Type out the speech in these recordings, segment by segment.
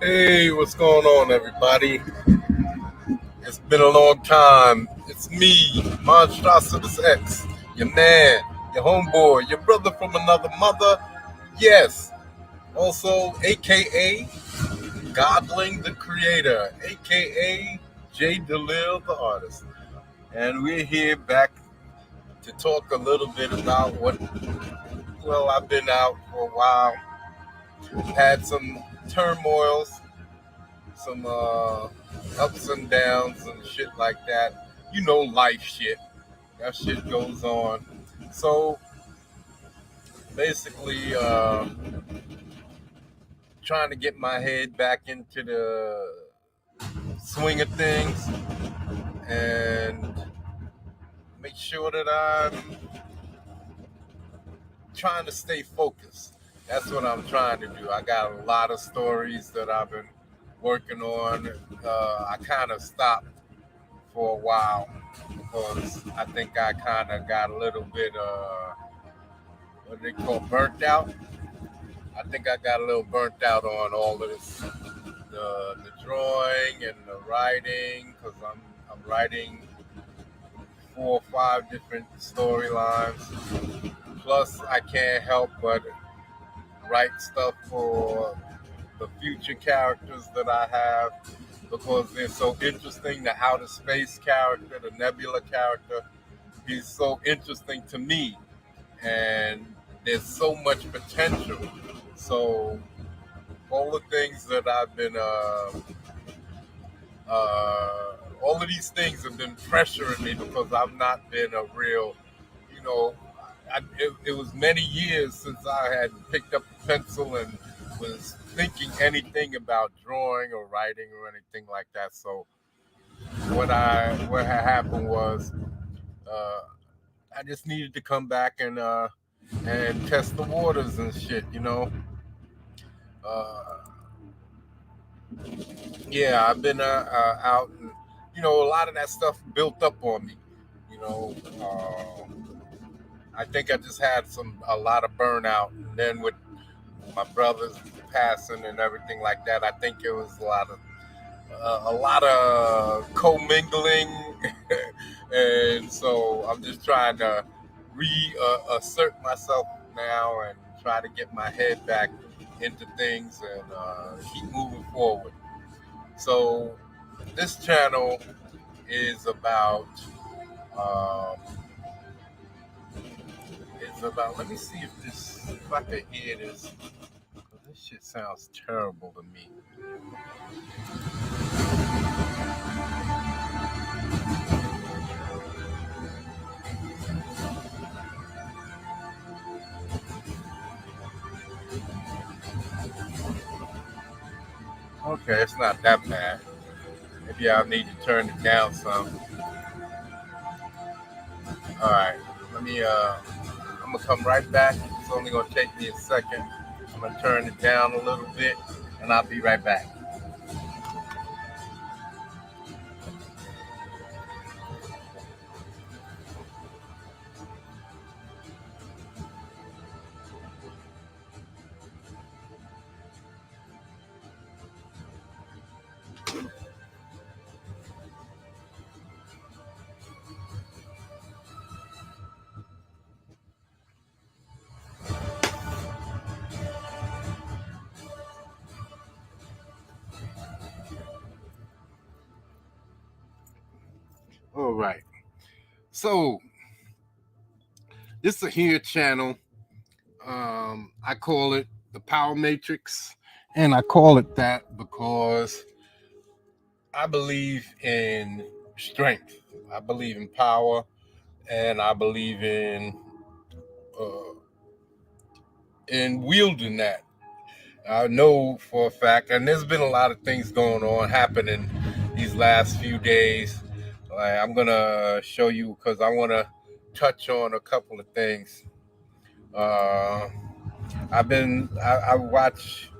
Hey, what's going on, everybody? It's been a long time. It's me, Monstrositus X, your man, your homeboy, your brother from another mother. Yes, also, aka Godling the Creator, aka Jay DeLille the Artist. And we're here back to talk a little bit about well, I've been out for a while, had some turmoils, some ups and downs and shit like that. You know, life shit. That shit goes on. So basically, trying to get my head back into the swing of things and make sure that I'm trying to stay focused. That's what I'm trying to do. I got a lot of stories that I've been working on. I kind of stopped for a while because I think I kind of got a little bit, what do they call, burnt out. I think I got a little burnt out on all of this, the drawing and the writing, because I'm writing 4 or 5 different storylines. Plus, I can't help but write stuff for the future characters that I have because they're so interesting. The outer space character, the Nebula character, he's so interesting to me, and there's so much potential. So all the things that I've been, all of these things have been pressuring me because I've not been a real, you know, it was many years since I had picked up a pencil and was thinking anything about drawing or writing or anything like that. So what had happened was uh, I just needed to come back and test the waters and shit, you know. Uh, yeah, I've been out, and a lot of that stuff built up on me. You know, I think I just had a lot of burnout, and then with my brother's passing and everything like that, I think it was a lot of commingling, and so I'm just trying to reassert myself now and try to get my head back into things and keep moving forward. So this channel is um, about. Let me see if I can hear this. 'Cause this shit sounds terrible to me. Okay, it's not that bad. Maybe I'll need to turn it down some. All right, let me. I'm gonna come right back. It's only gonna take me a second. I'm gonna turn it down a little bit, and I'll be right back. All right. So this is a here channel. I call it the Power Matrix, and I call it that because I believe in strength. I believe in power, and I believe uh, in wielding that. I know for a fact, and there's been a lot of things going on happening these last few days. Like, I'm gonna show you because I want to touch on a couple of things. Uh, I watch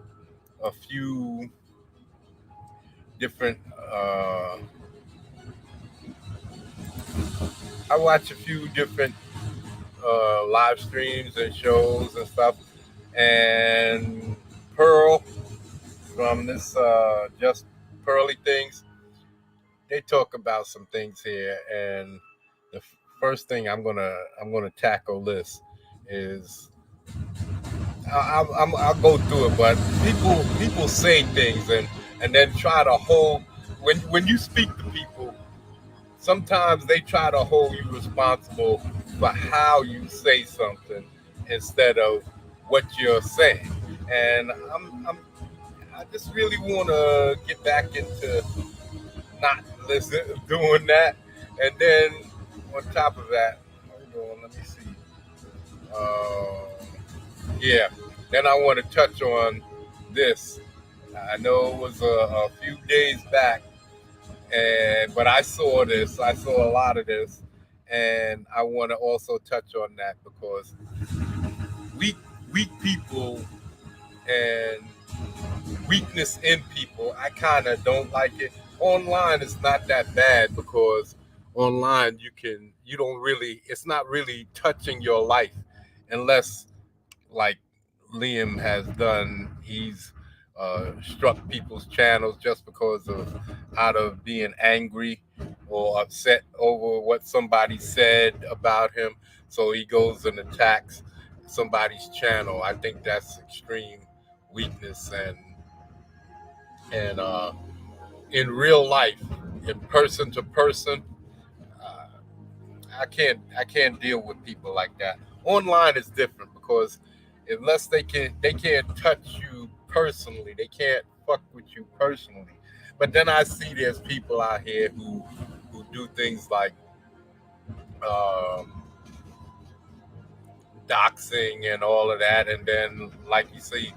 a few different I watch a few different live streams and shows and stuff. And Pearl, from this Just Pearly Things. They talk about some things here, and the first thing I'm gonna tackle this is I'll go through it, but people say things and then try to hold when you speak to people. Sometimes they try to hold you responsible for how you say something instead of what you're saying. And I just really want to get back into not listen doing that. And then on top of that, hold on, let me see. Uh, yeah. Then I want to touch on this. I know it was a few days back, but I saw this. I saw a lot of this, and I want to also touch on that because weak weak people and weakness in people, I kind of don't like it. Online is not that bad because online you don't really, it's not really touching your life unless, like Liam has done, he's struck people's channels just because of out of being angry or upset over what somebody said about him. So he goes and attacks somebody's channel. I think that's extreme weakness. And in real life, in person to person, uh, I can't deal with people like that. Online is different because unless they can't touch you personally, they can't fuck with you personally. But then I see there's people out here who do things like um, doxing and all of that, and then like you see,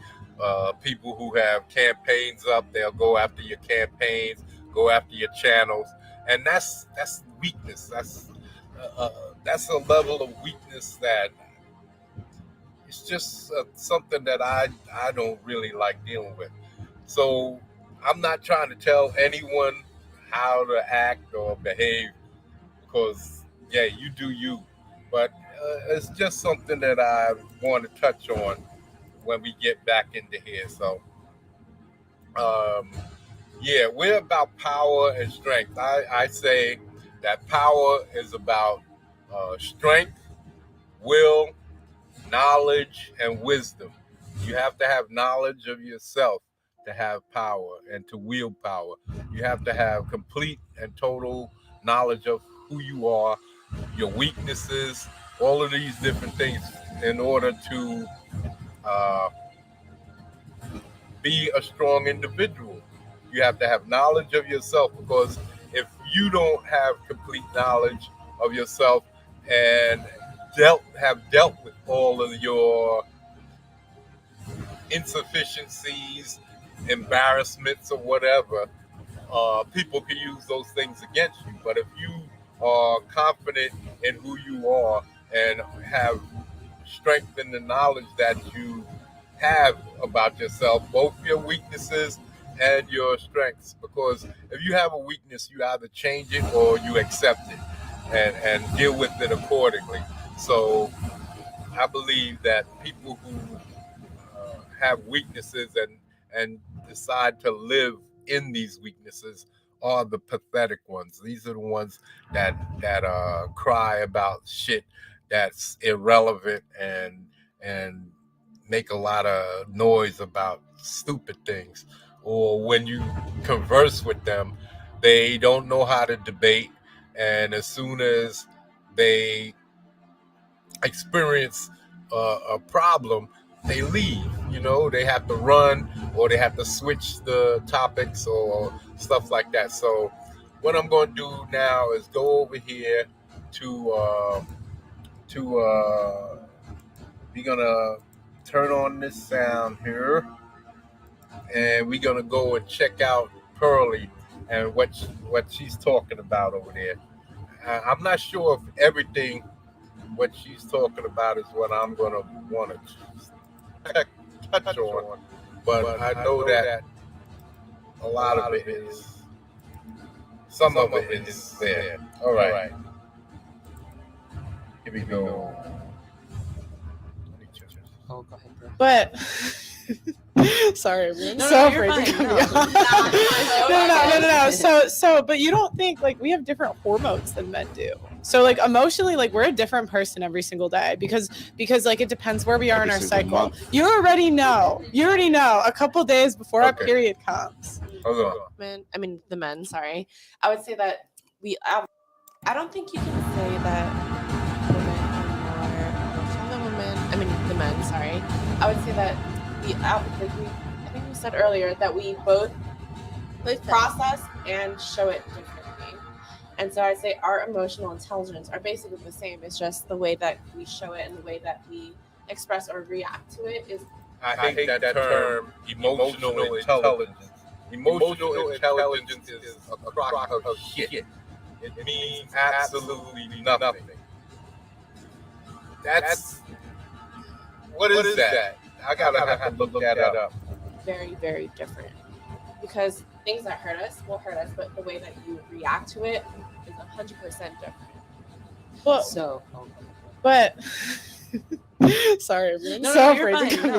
people who have campaigns up, they'll go after your campaigns, go after your channels, and that's weakness. That's a level of weakness that it's just something that I don't really like dealing with. So I'm not trying to tell anyone how to act or behave because yeah, you do you. But it's just something that I want to touch on when we get back into here. So um, yeah, we're about power and strength. I say that power is about strength, will, knowledge, and wisdom. You have to have knowledge of yourself to have power and to wield power. You have to have complete and total knowledge of who you are, your weaknesses, all of these different things in order to uh, be a strong individual. You have to have knowledge of yourself because if you don't have complete knowledge of yourself and dealt with all of your insufficiencies, embarrassments, or whatever, people can use those things against you. But if you are confident in who you are and have strength in the knowledge that you have about yourself, both your weaknesses and your strengths, because if you have a weakness, you either change it or you accept it and deal with it accordingly. So I believe that people who have weaknesses and decide to live in these weaknesses are the pathetic ones. These are the ones that cry about shit that's irrelevant and make a lot of noise about stupid things. Or when you converse with them, they don't know how to debate, and as soon as they experience a problem, they leave. You know, they have to run or they have to switch the topics or stuff like that. So, what I'm going to do now is go over here to we're gonna turn on this sound here, and we're gonna go and check out Pearly and what she's talking about over there. I'm not sure if everything what she's talking about is what I'm going to want to touch on, but I know that a lot of it is, some of it is there. All right, here we go. Oh, go ahead, bro. But Sorry, I'm No, so you're afraid to fine. come No. No. But you don't think like we have different hormones than men do? So like emotionally, like we're a different person every single day because like it depends where we are in our cycle. You already know. A couple days before our period comes. Hold on. The men. Sorry, I would say that I don't think you can say that women are more emotional than women. The men. Sorry, I would say that I think we said earlier that we both process and show it differently. And so I'd say our emotional intelligence are basically the same. It's just the way that we show it and the way that we express or react to it is. I hate that term, emotional intelligence. Emotional intelligence is a crock of shit. It means absolutely nothing. What is that? I gotta have to look that up. Very, very different. Because things that hurt us will hurt us, but the way that you react to it is 100% different. Well, but sorry, I'm so afraid to come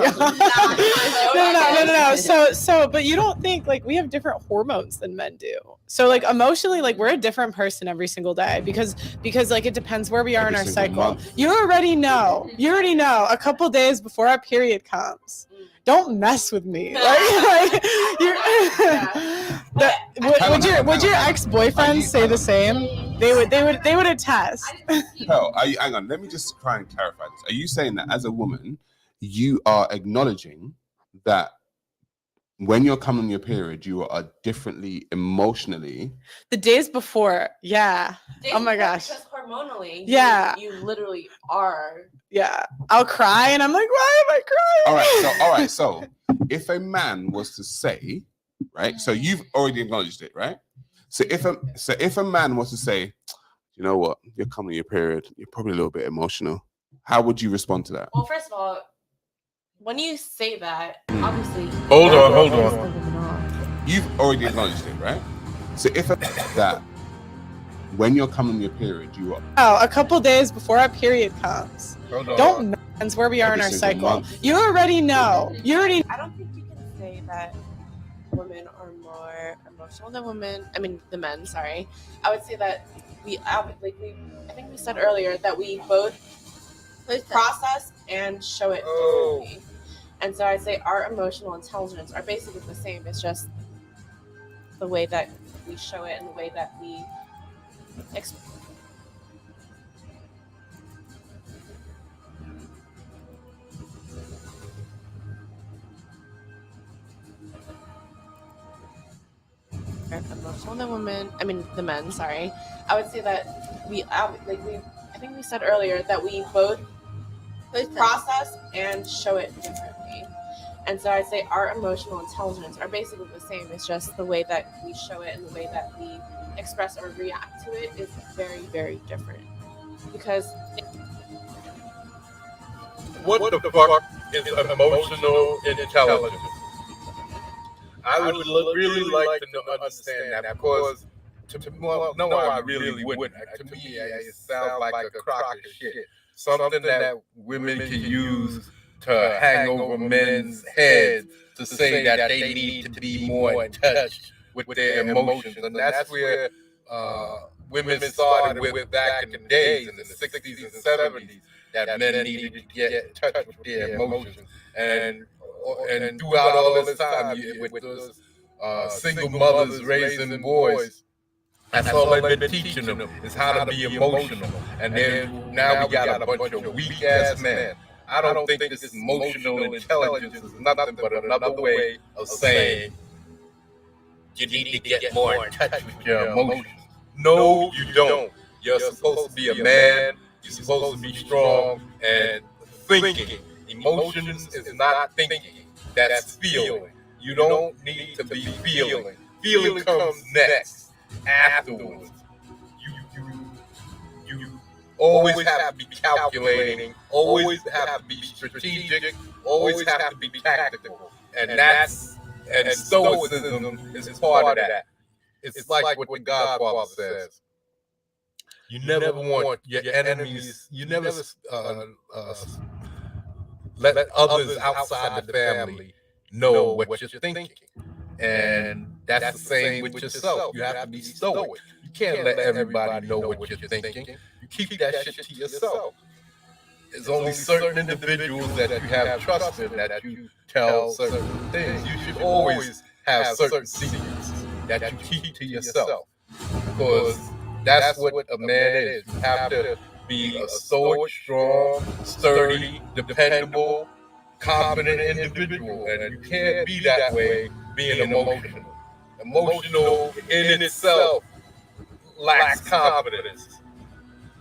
No. But you don't think like we have different hormones than men do? So like emotionally, like we're a different person every single day because like it depends where we are in our cycle. You already know. A couple days before our period comes. Don't mess with me. Would your ex-boyfriends say the same? They would attest. Hell, hang on. Let me just try and clarify this. Are you saying that as a woman, you are acknowledging that when you're coming on your period, you are differently emotionally? The days before, yeah. Oh my gosh. Just hormonally. Yeah. You literally are. Yeah. I'll cry and I'm like, why am I crying? All right. So if a man was to say, right? So you've already acknowledged it, right? So if a man was to say, you know what, you're coming on your period, you're probably a little bit emotional, how would you respond to that? Well, first of all, when you say that, obviously. Hold on. You've already acknowledged it, right? So if that when you're coming on your period, you are a couple days before our period comes. Don't mess where we are in our cycle. Month. You already know. I don't think you can say that women are more emotional than women. The men. Sorry, I would say that I think we said earlier that we both process and show it differently. And so I'd say our emotional intelligence are basically the same. It's just the way that we show it and the way that we express. Emotional than women. The men. Sorry, I would say that I think we said earlier that we both process and show it differently. And so I'd say our emotional intelligence are basically the same. It's just the way that we show it and the way that we express or react to it is very, very different. Because what the fuck is emotional intelligence? I would really like to understand that because I really wouldn't. To me, it sounds like a crock of shit. Something that women can use to hang over men's heads to say that they need to be more in touch with their emotions. And that's where women started with back in the days, in the 60s and 70s, that men needed to get in touch with their emotions. And throughout all this time, with those single mothers raising boys, that's all they've been teaching them is how to be emotional. And then now we got a bunch of weak ass men. I don't think this emotional intelligence is nothing but another way of saying you need to get more in touch with your emotions. No, you don't. You're supposed to be a man. You're supposed to be strong and thinking. Emotions is not thinking. That's feeling. You don't need to be feeling. Feeling comes next, afterwards. You always have to be calculating, always have to be strategic, always have to be tactical. And stoicism is part of that. It's like what the Godfather says. You never want your enemies, you never let others outside the family know what you're thinking. And that's the same with yourself. You have to be stoic. You can't let everybody know what you're thinking. You keep that shit to yourself. There's only certain individuals that you have trust in that you tell certain things. You should always have certain secrets that you keep to yourself, because that's what a man is. You have to be a stoic, strong, sturdy, dependable, confident individual, and you can't be that way being emotional. Emotional in itself lacks confidence.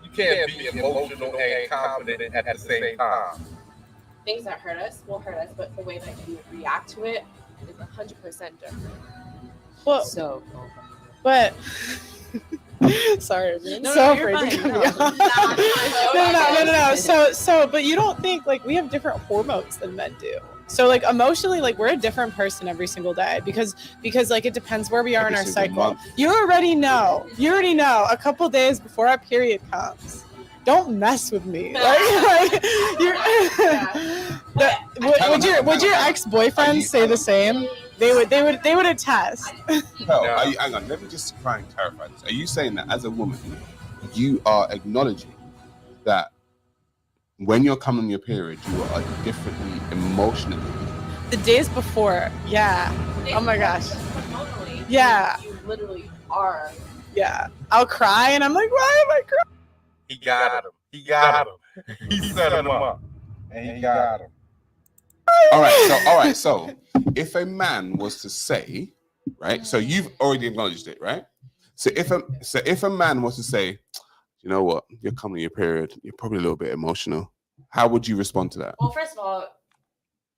You can't be emotional and confident at the same time. Things that hurt us will hurt us, but the way that you react to it is 100% different. Well, So, but sorry, I'm No, so you're afraid to fine. come No. out. No. So, but you don't think like we have different hormones than men do? So like emotionally, like we're a different person every single day because like it depends where we are in our cycle. You already know. A couple days before our period comes. Don't mess with me. Would your ex-boyfriends say the same? They would attest. No, hang on. Let me just try and clarify this. Are you saying that as a woman, you are acknowledging that when you're coming on your period, you are differently emotionally? The days before, yeah. Oh my gosh. Hormonally, Yeah. You literally are. Yeah. I'll cry and I'm like, why am I crying? He got him. He set him up, and he got him. All right. So if a man was to say, right? So you've already acknowledged it, right? So if a man was to say, you know what, you're coming on your period, you're probably a little bit emotional, how would you respond to that? Well, first of all,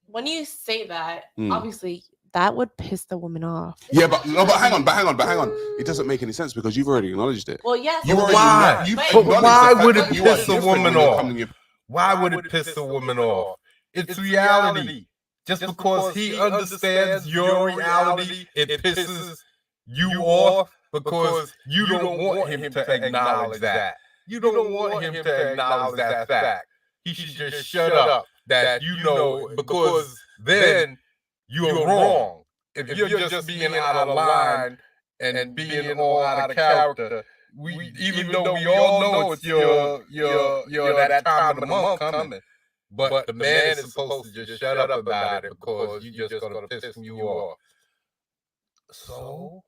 when you say that, obviously that would piss the woman off. Yeah, but hang on. It doesn't make any sense because you've already acknowledged it. Well, yes. Why? But why would it you are piss a different woman when you're off? coming on your- Why would it piss a woman off? It's reality. Just because he understands your reality, it pisses you off because you don't want him to acknowledge that. You don't want him to acknowledge that fact. He should just shut up that you know, because then you're wrong. If you're just being out of line and being all out of character, even though we all know it's your that time of the month coming, but the man is supposed to just shut up about it because you're just gonna piss you off. So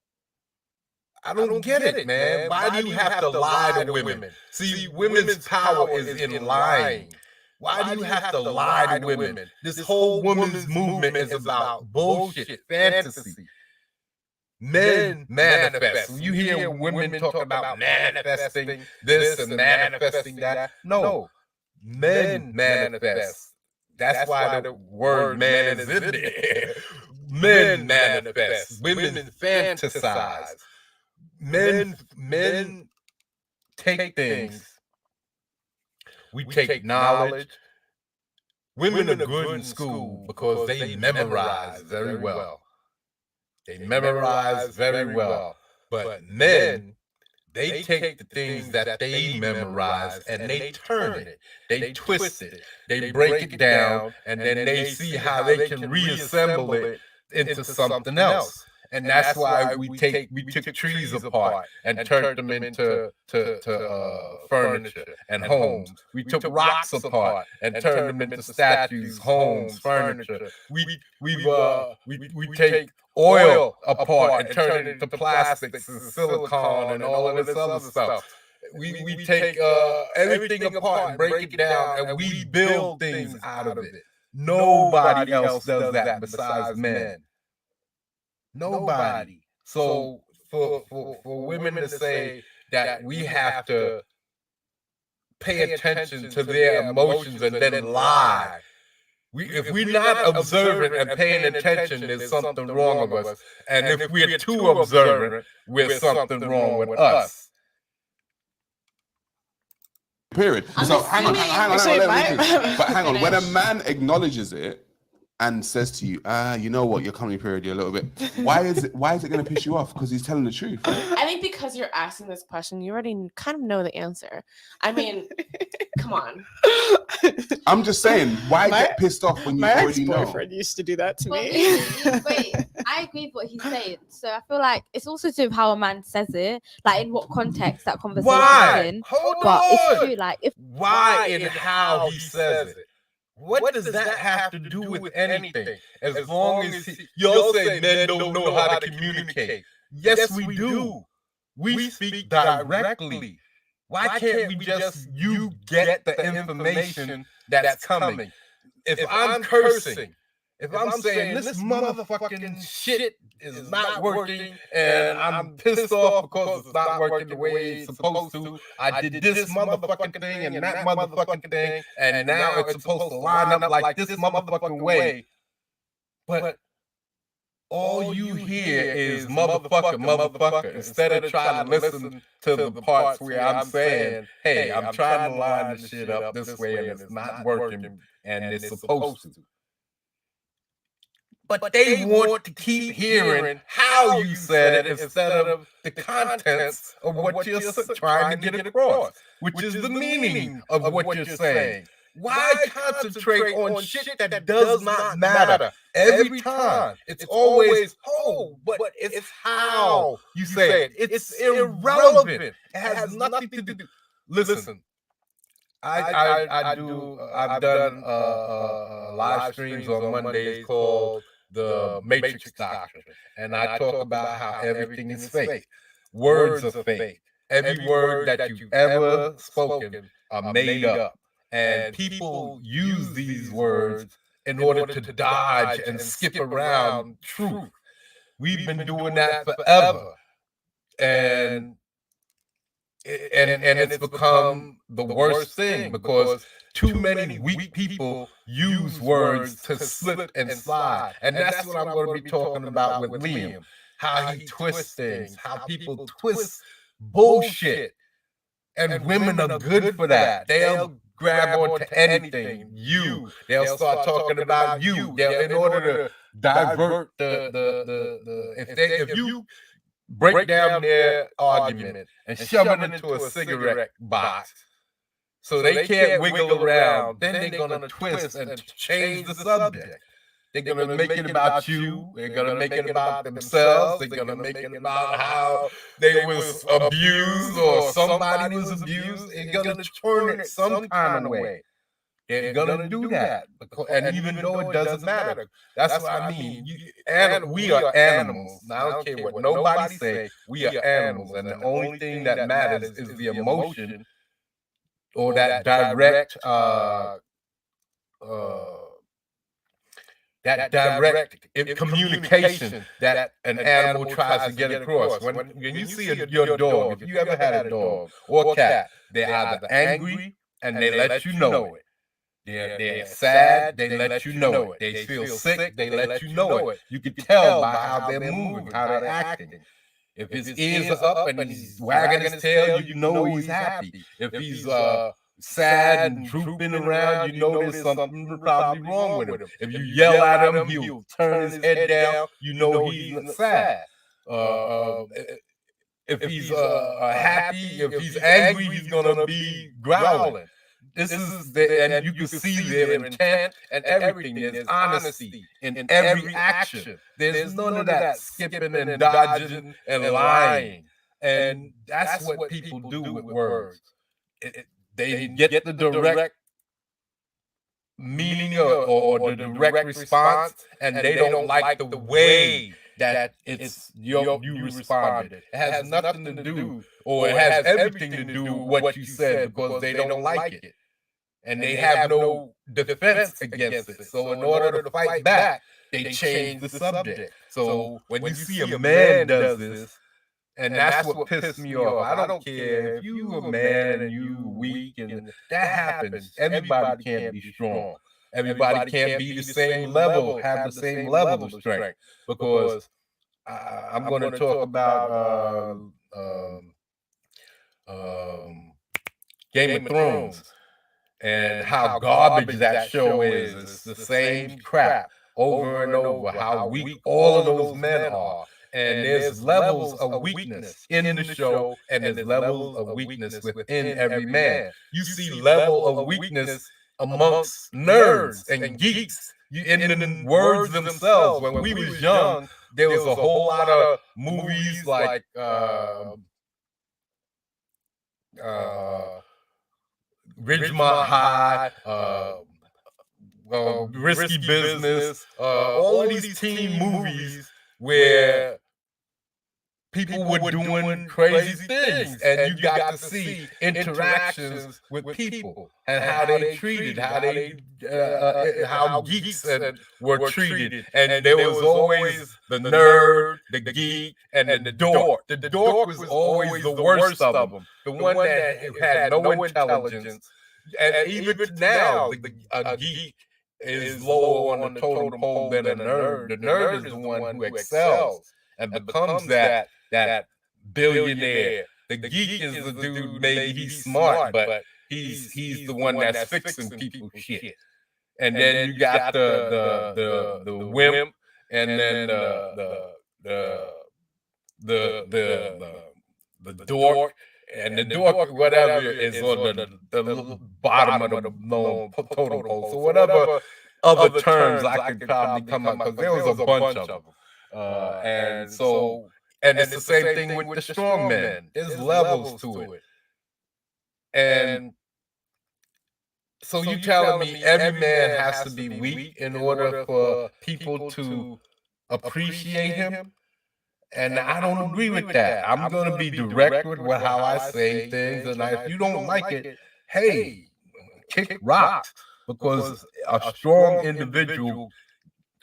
I don't get it, man. Why do you have to lie to women? See, women's power is in lying. Why do you have to lie to women? This whole women's movement is about bullshit, fantasy. Men manifest. When you hear women talk about manifesting this and manifesting that, no. Men manifest. That's why the word man is in there. Men manifest. Women fantasize. Men take things. We take knowledge. Women are good in school because they memorize very well. They memorize very well. But men, they take the things that they memorize and they turn it. They twist it. They break it down, and then they see how they can reassemble it into something else. And that's why we took trees apart and turned them into furniture and homes. We took rocks apart and turned them into statues, homes, furniture. We take oil apart and turn it into plastics and silicone and all of this other stuff. We take everything apart and break it down, and we build things out of it. Nobody else does that besides men. Nobody. So for women to say that we have to pay attention to their emotions and then lie. If we're not observant and paying attention, there's something wrong with us. And if we're too observant, there's something wrong with us. Period. So hang on. But hang on. When a man acknowledges it and says to you, you know what, you're coming period, you're a little bit. Why is it going to piss you off? Because he's telling the truth. I think because you're asking this question, you already kind of know the answer. I mean, come on. I'm just saying, why get pissed off when you My already know? ex-boyfriend used to do that to But me. wait, I agree with what he's saying. So I feel like it's also to do with how a man says it, like in what context that conversation is in. Hold But it's on. true, like if Why and how he says it? What does that have to do with anything? As long as y'all say men don't know how to communicate. Yes, we do. We speak directly. Why can't we just you get the information that's coming? If I'm cursing, if I'm saying this motherfucking shit is not working and I'm pissed off because it's not working the way it's supposed to, I did this motherfucking thing and that motherfucking thing, and now it's supposed to line up like this motherfucking way. But all you hear is motherfucker, instead of trying to listen to the parts where I'm saying, hey, I'm trying to line this shit up this way and it's not working and it's supposed to. But they want to keep hearing how you said it instead of the contents of what you're trying to get across, which is the meaning of what you're saying. Why concentrate on shit that does not matter every time? It's always, but it's how you say it. It's irrelevant. It has nothing to do. Listen, I've done live streams on Mondays called the Matrix Doctrine, and I talk about how everything is fake. Words are fake. Every word that you've ever spoken are made up. And people use these words in order to dodge and skip around truth. We've been doing that forever. And it's become the worst thing because too many weak people use words to slip and slide. And that's what I'm going to be talking about with Liam. How he twists things, how people twist bullshit. And women are good for that. They'll grab onto anything. They'll start talking about you. They'll, in order to divert if you break down their argument and shove it into a cigarette box so they can't wiggle around, then they're gonna twist and change the subject. They're gonna make it about you. They're gonna make it about themselves. They're gonna make it about how they was abused or somebody was abused. They're gonna turn it some kind of way. They're gonna do that, and even though it doesn't matter, that's what I mean. We are animals. Now, I don't care what nobody say. We are animals, and the only thing that matters is the emotion or that direct. That direct communication that an animal tries to get across. When you see your dog, if you ever had a dog or a cat, they're either angry and they let you know it. They're sad, they let you know it. They feel sick, they let you know it. You can tell by how they're moving, how they're acting. If his ears are up and he's wagging his tail, you know he's happy. If he's sad and drooping around, you know there's something probably wrong with him. If you yell at him, he'll turn his head down, you know he's sad. If he's happy, if he's angry, he's gonna be growling. And you can see their intent and everything. There's honesty in every action. There's none of that skipping and dodging and lying. And that's what people do with words. They get the direct meaning or the direct response, and they don't like the way that you responded. It has nothing to do, or it has everything to do with what you said, because they don't like it. And they have no defense against it. So in order to fight back, they change the subject. So when you see a man does this, and that's what pissed me off. I don't care if you a man and you weak, and that happens. Everybody can't be strong. Everybody can't be the same level, have the same level of strength. Because I'm going to talk about Game of Thrones and how garbage that show is. It's the same crap. over and over how weak all of those men are. And there's levels of weakness in the show, and there's levels of weakness within every man. You see level of weakness amongst nerds and geeks. In the words themselves, when we was young, there was a whole lot of movies like Ridgemont High, Risky Business, all of these teen movies where people were doing crazy things, and you got to see interactions with people and how they treated, how geeks were treated, and there was always the nerd, the geek, and then the dork. The dork was always the worst of them, the one that had no intelligence, and even now, a geek is lower on the totem pole than a nerd. The nerd is the one who excels and becomes that billionaire. The geek is the dude, maybe he's smart, but he's the one that's fixing people's shit. And then you got the wimp, and then the dork, and the dork, whatever, is on the bottom of the totem pole. So whatever other terms I could probably come up, because there was a bunch of them. And it's the same thing with the strong men. There's levels to it. And so you telling me every man has to be weak in order for people to appreciate him? And I don't agree with that. I'm going to be direct with how I say things. And if you don't like it, hey, kick rocks. Because a strong individual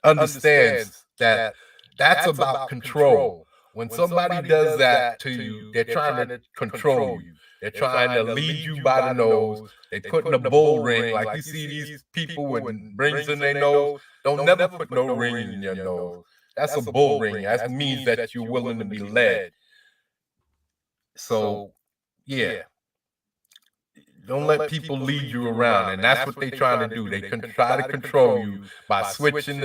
understands that that's about control. When somebody does that to you, they're trying to control you. They're trying to lead you by the nose. They put in a bull ring. Like you see these people with rings in their nose. Don't never put no ring in your nose. That's a bull ring. That means that you're willing to be led. So, yeah. Don't let people lead you around. And that's what they're trying to do. They can try to control you by switching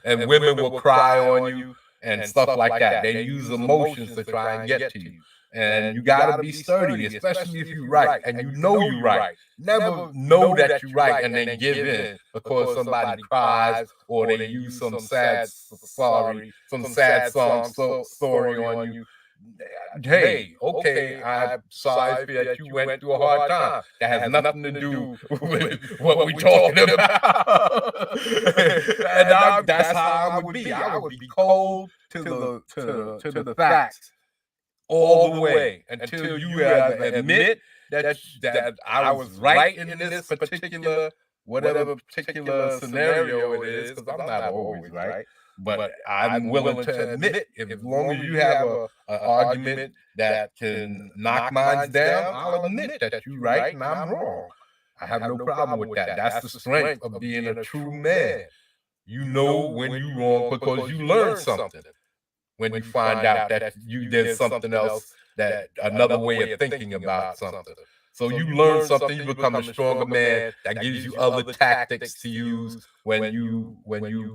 and women will cry on you and stuff like that. They use emotions to try and get to you. And you got to be sturdy, especially if you're right and you know you're right. Never know that you're right and then give in because somebody cries or they use some sad story on you. Hey, okay, I'm sorry that you went through a hard time. That has nothing to do with what we're talking about. And that's how I would be. I would be cold to the facts all the way until you admit that I was right in this particular, whatever particular scenario it is, because I'm not always right. But I'm willing to admit, as long as you have an argument that can knock mine down, I'll admit that you're right and I'm wrong. I have no problem with that. That's the strength of being a true man. You know when you're wrong because you learn something. When you find out that there's something else, that another way of thinking about something. So you learn something, you become a stronger man. That gives you other tactics to use when you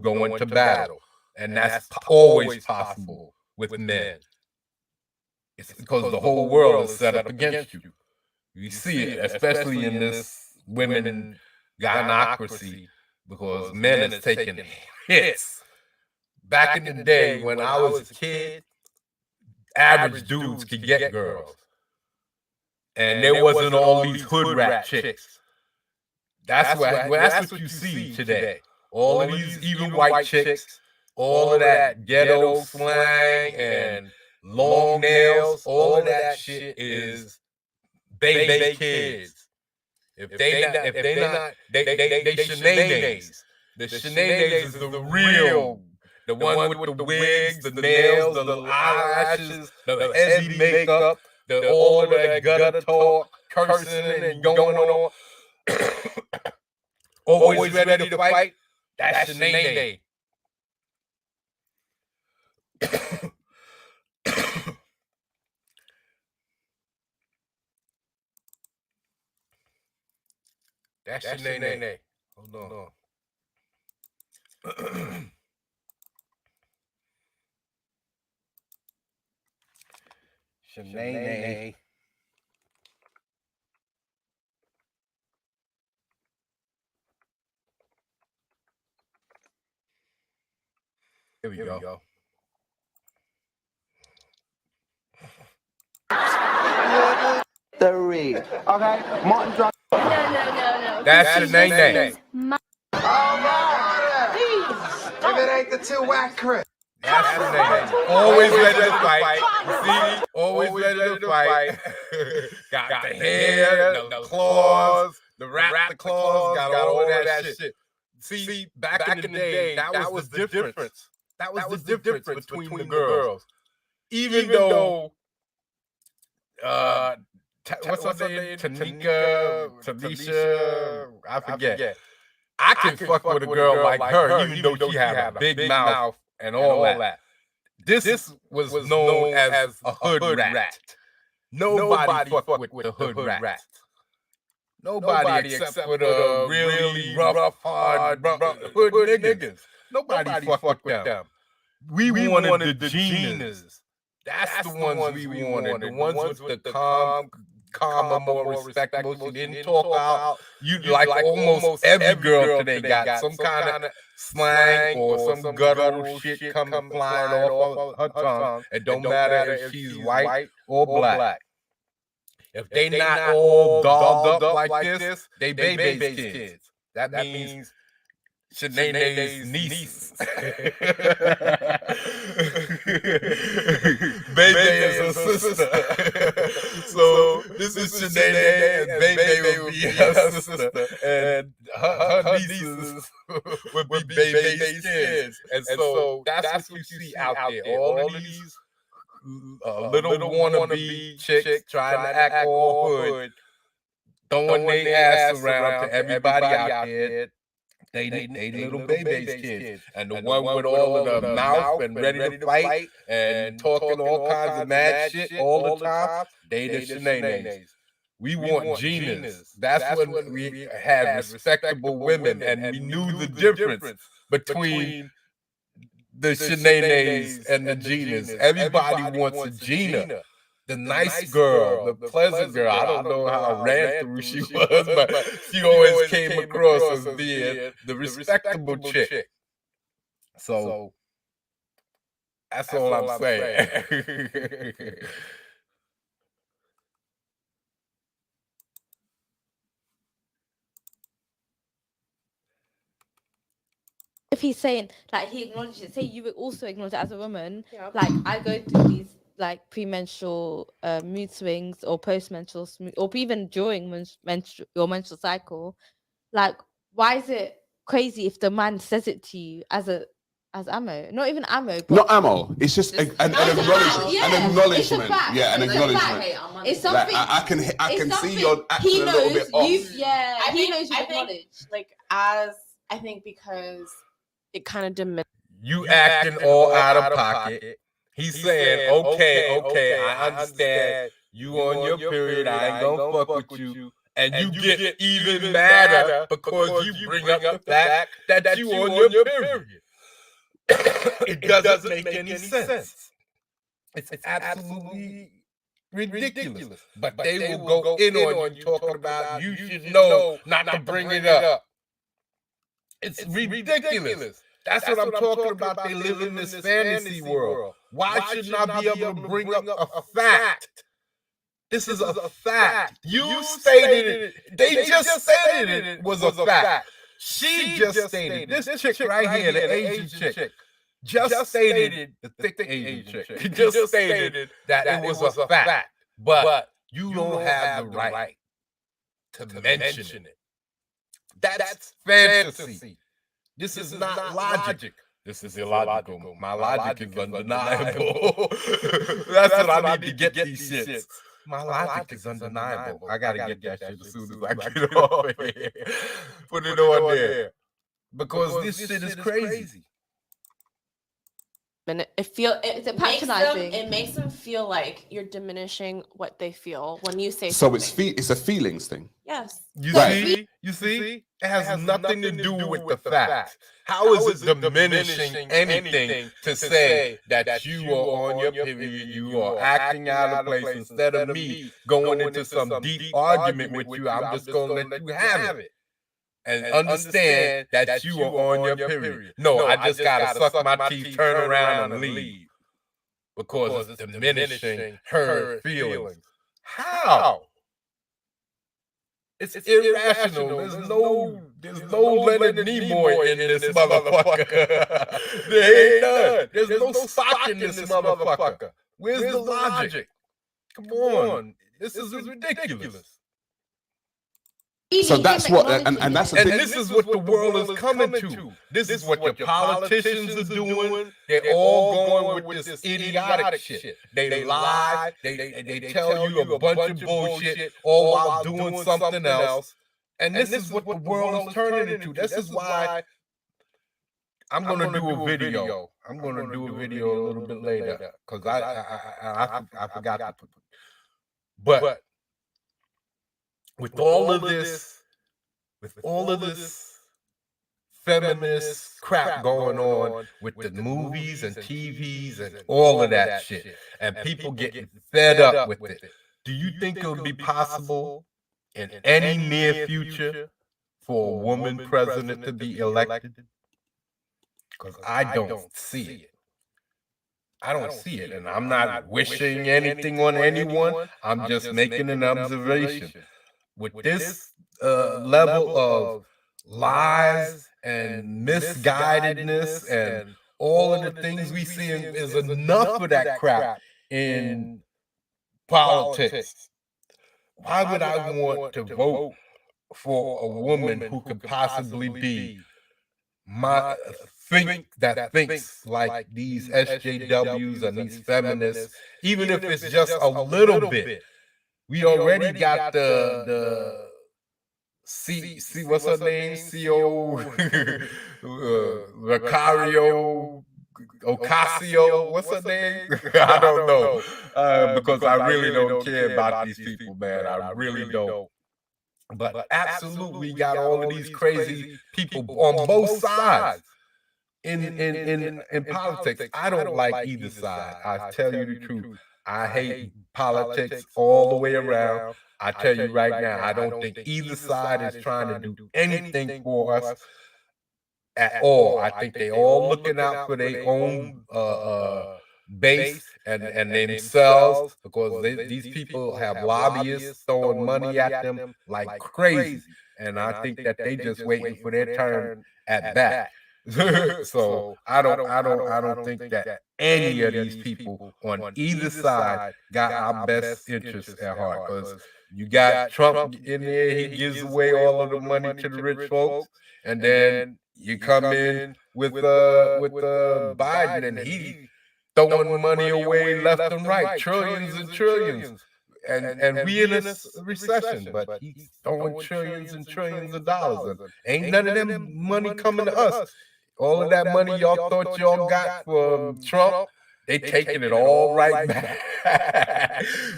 go into battle. And that's always possible with men. It's because the whole world is set up against you. You see it, especially in this women gynocracy, because men is taking hits. Back in the day when I was a kid, average dudes could get girls. And there wasn't all these hood rat chicks. That's what you see today. All of these even white chicks, all of that ghetto slang and long nails, all of that shit is baby kids. If they not, they shenanigans. The shenanigans is the real, the one with the wigs, the nails, the little eyelashes, the heavy makeup, all of that gutter talk, cursing and going on. Always ready to fight. That's shenanigans. That's your name. Hold on. Shanae. Here we go. Okay, Martin Drum. No. That's Shanae. If it ain't the two whack Chris. That's Shanae. Always ready to fight. You see? Always ready to fight. Got the hair, the claws, the raptor claws, got all that shit. See, back in the day, that was the difference. That was the difference between the girls. Even though, what's her name? Tanisha, I forget. I can fuck with a girl like her, even though she had a big mouth and all that. This was known as a hood rat. Nobody fucked with the hood rat. Nobody except for the really rough, hard hood niggas. Nobody fucked with them. We wanted the Ginas. That's the ones we wanted. The ones with the calmer, more respectable. She didn't talk out. You like almost every girl today got some kind of slang or some guttural shit coming flying off her tongue. It don't matter if she's white or black. If they not all dolled up like this, they baby's kids. That means Shanae's niece. Bebe is her sister. So this is Shanae, and Bebe would be her sister, and her nieces would be Bebe's kids. And so that's what you see out there. All of these little wannabe chicks trying to act all hood, throwing their ass around to everybody out there. They little baby's kids. And the one with all of the mouth and ready to fight and talking all kinds of mad shit all the time, they the Shanae's. We want Ginas. That's when we had respectable women, and we knew the difference between the Shanae's and the Ginas. Everybody wants a Gina. The nice girl, the pleasant girl. I don't know how ran through she was, but she always came across as being the respectable chick. So that's all I'm saying. If he's saying like he acknowledges it, say you would also acknowledge it as a woman. Yeah. Like I go through these like premenstrual mood swings or postmenstrual or even during your menstrual cycle. Like, why is it crazy if the man says it to you as ammo? Not even ammo. But Not ammo. It's just an acknowledgement. Yeah, an acknowledgement. It's a fact. Yeah, an It's a acknowledgement. fact. It's something. Like, I can it's see something your acting he a little knows bit off. he knows you acknowledge. Like I think because it kind of diminishes. You acting all out of pocket. He's saying, okay, I understand. You on your period, I ain't gonna fuck with you. And you get even madder because you bring up the fact that you on your period. It doesn't make any sense. It's absolutely ridiculous. But they will go in on you talking about you should know not to bring it up. It's ridiculous. That's what I'm talking about. They live in this fantasy world. Why shouldn't I be able to bring up a fact? This is a fact. You stated it. They just stated it was a fact. She just stated it. This chick right here, the Asian chick, just stated, the thick Asian chick, just stated that it was a fact. But you don't have the right to mention it. That's fantasy. This is not logic. This is illogical. My logic is undeniable. That's what I need to get these shits. My logic is undeniable. I gotta get that shit as soon as I get off of here. Put it on there. Because this shit is crazy. And it makes them feel like you're diminishing what they feel when you say So something. it's a feelings thing. Yeah. Yes. You Right. see, it has nothing to do with the fact. How is it diminishing anything to say that you are on your period, you are acting out of place instead of me going into some deep argument with you? I'm just gonna let you have it and understand that you are on your period. No, I just gotta suck my teeth, turn around, and leave because it's diminishing her feelings. How? It's irrational. There's no Leonard Nimoy in this motherfucker. There ain't none. There's no Spock in this motherfucker. Where's the logic? Come on. This is ridiculous. So that's what, and that's the And thing. this is what the world is coming to. This is what your politicians are doing. They're all going with this idiotic shit. They lie. They tell you a bunch of bullshit, all while doing something else. And this is what the world is turning into. This is why I'm gonna do a video. I'm gonna do a video a little bit later because I forgot to put. But with all of this feminist crap going on with the movies and TVs and all of that shit, and people getting fed up with it, do you think it would be possible in any near future for a woman president to be elected? Because I don't see it. I don't see it, and I'm not wishing anything on anyone. I'm just making an observation. With this level of lies and misguidedness and all of the things we see is enough of that crap in politics. Why would I want to vote for a woman who could possibly be thinks like these SJWs and these feminists, even if it's just a little bit? We already got the what's her name? Vicario Ocasio. What's her name? I don't know because I really don't care about these people, man. I really don't. But absolutely got all of these crazy people on both sides in politics. I don't like either side. I tell you the truth. I hate politics all the way around. I tell you right now, I don't think either side is trying to do anything for us at all. I think they all looking out for their own base and themselves, because these people have lobbyists throwing money at them like crazy, and I think that they just waiting for their turn at bat. So I don't think that any of these people on either side got our best interests at heart. Because you got Trump in there, he gives away all of the money to the rich folks, and then you come in with Biden, and he throwing money away left and right, trillions and trillions. And we in a recession, but he's throwing trillions and trillions of dollars, and ain't none of them money coming to us. All of that money y'all thought y'all got from Trump, they taking it all right back.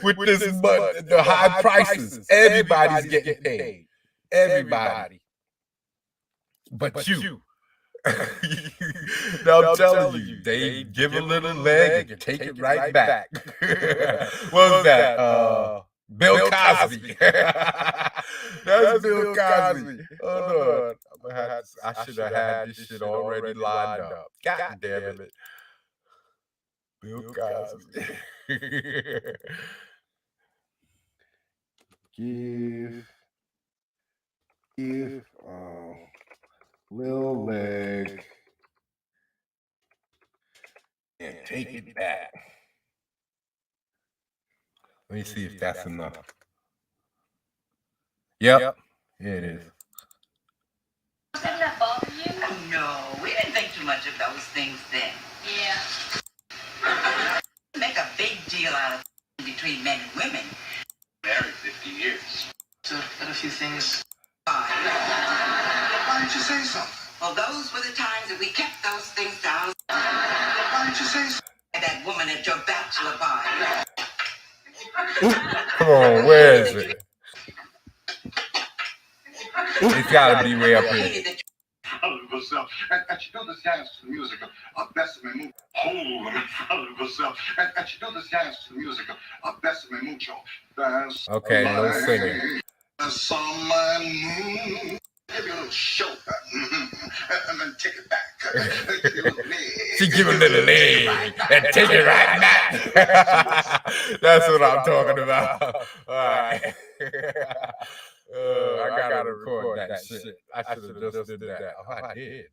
With this, the high prices, everybody's getting paid. Everybody. But you. Now I'm telling you, they give a little leg and take it right back. What was that? Bill Cosby. That's Bill Cosby. Hold on. I should have had this shit already lined up. God damn it. Bill Cosby. Give little leg and take it back. Let me see if that's enough. Yep. Here it is. Doesn't that bother you? No, we didn't think too much of those things then. Yeah. Make a big deal out of between men and women. Married 50 years. So, got a few things. Why didn't you say so? Well, those were the times that we kept those things down. Why didn't you say so? That woman at your bachelor party. Come on, where is it? It's gotta be way up here. yourself. And you know this guy is the music of best me mucho. Hold them in front of yourself. And you know this guy is the music of best me mucho. Okay, no singing. Summer moon. Give you a little show, and then take it back. She give a little leg and take it right back. That's what I'm talking about. All right. I gotta record that shit. I should have just did that. Oh, I did.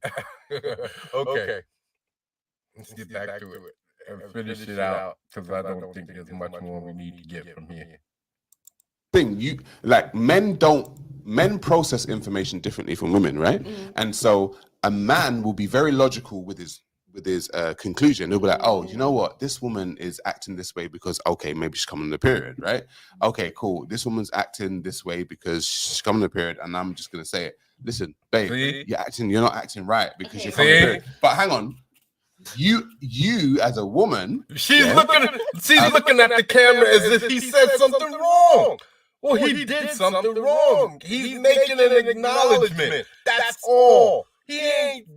Okay. Let's get back to it and finish it out because I don't think there's much more we need to get from here. Thing you like men process information differently from women, right? And so a man will be very logical with his conclusion. He'll be like, oh, you know what, this woman is acting this way because okay, maybe she's coming on the period, right? Okay, cool, this woman's acting this way because she's coming on the period, and I'm just gonna say it, listen, babe, you're not acting right because you're coming on the period. But hang on, you as a woman, she's looking at the camera as if he said something wrong. Well, he did something wrong. He's making an acknowledgement. That's all. He ain't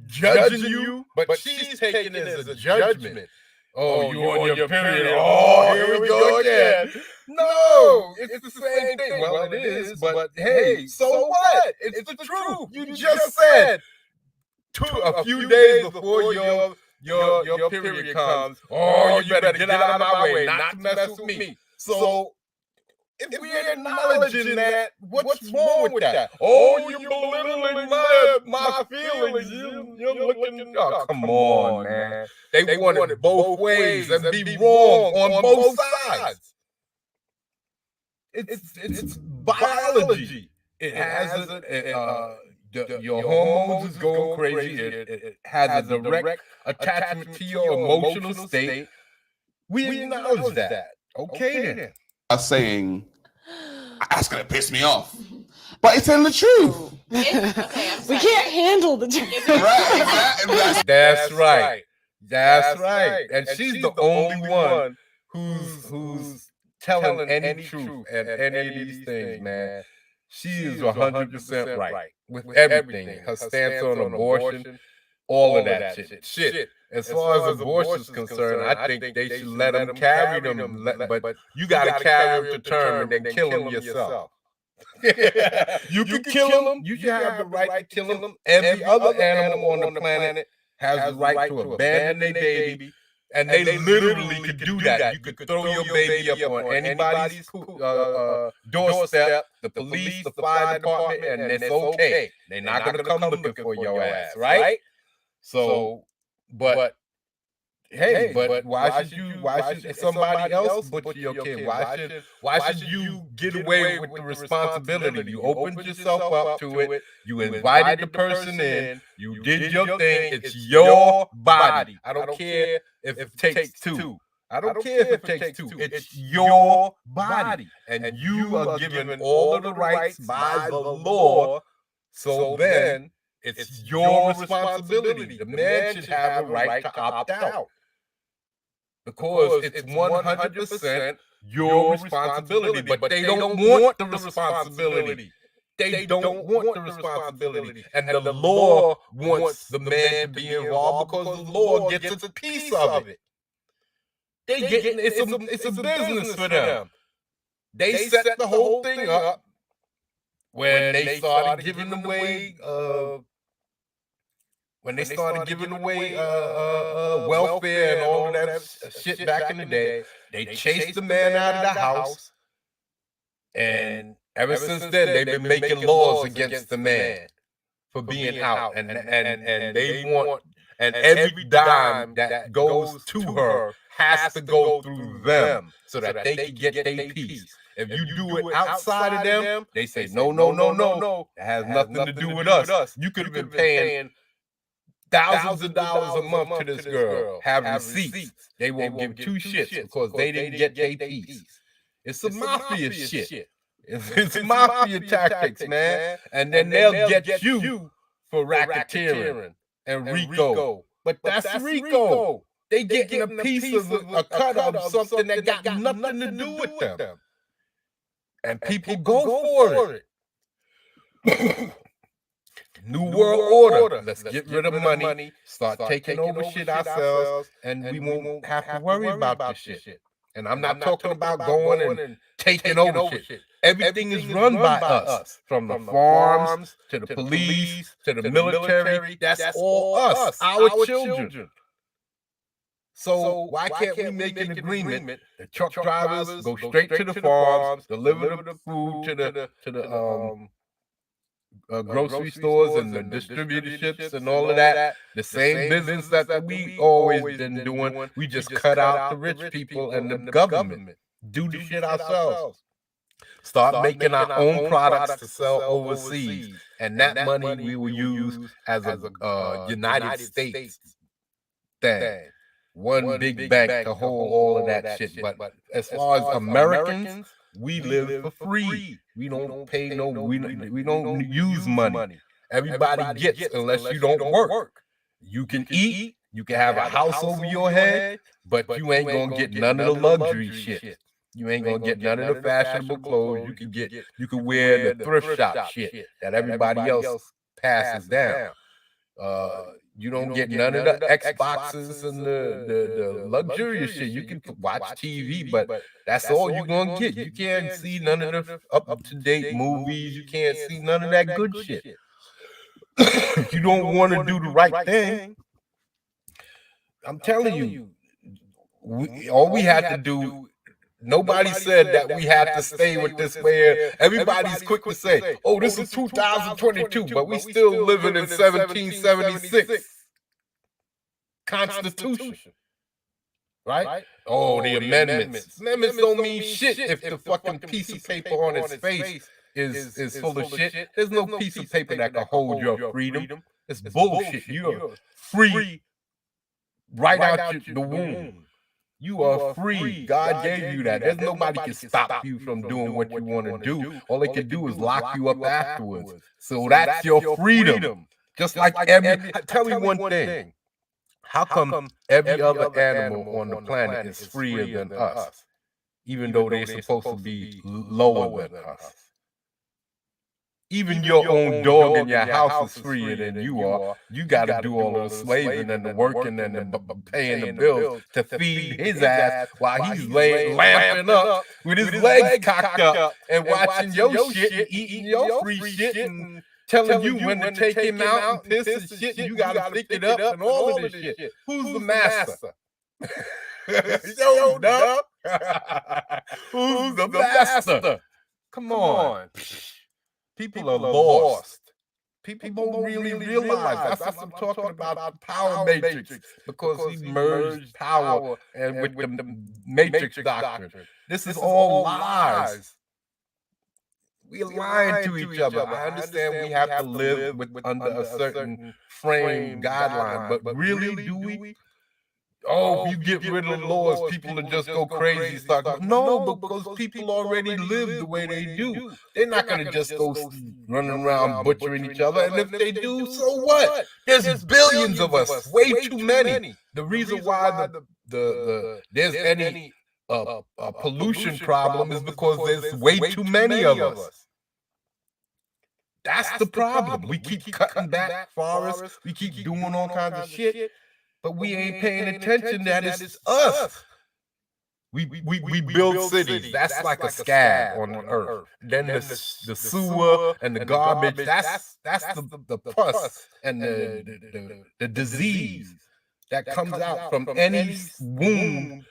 judging you, but she's taking it as a judgment. Oh, you on your period. Oh, here we go again. No, it's the same thing. Well, it is, but hey, so what? It's the truth. You just said a few days before your period comes, oh, you better get out of my way, not to mess with me. So if we're acknowledging that, what's wrong with that? Oh, you're belittling my feelings. You're looking. Oh, come on, man. They want it both ways and be wrong on both sides. It's biology. It has your hormones is going crazy. It has a direct attachment to your emotional state. We acknowledge that. Okay, then. Saying that's gonna piss me off, but it's telling the truth. We can't handle the truth. That's right. And she's the only one who's telling any truth and any of these things, man. She is 100% right with everything. Her stance on abortion, all of that shit. As far as abortion is concerned, I think they should let them carry them, but you got to carry them to term and then kill them yourself. You can kill them. You should have the right to kill them. Every other animal on the planet has the right to abandon their baby, and they literally could do that. You could throw your baby up on anybody's doorstep, the police, the fire department, and it's okay. They're not going to come looking for your ass, right? So, but hey, but why should somebody else butcher your kid? Why should you get away with the responsibility? You opened yourself up to it. You invited the person in. You did your thing. It's your body. I don't care if it takes two. I don't care if it takes two. It's your body, and you are given all of the rights by the law. So then it's your responsibility. The man should have a right to opt out because it's 100% your responsibility. But they don't want the responsibility. They don't want the responsibility. And the law wants the man to be involved because the law gets a piece of it. It's a business for them. They set the whole thing up when they started giving away welfare and all of that shit back in the day. They chased the man out of the house, and ever since then they've been making laws against the man for being out, and they want, and every dime that goes to her has to go through them so that they can get their piece. If you do it outside of them, they say, no. It has nothing to do with us. You could have been paying thousands of dollars a month to this girl, have receipts. They won't give two shits because they didn't get their piece. It's some mafia shit. It's mafia tactics, man. And then they'll get you for racketeering and RICO. But that's RICO. They getting a piece of a cut of something that got nothing to do with them. And people go for it. New World Order. Let's get rid of money, start taking over shit ourselves, and we won't have to worry about this shit. And I'm not talking about going and taking over shit. Everything is run by us, from the farms to the police to the military. That's all us, our children. So why can't we make an agreement? The truck drivers go straight to the farms, deliver the food to the grocery stores and the distributorships and all of that. The same business that we always been doing. We just cut out the rich people and the government. Do the shit ourselves. Start making our own products to sell overseas, and that money we will use as a United States thing. One big bank to hold all of that shit. But as far as Americans, we live for free. We don't pay no. We don't use money. Everybody gets unless you don't work. You can eat. You can have a house over your head, but you ain't gonna get none of the luxury shit. You ain't gonna get none of the fashionable clothes. You can wear the thrift shop shit that everybody else passes down. You don't get none of the Xboxes and the luxurious shit. You can watch TV, but that's all you're gonna get. You can't see none of the up-to-date movies. You can't see none of that good shit. You don't want to do the right thing. I'm telling you, all we had to do. Nobody said that we had to stay with this way. Everybody's quick to say, oh, this is 2022, but we still living in 1776 Constitution. Right? Oh, the amendments. Amendments don't mean shit if the fucking piece of paper on its face is full of shit. There's no piece of paper that can hold your freedom. It's bullshit. You're free right out the womb. You are free. God gave you that. There's nobody can stop you from doing what you want to do. All they can do is lock you up afterwards. So that's your freedom. Just like tell me one thing. How come every other animal on the planet is freer than us, even though they're supposed to be lower than us? Even your own dog in your house is freer than you are. You got to do all of the slaving and the working and the paying the bills to feed his ass while he's lamping up with his legs cocked up and watching your shit and eating your free shit and telling you when to take him out and piss and shit. You got to pick it up and all of this shit. Who's the master? Showed up. Who's the master? Come on. People are lost. People don't really realize. That's what I'm talking about, the power matrix, because he merged power and with the matrix doctrine. This is all lies. We're lying to each other. I understand we have to live under a certain frame guideline, but really, do we? Oh, if you get rid of the laws, people will just go crazy. No, because people already live the way they do. They're not going to just go running around butchering each other. And if they do, so what? There's billions of us, way too many. The reason why there's any pollution problem is because there's way too many of us. That's the problem. We keep cutting back forests. We keep doing all kinds of shit. But we ain't paying attention that it's us. We build cities. That's like a scab on the earth. Then the sewer and the garbage, that's the pus and the disease that comes out from any wound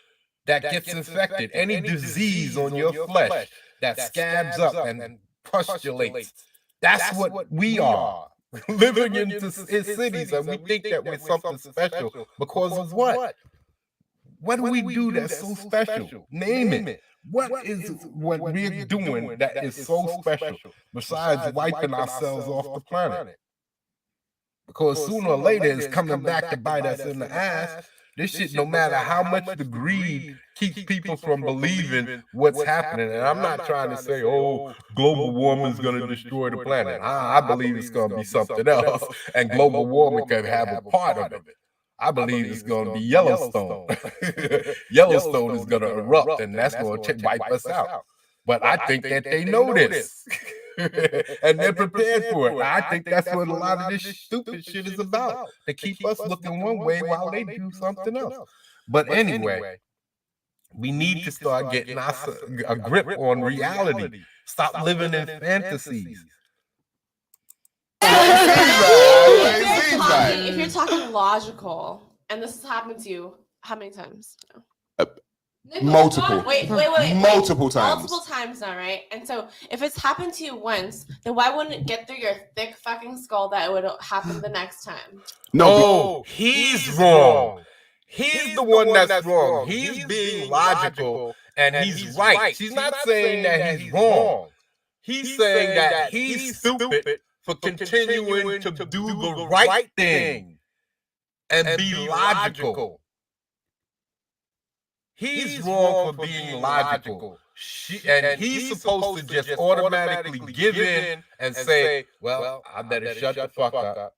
that gets infected. Any disease on your flesh that scabs up and pustulates. That's what we are. Living in cities, and we think that we're something special because of what? What do we do that's so special? Name it. What is what we're doing that is so special besides wiping ourselves off the planet? Because sooner or later it's coming back to bite us in the ass. This shit, no matter how much the greed keeps people from believing what's happening. And I'm not trying to say, oh, global warming is going to destroy the planet. I believe it's going to be something else. And global warming can have a part of it. I believe it's going to be Yellowstone. Yellowstone is going to erupt, and that's going to wipe us out. But I think that they know this. and they're prepared for it. I think that's what a lot of this stupid shit is about, to keep us looking one way while they do something else. But anyway, we need to start getting a grip on reality. Stop living in fantasies. If you're talking logical, and this has happened to you, how many times? Multiple. Wait. Multiple times. Multiple times now, right? And so if it's happened to you once, then why wouldn't it get through your thick fucking skull that it would happen the next time? No, he's wrong. He's the one that's wrong. He's being logical and he's right. She's not saying that he's wrong. He's saying that he's stupid for continuing to do the right thing and be logical. He's wrong for being logical. And he's supposed to just automatically give in and say, well, I better shut the fuck up.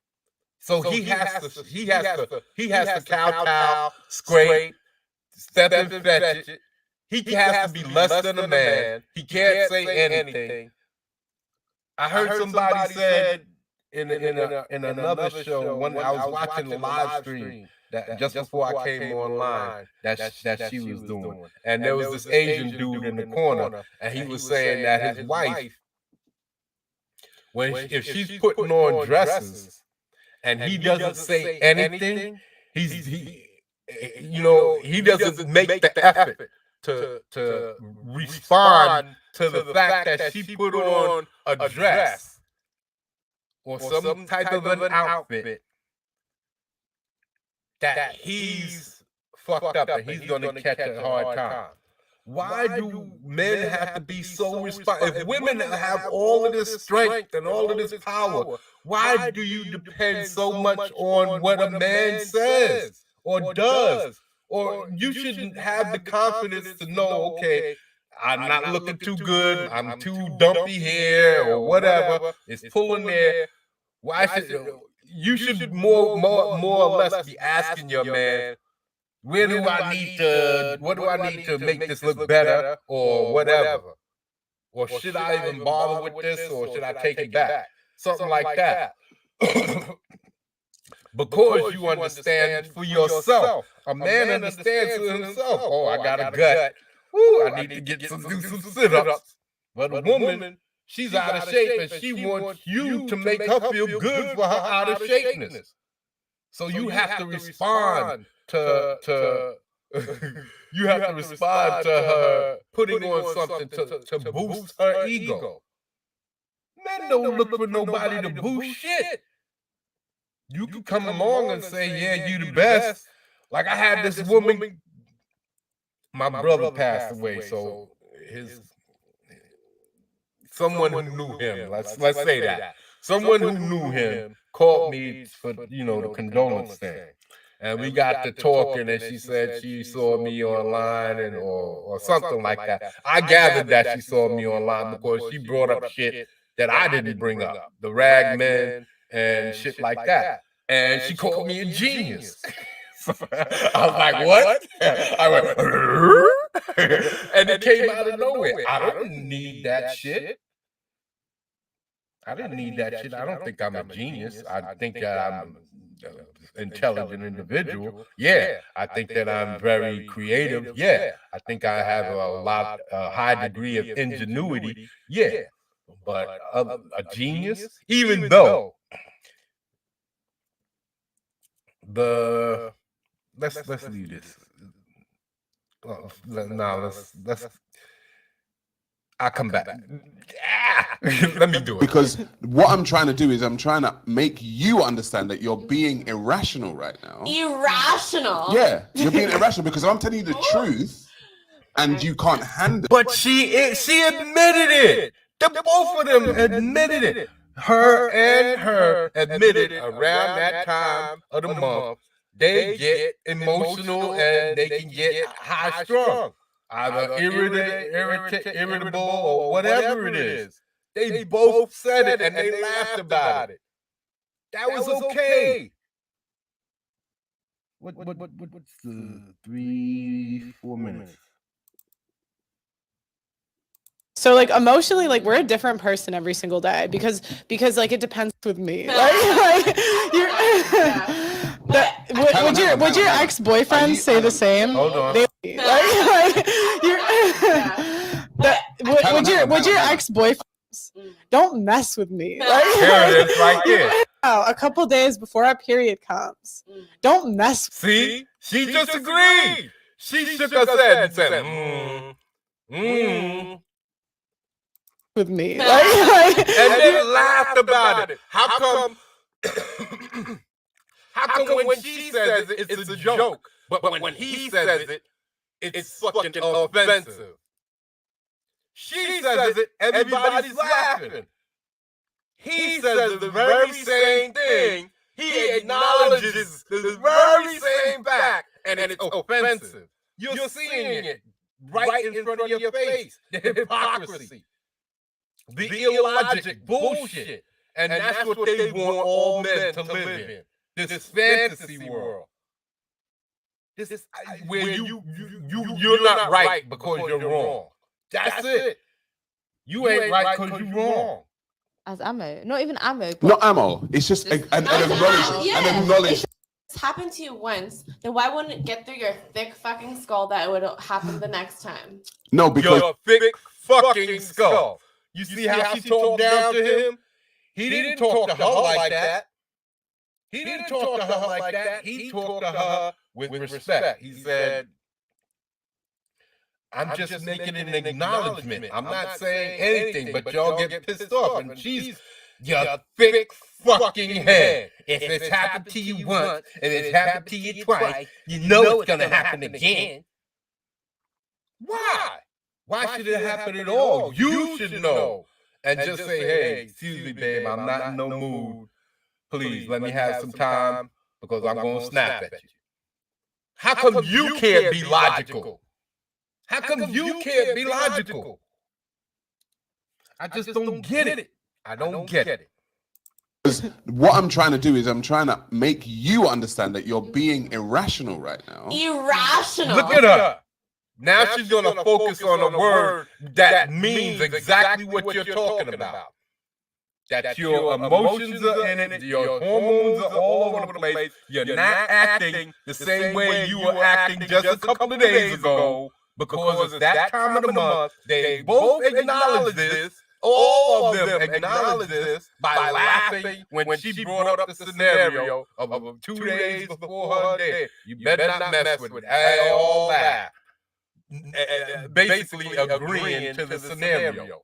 So he has to kowtow, scrape, step and fetch it. He has to be less than a man. He can't say anything. I heard somebody said in another show when I was watching the live stream that just before I came online that she was doing, and there was this Asian dude in the corner, and he was saying that his wife, if she's putting on dresses and he doesn't say anything, he doesn't make the effort to respond to the fact that she put on a dress or some type of an outfit that he's fucked up and he's gonna catch a hard time. Why do men have to be so responsible? If women have all of this strength and all of this power, why do you depend so much on what a man says or does? Or you shouldn't have the confidence to know, okay, I'm not looking too good, I'm too dumpy here or whatever, it's pulling there. Why should you should more or less be asking your man, what do I need to make this look better or whatever? Or should I even bother with this or should I take it back? Something like that. Because you understand for yourself. A man understands for himself. Oh, I got a gut. Ooh, I need to do some sit-ups. But a woman, she's out of shape and she wants you to make her feel good for her out of shapeness. So you have to respond to her putting on something to boost her ego. Men don't look for nobody to boost shit. You can come along and say, yeah, you the best. Like I had this woman, my brother passed away, so someone who knew him, let's say that. Someone who knew him called me for, the condolence thing. And we got to talking and she said she saw me online or something like that. I gathered that she saw me online because she brought up shit that I didn't bring up. The rag men and shit like that. And she called me a genius. I was like, what? I went, and it came out of nowhere. I didn't need that shit. I didn't need that shit. I don't think I'm a genius. I think that I'm an intelligent individual. Yeah. I think that I'm very creative. Yeah. I think I have a high degree of ingenuity. Yeah. But a genius, even though let's leave this. Let's. I'll come back. Let me do it. Because what I'm trying to do is I'm trying to make you understand that you're being irrational right now. Irrational? Yeah, you're being irrational because I'm telling you the truth and you can't handle it. But she admitted it. Both of them admitted it. Her and her admitted around that time of the month, they get emotional and they can get high strung. Either irritable or whatever it is. They both said it and they laughed about it. That was okay. What's the 3-4 minutes? So like emotionally, like we're a different person every single day because like it depends with me. Like you're, would your ex-boyfriend say the same? Hold on. Would your ex-boyfriend don't mess with me? Like, Here it is right there. a couple days before our period comes. Don't mess with See? She just agreed. She shook her head and said, with me. And then laughed about it. How come when she says it, it's a joke, but when he says it, it's fucking offensive? She says it, everybody's laughing. He says the very same thing. He acknowledges the very same fact, and it's offensive. You're seeing it right in front of your face. The hypocrisy, the illogic bullshit, and that's what they want all men to live in. This fantasy world. This is where you're not right because you're wrong. That's it. You ain't right because you're wrong. As ammo, not even ammo. But Not ammo. It's just an acknowledgement. Yeah. An acknowledgement. It's happened to you once, then why wouldn't it get through your thick fucking skull that it would happen the next time? No, because Your thick fucking skull. You see how she talked down to him? He didn't talk to her like that. He didn't talk to her like that. He talked to her with respect. He said, I'm just making an acknowledgement. I'm not saying anything, but y'all get pissed off. And she's your thick fucking head. If it's happened to you once, and it's happened to you twice, you know it's gonna happen again. Why? Why should it happen at all? You should know. And just say, hey, excuse me, babe, I'm not in no mood. Please, let me have some time because I'm gonna snap at you. How come you can't be logical? How come you can't be logical? I just don't get it. I don't get it. what I'm trying to do is I'm trying to make you understand that you're being irrational right now. Irrational. Look at her. Now she's gonna focus on a word that means exactly what you're talking about. That your emotions are in it, your hormones are all over the place. You're not acting the same way you were acting just a couple of days ago because it's that time of the month. They both acknowledge this. All of them acknowledge this by laughing when she brought up the scenario of 2 days before her day. You better not mess with it. They all laugh. Basically agreeing to the scenario.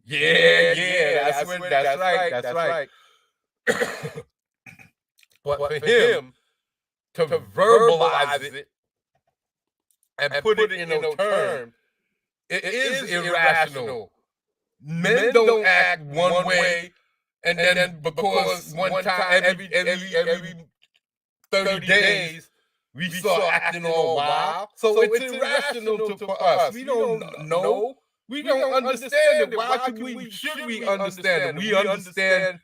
Yeah, that's right. But for him to verbalize it and put it in a term, it is irrational. Men don't act one way, and then because one time every 30 days we start acting all wild. So it's irrational for us. We don't know. We don't understand it. Why should we understand it? We understand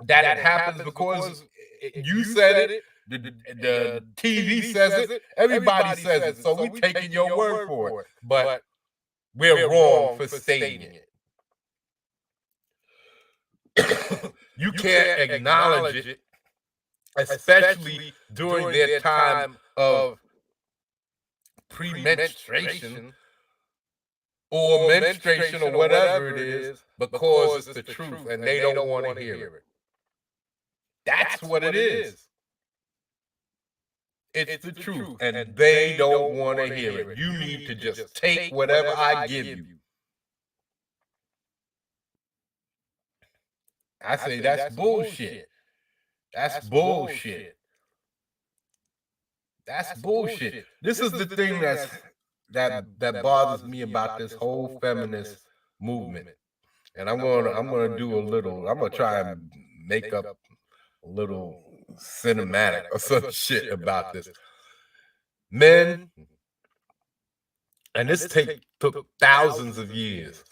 that it happens because you said it, the TV says it, everybody says it. So we're taking your word for it. But we're wrong for stating it. You can't acknowledge it, especially during their time of pre-menstruation or menstruation or whatever it is, because it's the truth and they don't want to hear it. That's what it is. It's the truth and they don't want to hear it. You need to just take whatever I give you. I say that's bullshit. That's bullshit. That's bullshit. This is the thing that bothers me about this whole feminist movement. And I'm gonna try and make up a little cinematic or some shit about this. Men, and this took thousands of years.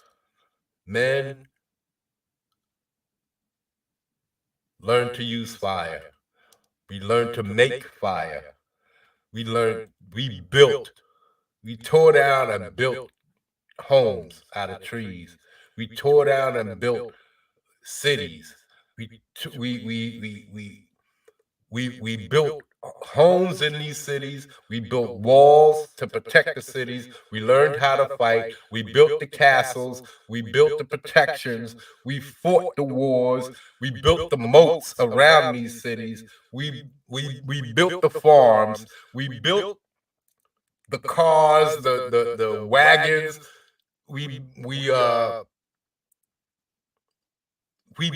Men learn to use fire. We learn to make fire. We tore down and built homes out of trees. We tore down and built cities. We built homes in these cities. We built walls to protect the cities. We learned how to fight. We built the castles. We built the protections. We fought the wars. We built the moats around these cities. We built the farms. We built the cars, the wagons. We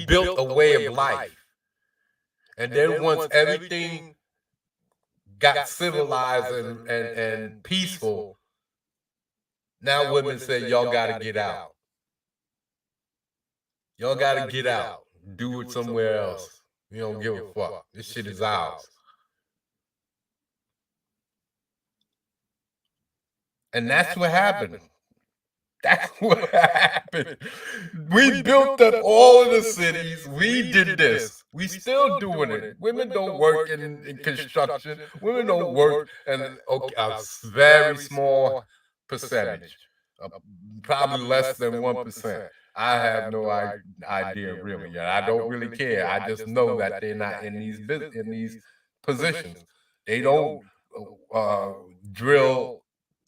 built a way of life. And then once everything got civilized and peaceful, now women say, y'all got to get out. Y'all got to get out. Do it somewhere else. We don't give a fuck. This shit is ours. And that's what happened. That's what happened. We built up all of the cities. We did this. We still doing it. Women don't work in construction. Women don't work, and a very small percentage, probably less than 1%. I have no idea really yet. I don't really care. I just know that they're not in these positions. They don't drill.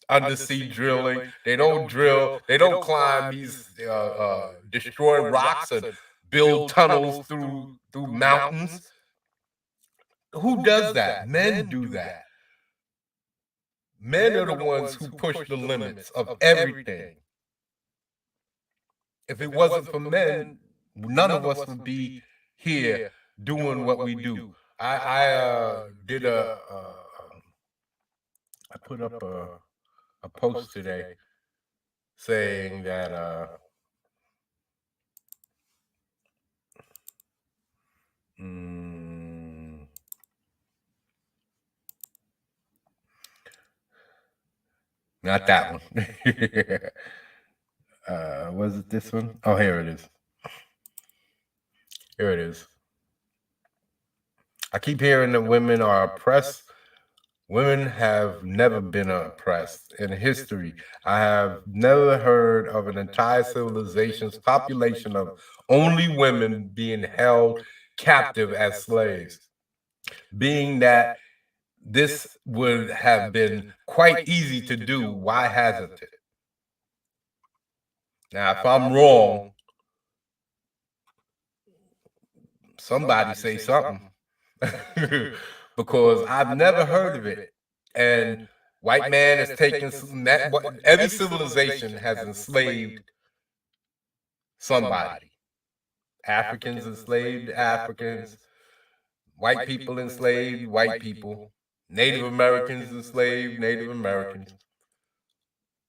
Undersea drilling. They don't drill. They don't climb these destroy rocks and build tunnels through mountains. Who does that? Men do that. Men are the ones who push the limits of everything. If it wasn't for men, none of us would be here doing what we do. I put up a post today saying that not that one. Was it this one? Oh, here it is. Here it is. I keep hearing that women are oppressed. Women have never been oppressed in history. I have never heard of an entire civilization's population of only women being held captive as slaves. Being that this would have been quite easy to do, why hasn't it? Now, if I'm wrong, somebody say something. Because I've never heard of it. And white man has taken every civilization has enslaved somebody. Africans enslaved Africans, white people enslaved white people, Native Americans enslaved Native Americans.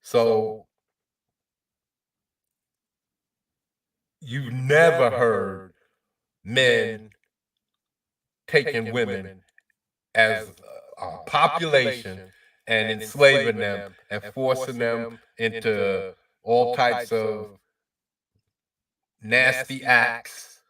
So you've never heard men taking women as a population and enslaving them and forcing them into all types of nasty acts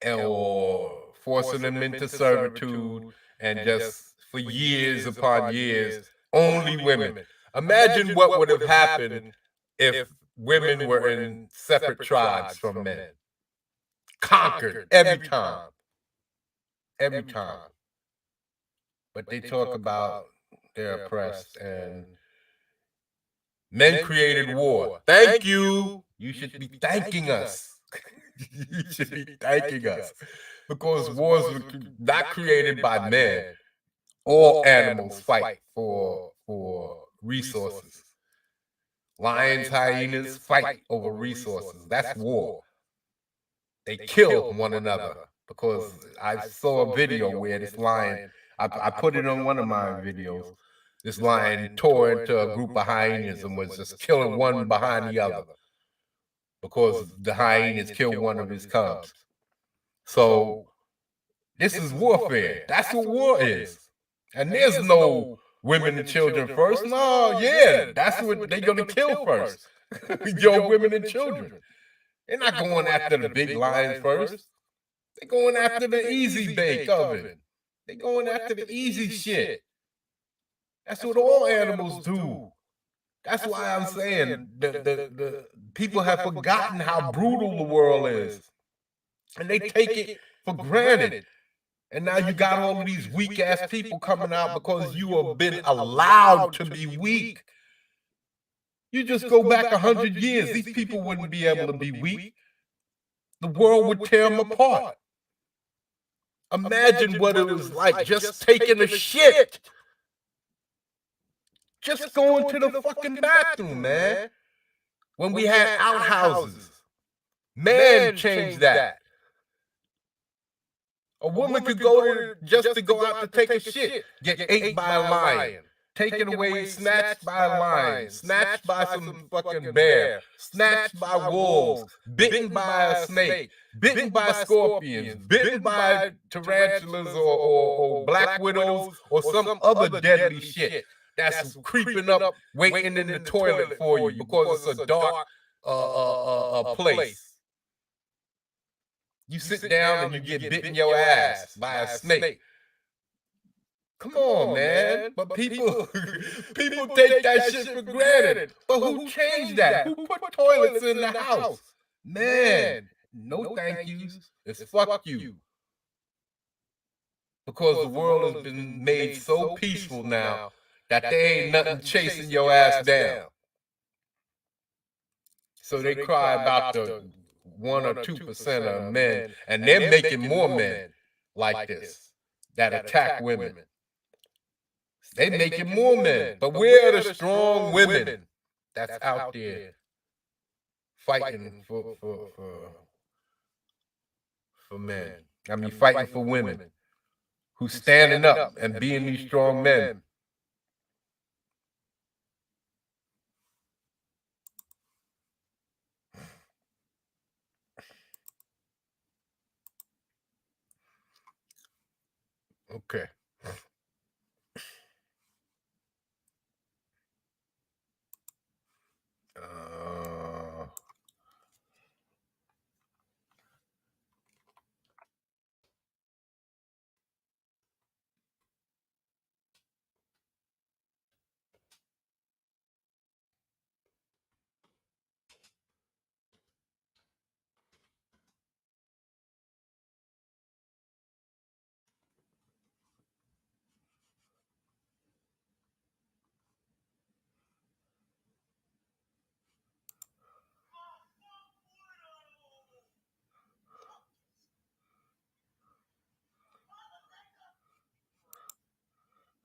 or forcing them into servitude and just for years upon years, only women. Imagine what would have happened if women were in separate tribes from men. Conquered every time. Every time. But they talk about they're oppressed and men created war. Thank you. You should be thanking us. You should be thanking us. Because wars were not created by men. All animals fight for resources. Lions, hyenas fight over resources. That's war. They kill one another. Because I saw a video where this lion, I put it on one of my videos, this lion tore into a group of hyenas and was just killing one behind the other because the hyenas killed one of his cubs. So this is warfare. That's what war is. And there's no women and children first. No, yeah, that's what they're going to kill first. Your women and children. They're not going after the big lions first. They're going after the easy bake oven. They're going after the easy shit. That's what all animals do. That's why I'm saying the people have forgotten how brutal the world is. And they take it for granted. And now you got all of these weak ass people coming out because you have been allowed to be weak. You just go back 100 years, these people wouldn't be able to be weak. The world would tear them apart. Imagine what it was like just taking a shit. Just going to the fucking bathroom, man. When we had outhouses. Man changed that. A woman could go to just to go out to take a shit, get ate by a lion, taken away, snatched by a lion, snatched by some fucking bear, snatched by wolves, bitten by a snake, bitten by scorpions, bitten by tarantulas or black widows or some other deadly shit that's creeping up, waiting in the toilet for you because it's a dark place. You sit down and you get bit in your ass by a snake. Come on, man. But people take that shit for granted. But who changed that? Who put toilets in the house? Man, no thank yous. It's fuck you. Because the world has been made so peaceful now that there ain't nothing chasing your ass down. So they cry about the 1 or 2% of men, and they're making more men like this that attack women. They making more men, but where are the strong women that's out there fighting for men? I mean, fighting for women who's standing up and being these strong men. Okay.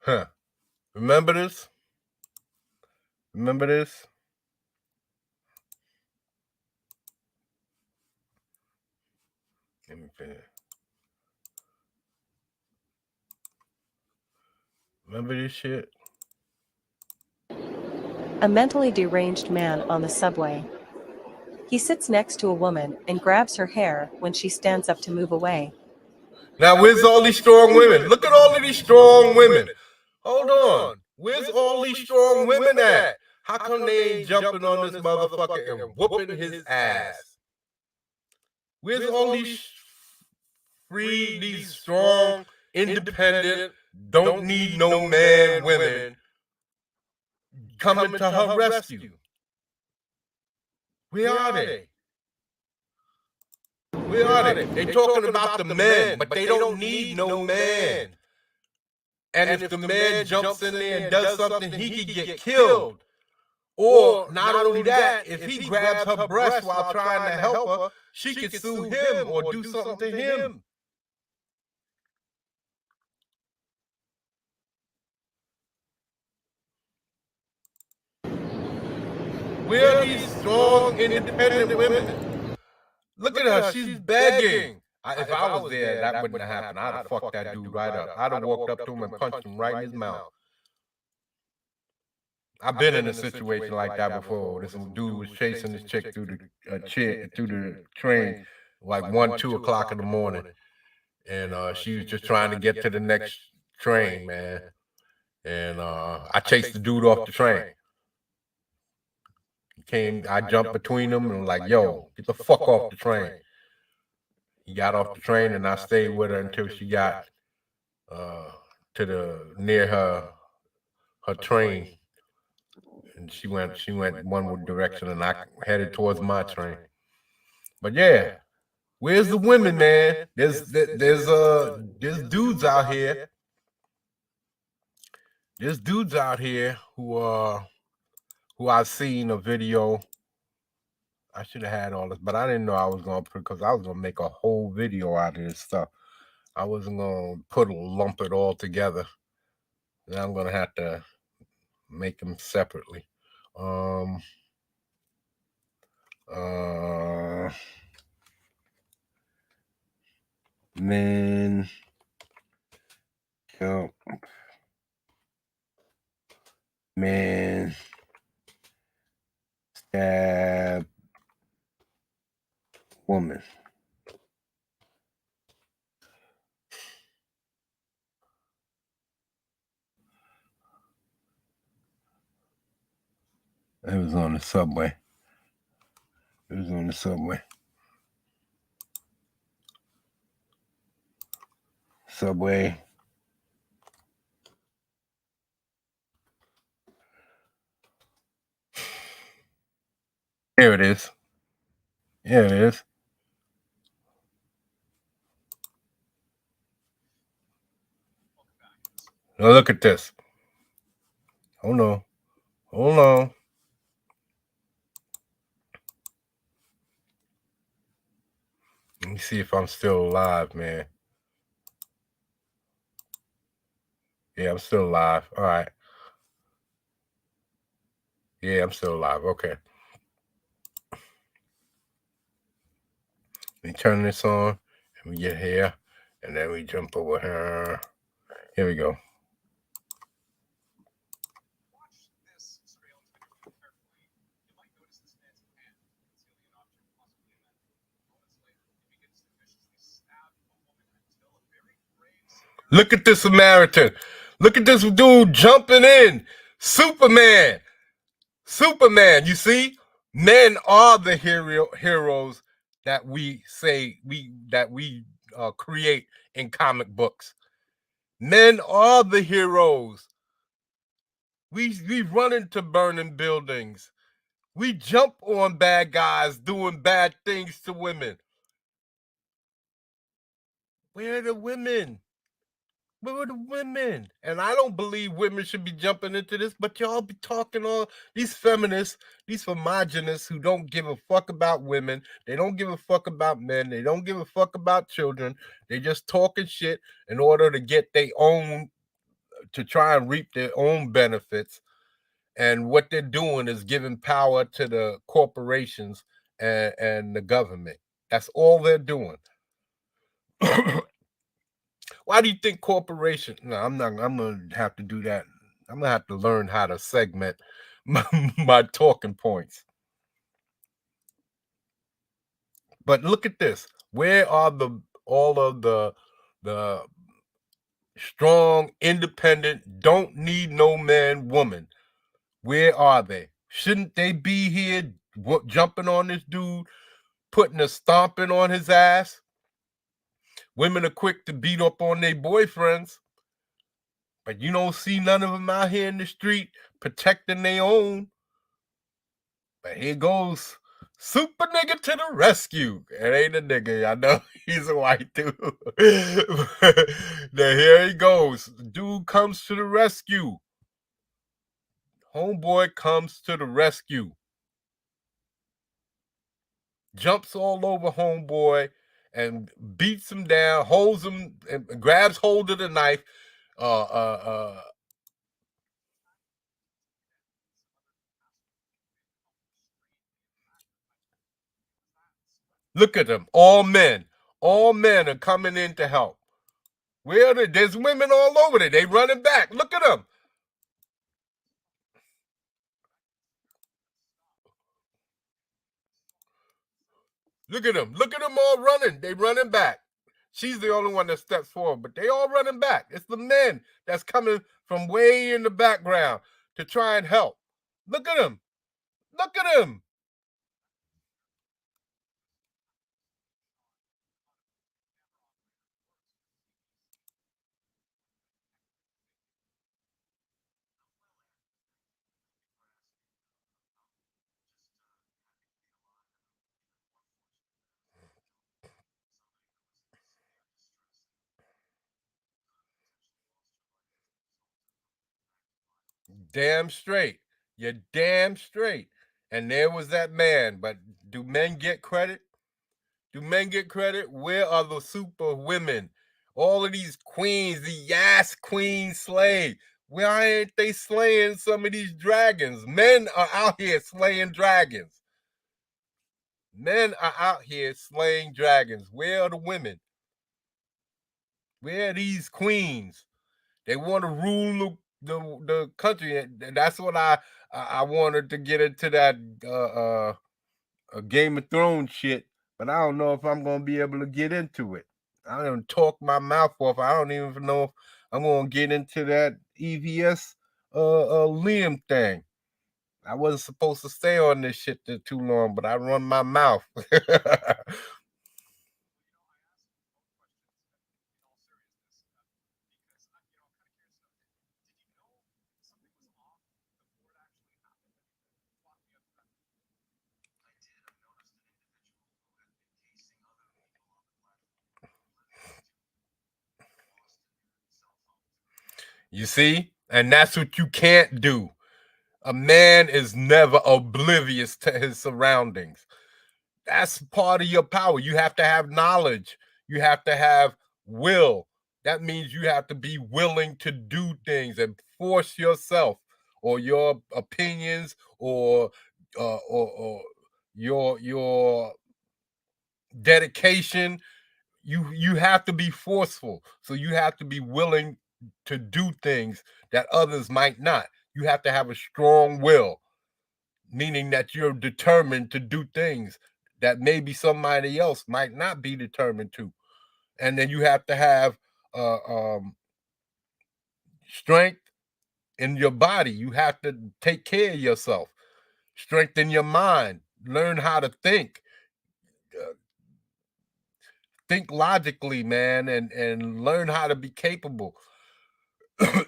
Huh. Remember this? Remember this? Let me finish. Remember this shit? A mentally deranged man on the subway. He sits next to a woman and grabs her hair when she stands up to move away. Now, where's all these strong women? Look at all of these strong women. Hold on. Where's all these strong women at? How come they ain't jumping on this motherfucker and whooping his ass? Where's all these free, these strong, independent, don't need no man women coming to her rescue? Where are they? Where are they? They talking about the men, but they don't need no man. And if the man jumps in there and does something, he could get killed. Or not only that, if he grabs her breast while trying to help her, she could sue him or do something to him. Where are these strong, independent women? Look at her, she's begging. If I was there, that wouldn't have happened. I'd have fucked that dude right up. I'd have walked up to him and punched him right in his mouth. I've been in a situation like that before. This dude was chasing this chick through the train, like 1, 2 o'clock in the morning, and she was just trying to get to the next train, man. And I chased the dude off the train. I jumped between them and was like, "Yo, get the fuck off the train." He got off the train, and I stayed with her until she got to near her train. And and she went one direction, and I headed towards my train. But yeah, where's the women, man? There's dudes out here. There's dudes out here who I've seen a video. I should have had all this, but I didn't know I was gonna put, because I was gonna make a whole video out of this stuff. I wasn't gonna lump it all together. And I'm gonna have to make them separately. Men help men stab woman. It was on the subway. It was on the subway. Subway. Here it is. Here it is. Now look at this. Hold on. Hold on. Let me see if I'm still alive, man. Yeah, I'm still alive. All right. Yeah, I'm still alive. Okay. We turn this on, and we get here, and then we jump over here. Here we go. Look at this Samaritan. Look at this dude jumping in. Superman. Superman. You see? Men are the heroes that we say we create in comic books. Men are the heroes. We run into burning buildings. We jump on bad guys doing bad things to women. Where are the women? Where are the women? And I don't believe women should be jumping into this, but y'all be talking all these feminists, these femogenists who don't give a fuck about women. They don't give a fuck about men. They don't give a fuck about children. They just talking shit in order to get their own, to try and reap their own benefits. And what they're doing is giving power to the corporations and the government. That's all they're doing. Why do you think corporations? No, I'm gonna have to do that. I'm gonna have to learn how to segment my talking points. But look at this. Where are all of the strong, independent, don't need no man, woman? Where are they? Shouldn't they be here jumping on this dude, putting a stomping on his ass? Women are quick to beat up on their boyfriends, but you don't see none of them out here in the street protecting their own. But here goes super nigga to the rescue. It ain't a nigga, I know he's a white dude. Now here he goes. Dude comes to the rescue. Homeboy comes to the rescue. Jumps all over homeboy and beats him down, holds him, and grabs hold of the knife. Look at them. All men are coming in to help. Where are they? There's women all over there. They running back. Look at them. Look at them. Look at them all running. They running back. She's the only one that steps forward, but they all running back. It's the men that's coming from way in the background to try and help. Look at them. Look at them. Damn straight. You're damn straight. And there was that man. But do men get credit? Do men get credit? Where are the super women? All of these queens, the Yas Queen slay. Why ain't they slaying some of these dragons? Men are out here slaying dragons. Men are out here slaying dragons. Where are the women? Where are these queens? They want to rule the country. And that's what I wanted to get into that Game of Thrones shit, but I don't know if I'm gonna be able to get into it. I don't talk my mouth off. I don't even know if I'm gonna get into that EVS Liam thing. I wasn't supposed to stay on this shit too long, but I run my mouth. You see? And that's what you can't do. A man is never oblivious to his surroundings. That's part of your power. You have to have knowledge. You have to have will. That means you have to be willing to do things and force yourself or your opinions or your dedication. You have to be forceful. So you have to be willing to do things that others might not. You have to have a strong will, meaning that you're determined to do things that maybe somebody else might not be determined to. And then you have to have strength in your body. You have to take care of yourself, strengthen your mind, learn how to think. Think logically, man, and learn how to be capable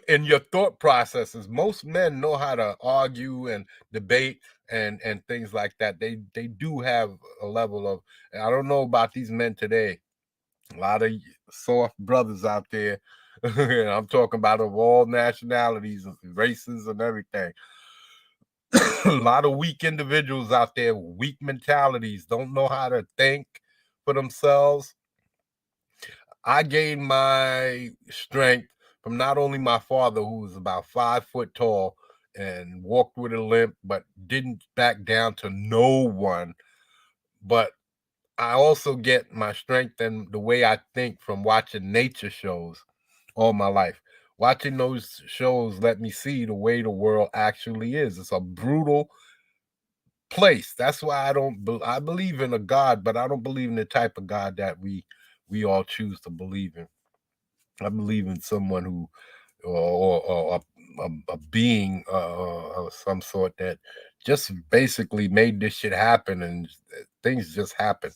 in your thought processes. Most men know how to argue and debate and things like that. They do have a level of, I don't know about these men today. A lot of soft brothers out there. I'm talking about of all nationalities, races, and everything. A lot of weak individuals out there, weak mentalities, don't know how to think for themselves. I gained my strength from not only my father, who was about 5 foot tall and walked with a limp, but didn't back down to no one. But I also get my strength and the way I think from watching nature shows all my life. Watching those shows let me see the way the world actually is. It's a brutal place. That's why I believe in a God, but I don't believe in the type of God that we all choose to believe in. I believe in someone who, or a being of some sort that just basically made this shit happen, and things just happen.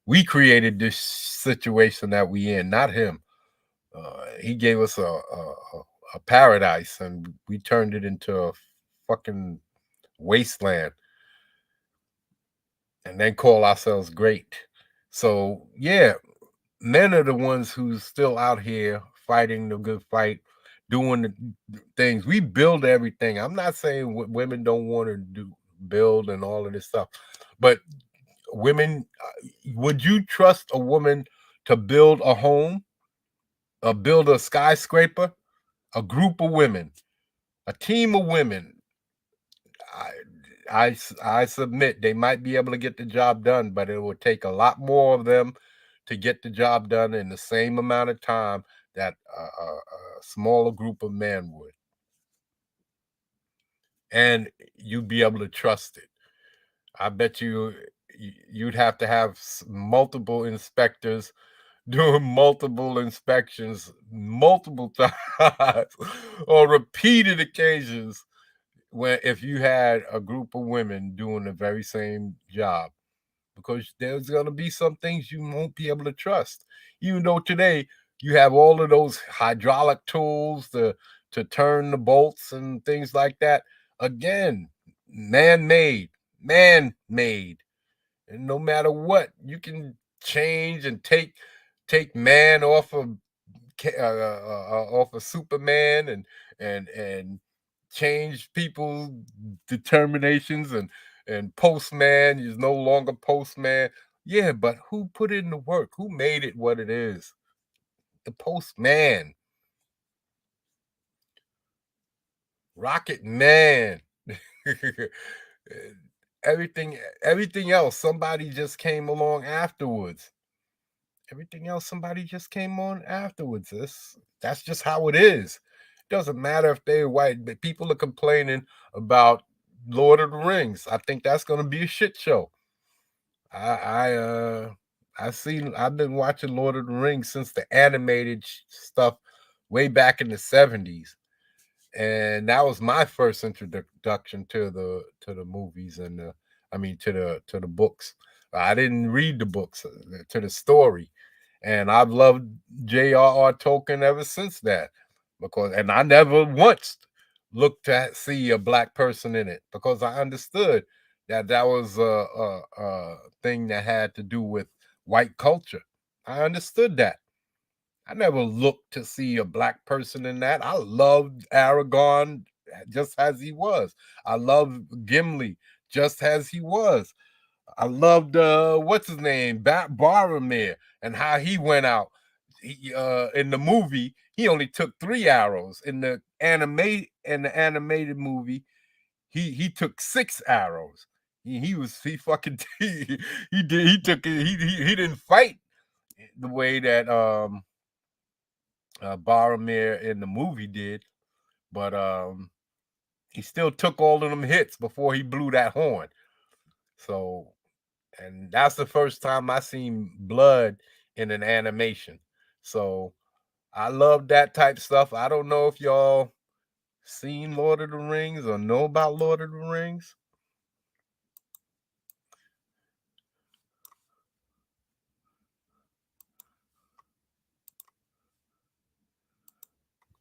We created this situation that we in, not him. He gave us a paradise, and we turned it into a fucking wasteland, and then call ourselves great. So yeah, men are the ones who's still out here fighting the good fight, doing the things. We build everything. I'm not saying women don't want to build and all of this stuff, but women, would you trust a woman to build a home, build a skyscraper? A group of women, a team of women. I submit they might be able to get the job done, but it will take a lot more of them to get the job done in the same amount of time that a smaller group of men would. And you'd be able to trust it. I bet you'd have to have multiple inspectors doing multiple inspections multiple times or repeated occasions if you had a group of women doing the very same job, because there's going to be some things you won't be able to trust. Even though today you have all of those hydraulic tools to turn the bolts and things like that. Again, man-made. And no matter what, you can change and take man off of Superman and changed people's determinations, and Postman is no longer Postman. Yeah, but who put in the work? Who made it what it is? The Postman. Rocket Man. everything else, somebody just came along afterwards. Everything else, somebody just came on afterwards. That's just how it is. It doesn't matter if they're white, but people are complaining about Lord of the Rings. I think that's gonna be a shit show. I've been watching Lord of the Rings since the animated stuff way back in the 70s. And that was my first introduction to the movies and to the books. I didn't read the books, to the story, and I've loved J.R.R. Tolkien ever since that, and I never once looked to see a black person in it, because I understood that was a thing that had to do with white culture. I understood that. I never looked to see a black person in that. I loved Aragorn just as he was. I loved Gimli just as he was. I loved what's his name, Boromir, and how he went out. In the movie, he only took 3 arrows. In the animated movie, he took 6 arrows. He didn't fight the way that Boromir in the movie did, but he still took all of them hits before he blew that horn. So, and that's the first time I seen blood in an animation. So I love that type stuff. I don't know if y'all seen Lord of the Rings or know about Lord of the Rings.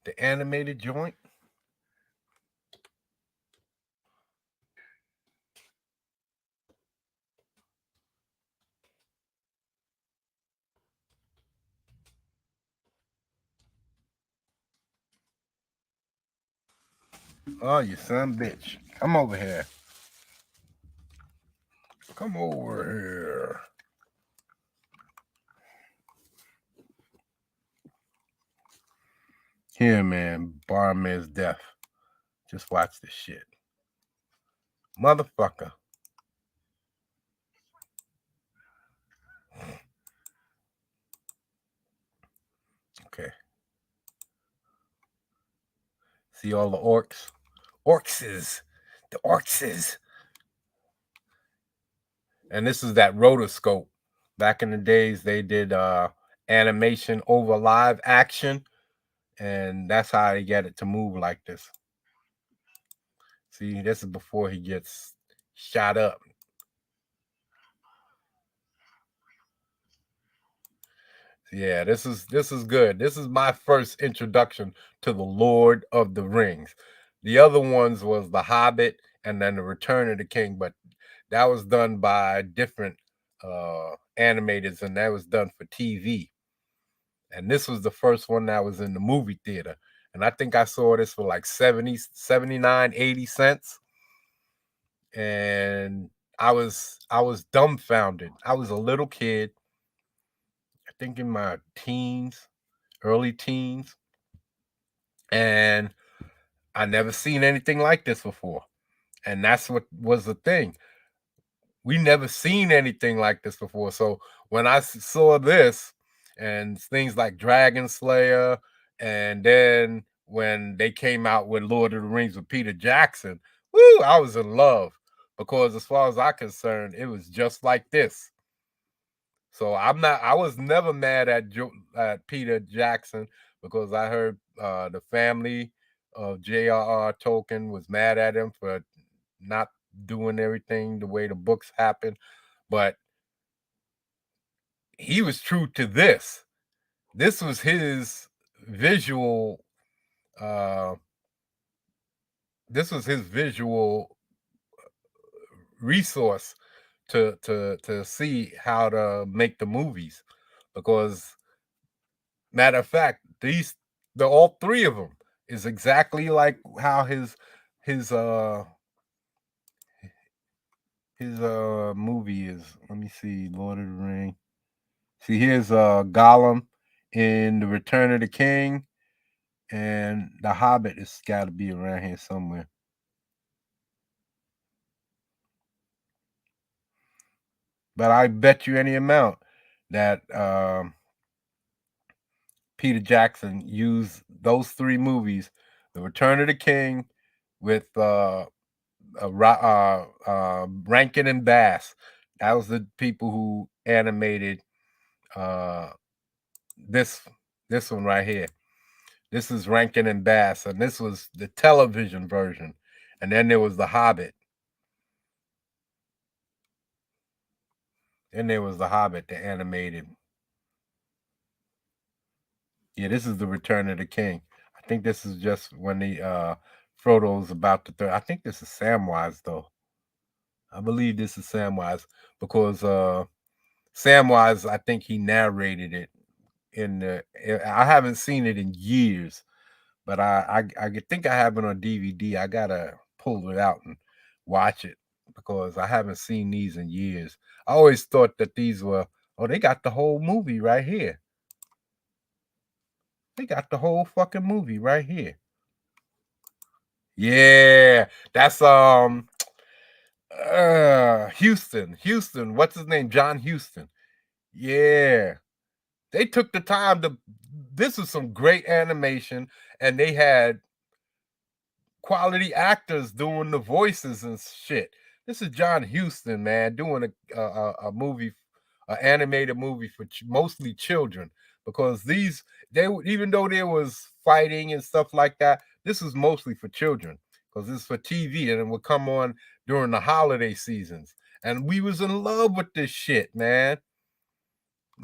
The animated joint. Oh, you son of a bitch. Come over here. Come over here. Here, man. Boromir's death. Just watch this shit. Motherfucker. Okay. See all the orcs? Orcses. The orcses. And this is that rotoscope. Back in the days, they did animation over live action. And that's how they get it to move like this. See, this is before he gets shot up. Yeah, this is good. This is my first introduction to the Lord of the Rings. The other ones was The Hobbit and then The Return of the King, but that was done by different animators, and that was done for TV. And this was the first one that was in the movie theater. And I think I saw this for like 70, 79, 80 cents. And I was dumbfounded. I was a little kid, I think in my teens, early teens. And I never seen anything like this before. And that's what was the thing. We never seen anything like this before. So when I saw this and things like Dragon Slayer, and then when they came out with Lord of the Rings with Peter Jackson, woo, I was in love, because as far as I'm concerned, it was just like this. So I was never mad at Peter Jackson, because I heard the family of J.R.R. Tolkien was mad at him for not doing everything the way the books happened, but he was true to this. This was his visual resource to see how to make the movies, because matter of fact, all 3 of them is exactly like how his his movie is, let me see, Lord of the Ring. See, here's Gollum in The Return of the King, and The Hobbit has got to be around here somewhere. But I bet you any amount that Peter Jackson used those three movies, The Return of the King with Rankin and Bass. That was the people who animated this one right here. This is Rankin and Bass, and this was the television version. And then there was The Hobbit. Then there was The Hobbit, the animated. Yeah, this is The Return of the King. I think this is just when the Frodo's about to I think this is Samwise, though. I believe this is Samwise because Samwise, I think he narrated it I haven't seen it in years, but I think I have it on DVD. I gotta pull it out and watch it because I haven't seen these in years. I always thought that these were, they got the whole movie right here. They got the whole fucking movie right here. Yeah, that's Houston. What's his name? John Huston. Yeah. They took the time to, this is some great animation, and they had quality actors doing the voices and shit. This is John Huston, man, doing a movie, an animated movie for mostly children, because even though there was fighting and stuff like that, this is mostly for children because it's for TV and it would come on during the holiday seasons. And we was in love with this shit, man.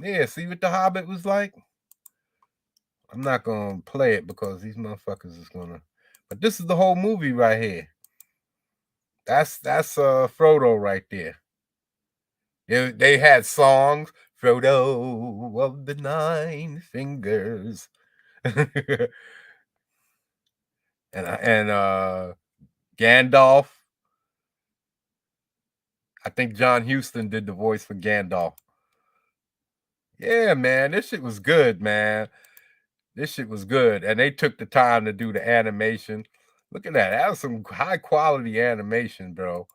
Yeah, see what The Hobbit was like? I'm not gonna play it because these motherfuckers is gonna. But this is the whole movie right here. That's Frodo right there. They had songs. Frodo of the Nine Fingers, and Gandalf. I think John Huston did the voice for Gandalf. Yeah, man, this shit was good, man. This shit was good, and they took the time to do the animation. Look at that. That was some high quality animation, bro.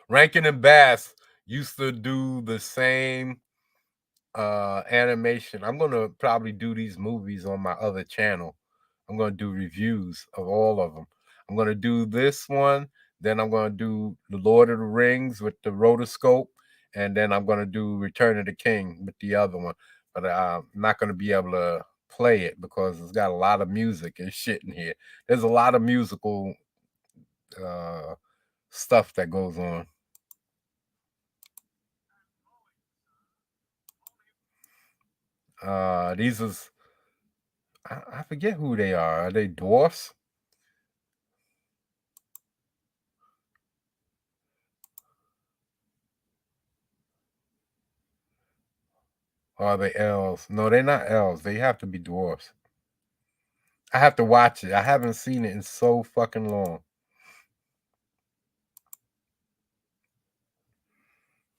Rankin and Bass used to do the same animation. I'm gonna probably do these movies on my other channel. I'm gonna do reviews of all of them. I'm gonna do this one, then I'm gonna do the Lord of the Rings with the rotoscope, and then I'm gonna do Return of the King with the other one. But I'm not gonna be able to play it because it's got a lot of music and shit in here. There's a lot of musical stuff that goes on. These is, I forget who they are. Are they dwarfs? Or are they elves? No, they're not elves. They have to be dwarfs. I have to watch it. I haven't seen it in so fucking long.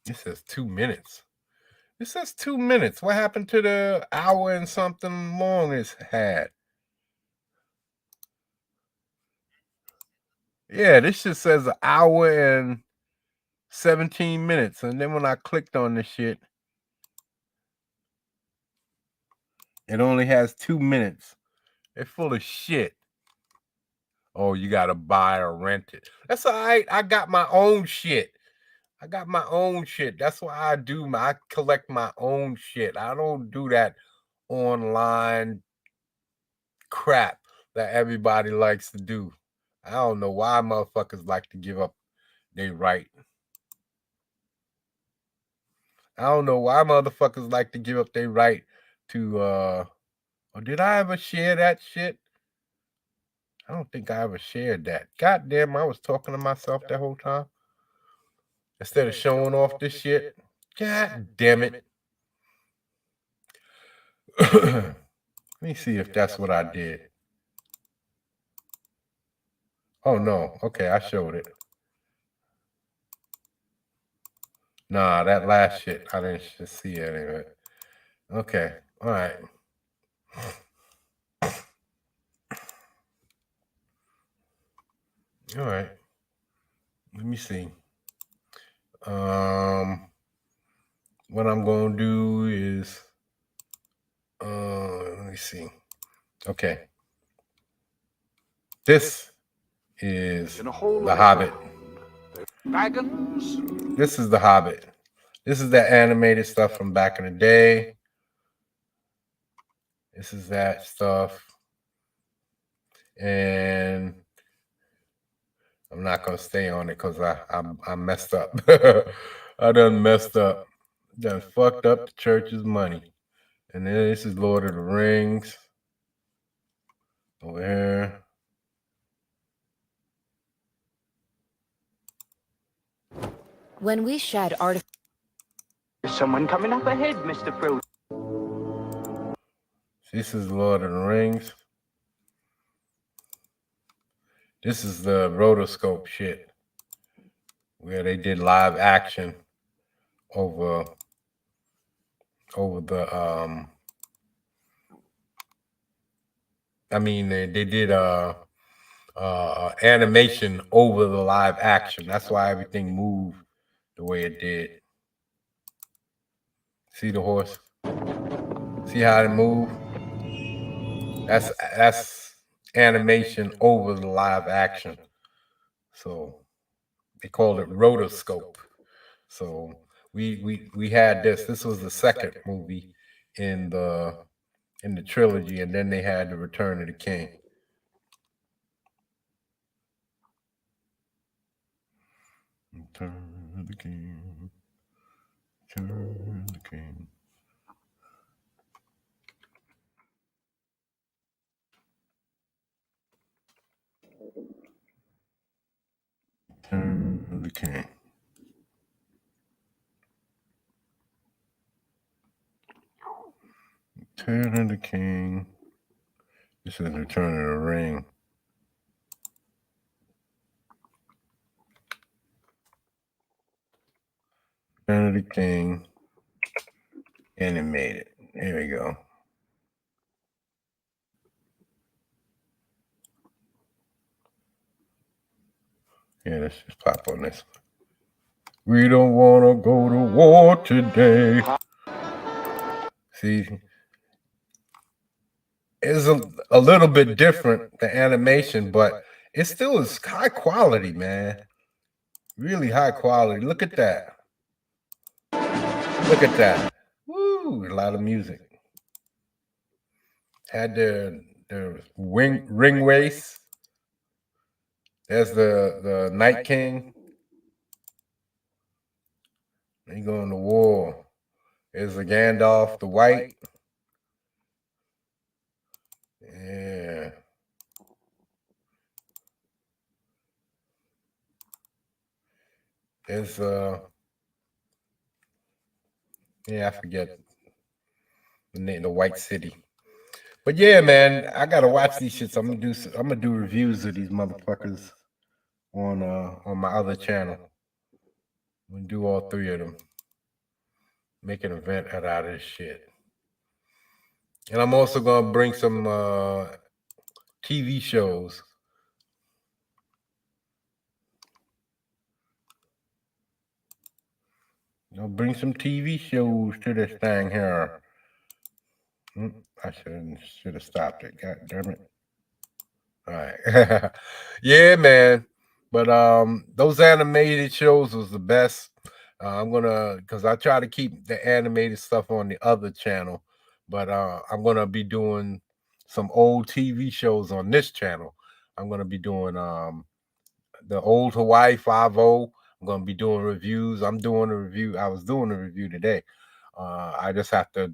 It says 2 minutes. It says 2 minutes. What happened to the hour and something long it's had? Yeah, this shit says an hour and 17 minutes. And then when I clicked on this shit, it only has 2 minutes. They're full of shit. Oh, you gotta buy or rent it. That's all right. I got my own shit. That's why I collect my own shit. I don't do that online crap that everybody likes to do. I don't know why motherfuckers like to give up their right. I don't know why motherfuckers like to give up their right to or did I ever share that shit? I don't think I ever shared that. God damn, I was talking to myself that whole time. Instead of showing off this shit. God damn it. Let me see if that's what I did. Oh no. Okay, I showed it. Nah, that last shit, I didn't see any of it. Okay, all right. All right. Let me see. What I'm gonna do is let me see. Okay. This is The Hobbit. This is The Hobbit. This is that animated stuff from back in the day. This is that stuff. And I'm not gonna stay on it because I messed up. I done messed up. Done fucked up the church's money. And then this is Lord of the Rings. Over here. When we shed artificial. There's someone coming up ahead, Mr. Frodo. This is Lord of the Rings. This is the rotoscope shit, where they did live action over the I mean they did animation over the live action. That's why everything moved the way it did. See the horse? See how it moved? That's animation over the live action. So they called it rotoscope. So we had this. This was the second movie in the trilogy, and then they had the Return of the King. Return of the King. Return of the King. Return of the King. Return of the King. This is Return of the Ring. Return of the King. Animated. Here we go. Yeah, let's just pop on this. We don't want to go to war today. See, it's a little bit different, the animation, but it still is high quality, man. Really high quality. Look at that. Look at that. Woo, a lot of music. Had the ring race. There's the Night King. They going to war. There's the Gandalf the White. Yeah. There's yeah, I forget the name, the White City. But yeah, man, I gotta watch these shits. I'm gonna do reviews of these motherfuckers on my other channel. I'm gonna do all three of them. Make an event out of this shit. And I'm also gonna bring some TV shows. I'll bring some TV shows to this thing here. I should have stopped it. God damn it. All right. Yeah, man. But those animated shows was the best. I'm gonna, because I try to keep the animated stuff on the other channel, but I'm gonna be doing some old TV shows on this channel. I'm gonna be doing the old Hawaii 5-0. I'm gonna be doing reviews. I'm doing a review. I was doing a review today. I just have to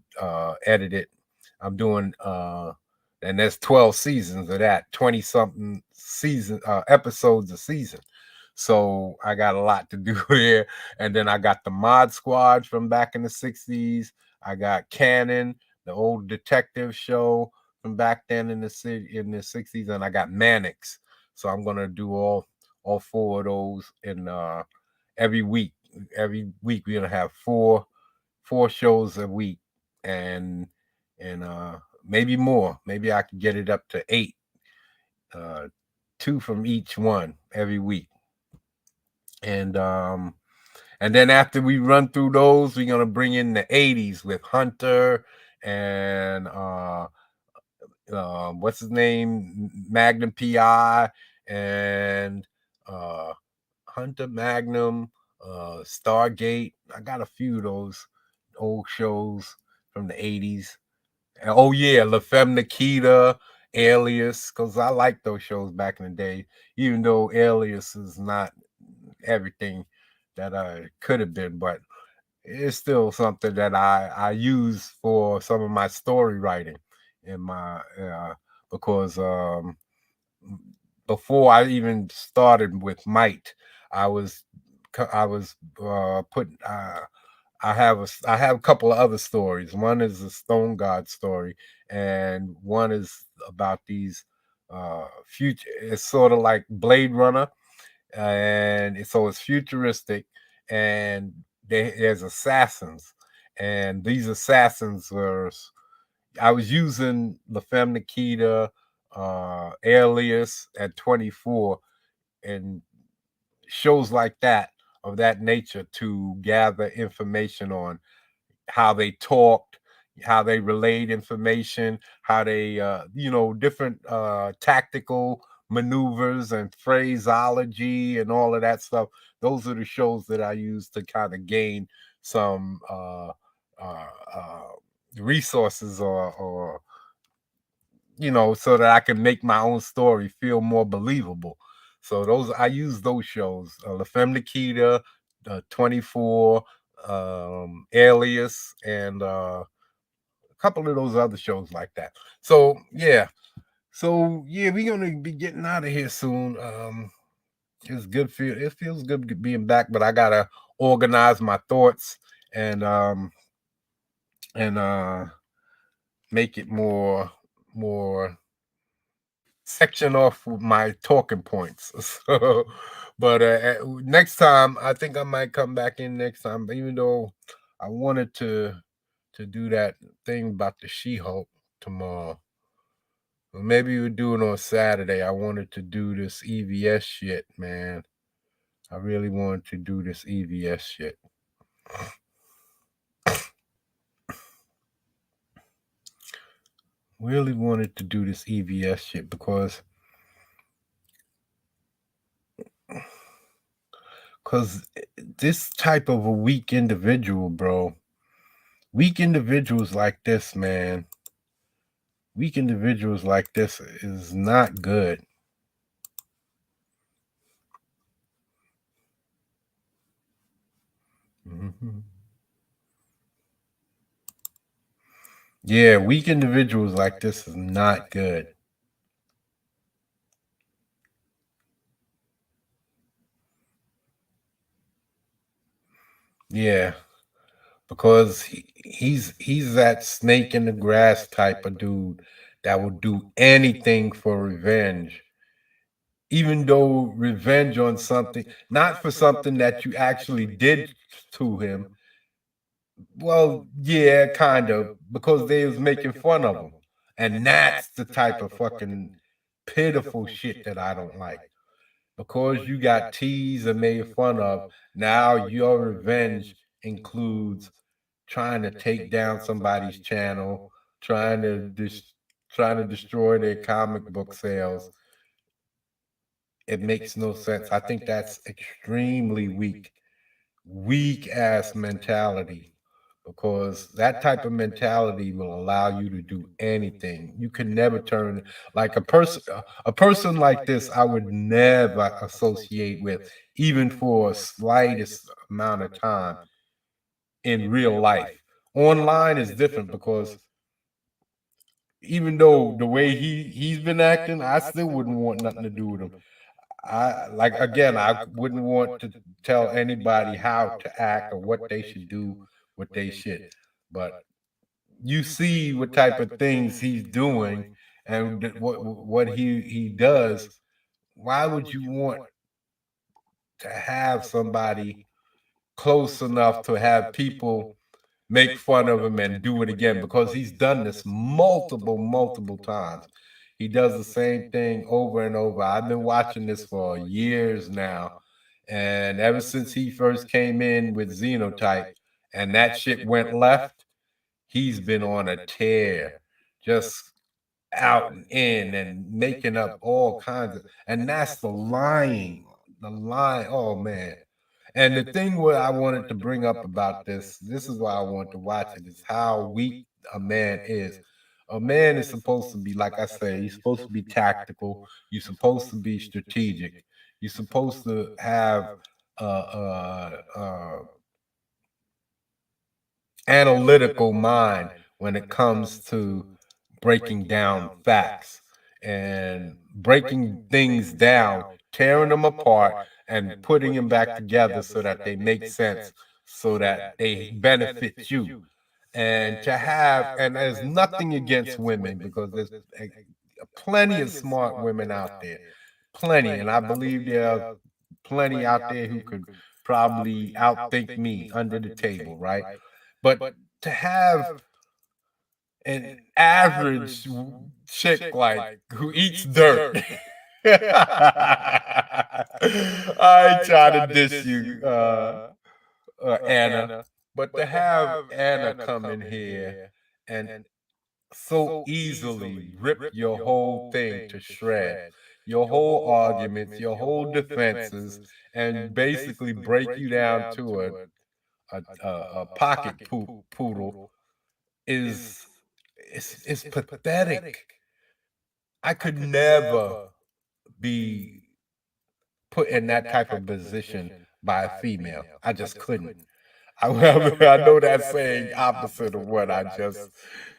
edit it. I'm doing and there's 12 seasons of that, 20 something season episodes a season. So I got a lot to do there. And then I got the Mod Squad from back in the 60s. I got Cannon, the old detective show from back then in the 60s, and I got Mannix. So I'm gonna do all 4 of those in every week. Every week we're gonna have four shows a week, and maybe more. Maybe I can get it up to 8. 2 from each one every week. And then after we run through those, we're gonna bring in the 80s with Hunter and what's his name, Magnum PI, and Hunter, Magnum, Stargate. I got a few of those old shows from the 80s. Oh yeah, La Femme Nikita, Alias, because I like those shows back in the day, even though Alias is not everything that I could have been, but it's still something that I use for some of my story writing in my because before I even started with Might, I was putting I have a couple of other stories. One is a Stone God story, and one is about these future. It's sort of like Blade Runner, and so it's futuristic, and there's assassins, and these assassins were. I was using La Femme Nikita, Alias at 24, and shows like that of that nature to gather information on how they talked, how they relayed information, how they different tactical maneuvers and phraseology and all of that stuff. Those are the shows that I use to kind of gain some resources or so that I can make my own story feel more believable. So those I use those shows, La Femme Nikita, 24, Alias, and a couple of those other shows like that. So yeah, we're gonna be getting out of here soon. It's good it feels good being back, but I gotta organize my thoughts and make it more section off with my talking points. So, but next time I think I might come back in next time, even though I wanted to do that thing about the She-Hulk tomorrow. Well, maybe we'll do it on Saturday. I wanted to do this EVS shit, man. I really wanted to do this EVS shit. Really wanted to do this EVS shit because this type of a weak individual, bro. Weak individuals like this, man. Weak individuals like this is not good. Mm-hmm. Yeah, weak individuals like this is not good. Yeah, because he's that snake in the grass type of dude that will do anything for revenge. Even though revenge on something, not for something that you actually did to him. Well, yeah, kind of, because they was making fun of him. And that's the type of fucking pitiful shit that I don't like. Because you got teased and made fun of, now your revenge includes trying to take down somebody's channel, trying to destroy their comic book sales. It makes no sense. I think that's extremely weak ass mentality, because that type of mentality will allow you to do anything. You can never turn like a person like this. I would never associate with, even for a slightest amount of time in real life. Online is different, because even though the way he's been acting, I still wouldn't want nothing to do with him. I wouldn't want to tell anybody how to act or what they should do with their shit. But you see what type of things he's doing and what he does why would you want to have somebody close enough to have people make fun of him and do it again? Because he's done this multiple times. He does the same thing over and over. I've been watching this for years now. And ever since he first came in with Xenotype and that shit went left, he's been on a tear, just out and in and making up all kinds of, and that's the lying. Oh man. And the thing what I wanted to bring up about this is why I want to watch it, is how weak a man is. A man is supposed to be, like I say, he's supposed to be tactical. You're supposed to be strategic. You're supposed to have analytical mind when it comes to breaking down facts and breaking things down, tearing them apart and putting them back together so that they make sense, so that they benefit you. And to have, and there's nothing against women, because there's plenty of smart women out there, plenty, and I believe there are plenty out there who could probably outthink me under the table, right? But to have an average chick like who eats dirt. I ain't trying to diss you, Anna, but to have Anna come in here and so easily rip your whole thing to shreds, your whole arguments, your whole defenses, and basically break you down to a pocket poodle is it's pathetic. I could never be put in that type of position by a female. I just couldn't. I know that's saying opposite of what I just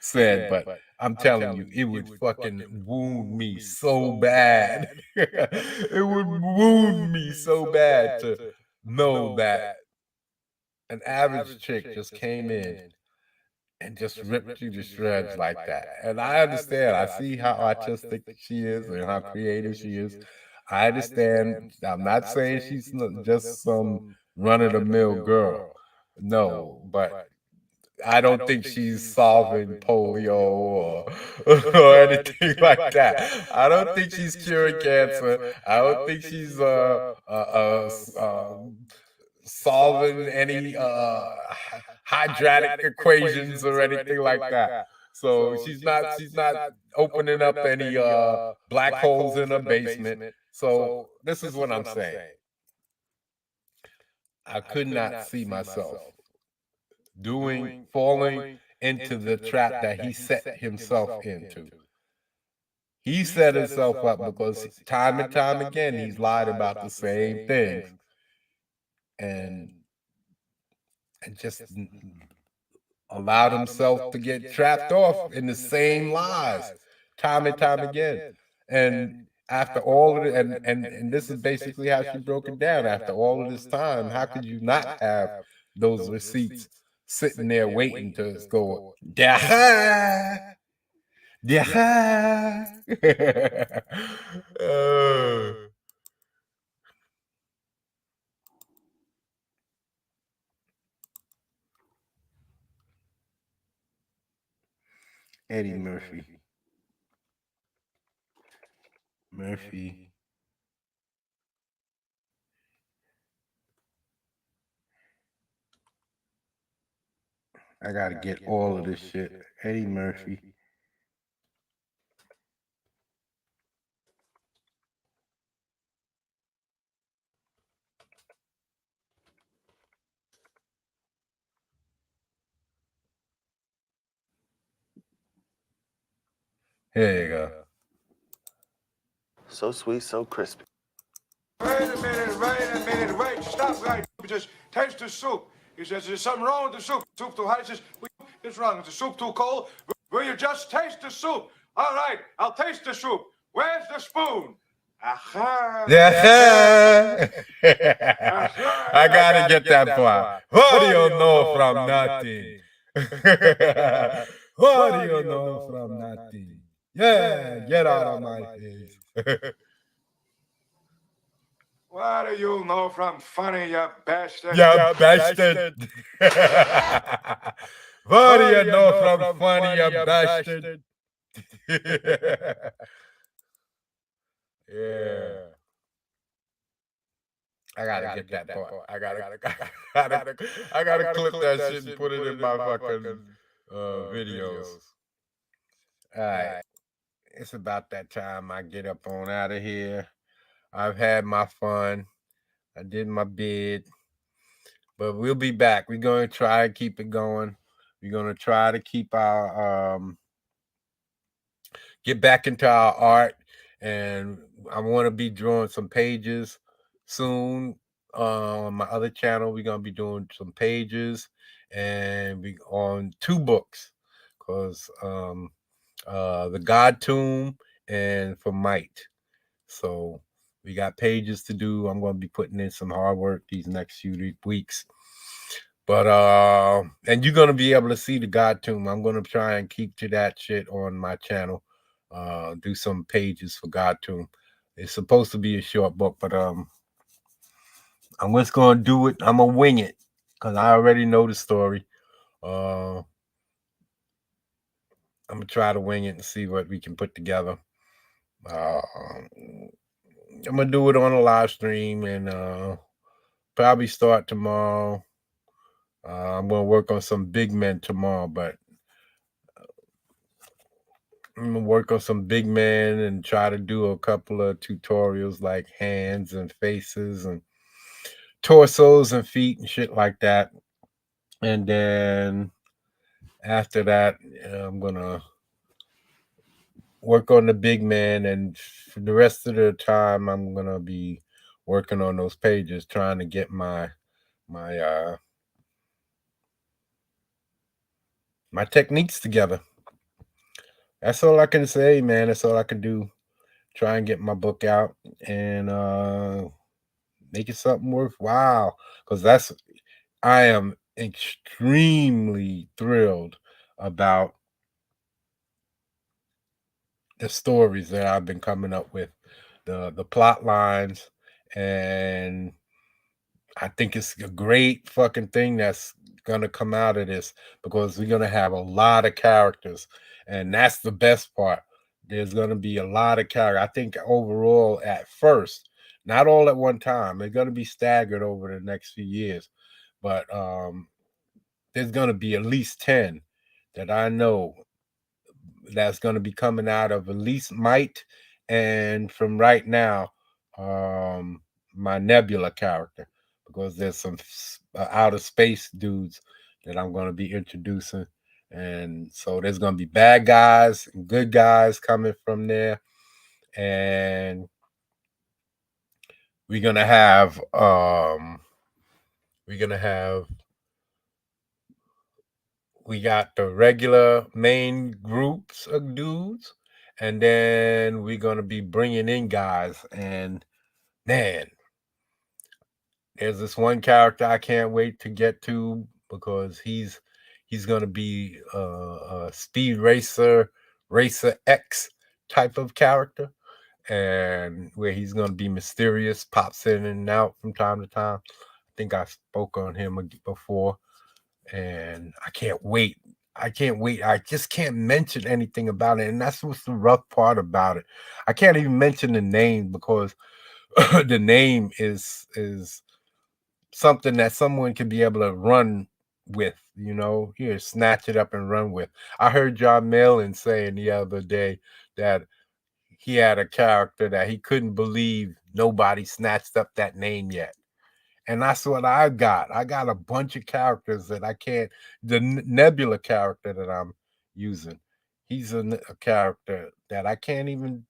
said, but I'm telling you, it would fucking wound me so bad. It would wound me so bad to know that an average chick just came in and just ripped you to shreds like that. And I understand. I see how artistic she is and how creative she is. I understand. I'm not saying she's just some run-of-the-mill girl. No, but I don't think she's solving polio or anything like that. I don't think she's curing cancer. I don't think she's solving any hydraulic equations or anything like that. So she's not opening up any black holes in her basement. So this is what I'm saying. I could not see myself falling into the trap that he set himself into. He set himself up because time and time again he's lied about the same things. And just allowed himself to get trapped off in the same lies time and time again. And after all of it, and this is basically how she broke it down. After all of this time, how could you not have those receipts sitting there waiting to go, yeah. Eddie Murphy. I gotta get all of this shit. Eddie Murphy. Here you go. So sweet, so crispy. Wait a minute, wait, stop right. Just taste the soup. He says, there's something wrong with the soup. Soup too hot. He says, what's wrong? Is the soup too cold? Will you just taste the soup? All right, I'll taste the soup. Where's the spoon? Aha. I gotta get that part. What do you know from nothing? What do you know from nothing? Yeah, get out of my face. What do you know from funny, you bastard? Yeah, bastard. What do you know from funny, you bastard? Yeah. I gotta get that part. I gotta clip that shit and put it in my fucking videos. All right. It's about that time I get up on out of here. I've had my fun. I did my bid. But we'll be back. We're going to try and keep it going. We're going to try to keep our get back into our art, and I want to be drawing some pages soon. On my other channel, we're going to be doing some pages, and we on 2 books, because the God Tomb and for Might. So we got pages to do. I'm going to be putting in some hard work these next few weeks. But and you're gonna be able to see the God Tomb. I'm gonna try and keep to that shit on my channel. Do some pages for God Tomb. It's supposed to be a short book, but I'm just gonna do it. I'm gonna wing it because I already know the story. I'm gonna try to wing it and see what we can put together. I'm gonna do it on a live stream and probably start tomorrow. I'm going to work on some big men tomorrow, but I'm going to work on some big men and try to do a couple of tutorials like hands and faces and torsos and feet and shit like that. And then after that, I'm going to work on the big men, and for the rest of the time, I'm going to be working on those pages, trying to get my techniques together. That's all I can say, man. That's all I can do. Try and get my book out and make it something worthwhile. Because I am extremely thrilled about the stories that I've been coming up with, the plot lines, and I think it's a great fucking thing that's gonna come out of this, because we're gonna have a lot of characters, and that's the best part. There's gonna be a lot of characters. I think overall, at first, not all at one time, they're gonna be staggered over the next few years, but there's gonna be at least 10 that I know that's gonna be coming out of at least Might, and from right now, my Nebula character, because there's some outer space dudes that I'm going to be introducing, and so there's going to be bad guys and good guys coming from there, and we're going to have we got the regular main groups of dudes, and then we're going to be bringing in guys, and man, there's this one character I can't wait to get to, because he's going to be a speed racer X type of character, and where he's going to be mysterious, pops in and out from time to time. I think I spoke on him before, and I can't wait. I just can't mention anything about it, and that's what's the rough part about it. I can't even mention the name, because the name is something that someone can be able to run with, here, snatch it up and run with. I heard John Malin saying the other day that he had a character that he couldn't believe nobody snatched up that name yet. And that's what I got. I got a bunch of characters that I can't. The Nebula character that I'm using, he's a character that I can't even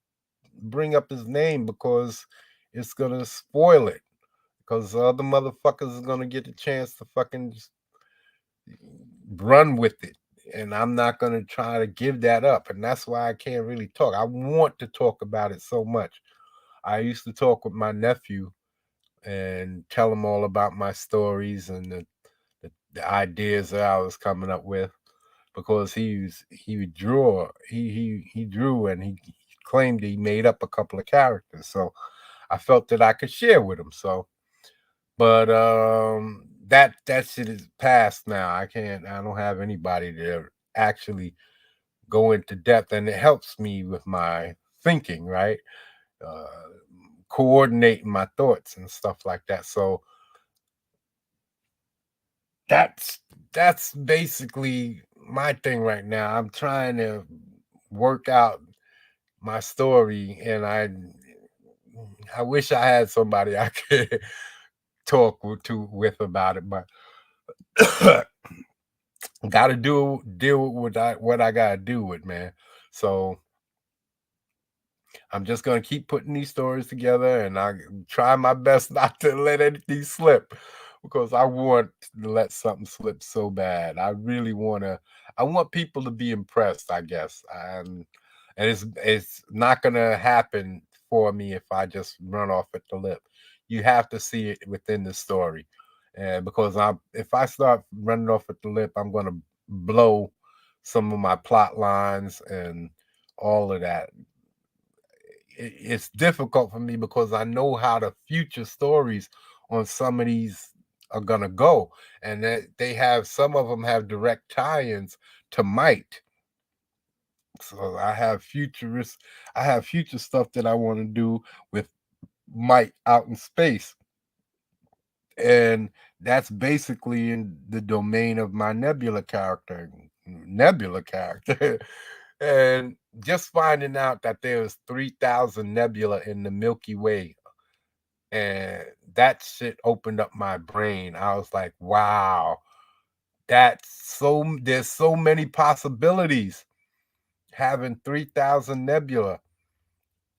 bring up his name, because it's going to spoil it. Because other motherfuckers are going to get the chance to fucking just run with it. And I'm not going to try to give that up. And that's why I can't really talk. I want to talk about it so much. I used to talk with my nephew and tell him all about my stories and the ideas that I was coming up with, because he drew and he claimed he made up a couple of characters. So I felt that I could share with them. So, but that shit is past now. I don't have anybody to actually go into depth, and it helps me with my thinking, right? Coordinating my thoughts and stuff like that. So that's basically my thing right now. I'm trying to work out my story, and I wish I had somebody I could talk with about it, but gotta deal with what I gotta do with, man. So I'm just gonna keep putting these stories together, and I try my best not to let anything slip, because I want to let something slip so bad. I really I want people to be impressed, I guess. And it's not gonna happen for me if I just run off at the lip. You have to see it within the story. And because if I start running off at the lip, I'm gonna blow some of my plot lines and all of that. It's difficult for me because I know how the future stories on some of these are gonna go, and that they have, some of them have direct tie-ins to Might. So I have future stuff that I want to do with Might out in space, and that's basically in the domain of my Nebula character. And just finding out that there's 3,000 nebula in the Milky Way, and that shit opened up my brain. I was like, wow, there's so many possibilities having 3,000 nebula.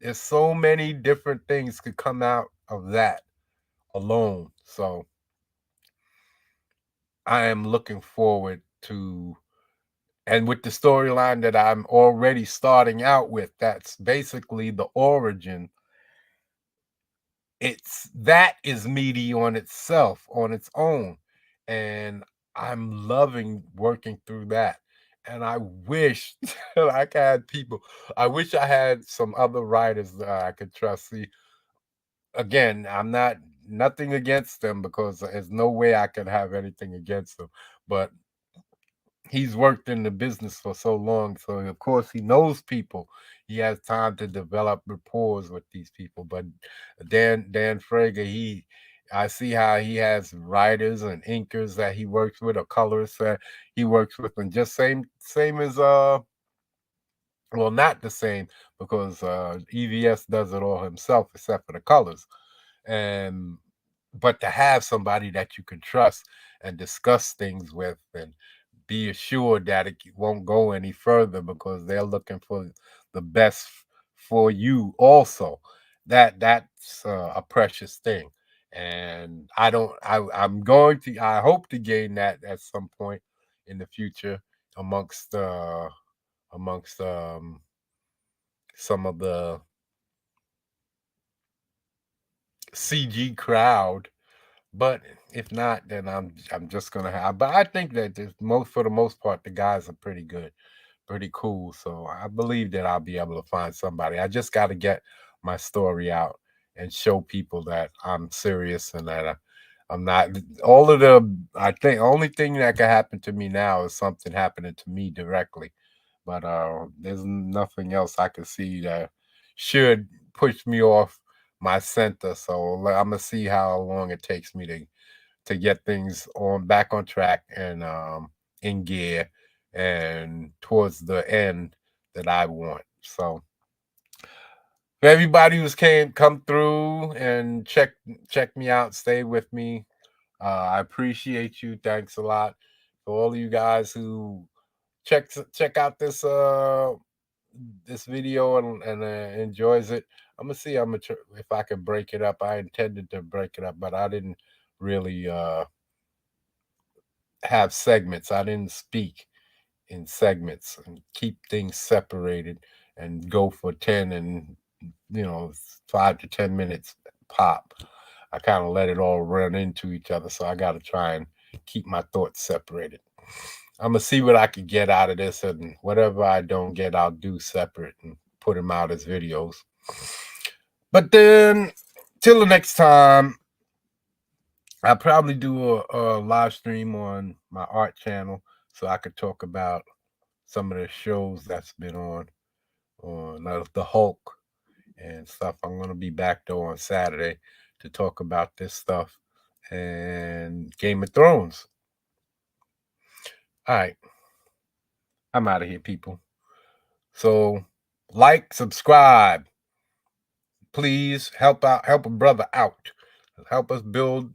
There's so many different things could come out of that alone. So I am looking forward to, and with the storyline that I'm already starting out with, that's basically the origin. That is meaty on itself, on its own. And I'm loving working through that. And I wish that I wish I had some other writers that I could trust. See, again, I'm nothing against them, because there's no way I could have anything against them. But he's worked in the business for so long, so of course he knows people. He has time to develop rapport with these people. But Dan Frager, I see how he has writers and inkers that he works with, or colorists that he works with, and just same as well, not the same, because EVS does it all himself except for the colors. And but to have somebody that you can trust and discuss things with, and be assured that it won't go any further, because they're looking for the best for you also, that's a precious thing. And I hope to gain that at some point in the future amongst some of the CG crowd. But if not, then I'm just gonna have. But I think that for the most part, the guys are pretty good, pretty cool. So I believe that I'll be able to find somebody. I just got to get my story out and show people that I'm serious, and that I'm not. I think only thing that can happen to me now is something happening to me directly. But there's nothing else I can see that should push me off my center. So I'm gonna see how long it takes me to get things back on track, and in gear, and towards the end that I want. So for everybody who's come through and check me out, stay with me, I appreciate you. Thanks a lot for all of you guys who check out this video and enjoys it. I'm gonna see if I can break it up. I intended to break it up, but I didn't really have segments. I didn't speak in segments, and keep things separated, and go for 10 and 5 to 10 minutes pop. I kind of let it all run into each other, so I got to try and keep my thoughts separated. I'm gonna see what I can get out of this, and whatever I don't get, I'll do separate and put them out as videos. But then till the next time, I'll probably do a live stream on my art channel so I could talk about some of the shows that's been on the Hulk and stuff. I'm going to be back though on Saturday to talk about this stuff and Game of Thrones. All right. I'm out of here, people. So like, subscribe. Please help a brother out. Help us build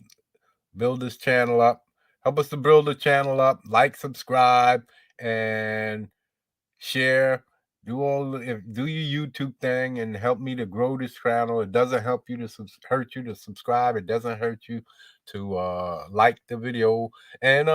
this channel up. Help us to build the channel up. Like, subscribe, and share. Do your YouTube thing and help me to grow this channel. It doesn't help you to hurt you to subscribe. It doesn't hurt you to like the video. And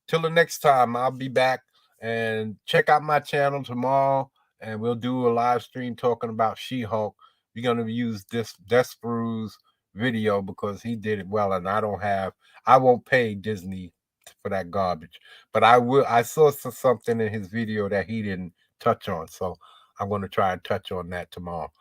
till the next time, I'll be back, and check out my channel tomorrow, and we'll do a live stream talking about She-Hulk. We're gonna use this Desperu's video because he did it well, and I won't pay Disney for that garbage, but I saw something in his video that he didn't touch on, so I'm going to try and touch on that tomorrow.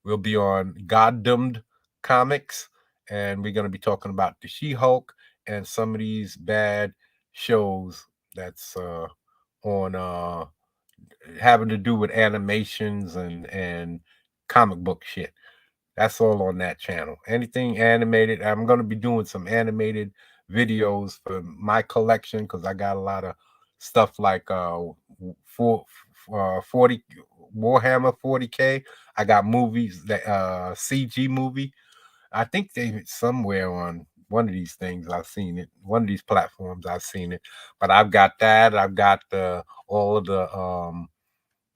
We'll be on Goddamned Comics, and we're going to be talking about the She-Hulk and some of these bad shows that's on having to do with animations and comic book shit. That's all on that channel. Anything animated. I'm going to be doing some animated videos for my collection because I got a lot of stuff like 40 Warhammer 40K. I got movies that CG movie. I think they somewhere on one of these things I've seen it. One of these platforms I've seen it. But I've got that. I've got all of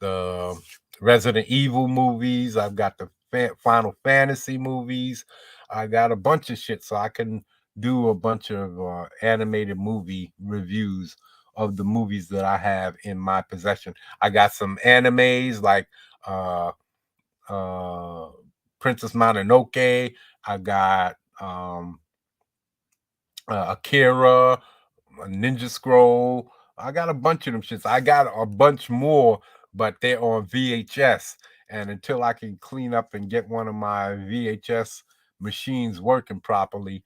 the Resident Evil movies. I've got the Final Fantasy movies. I got a bunch of shit, so I can do a bunch of animated movie reviews of the movies that I have in my possession. I got some animes like Princess Mononoke. I got Akira, Ninja Scroll. I got a bunch of them shits. I got a bunch more, but they're on VHS. And until I can clean up and get one of my VHS machines working properly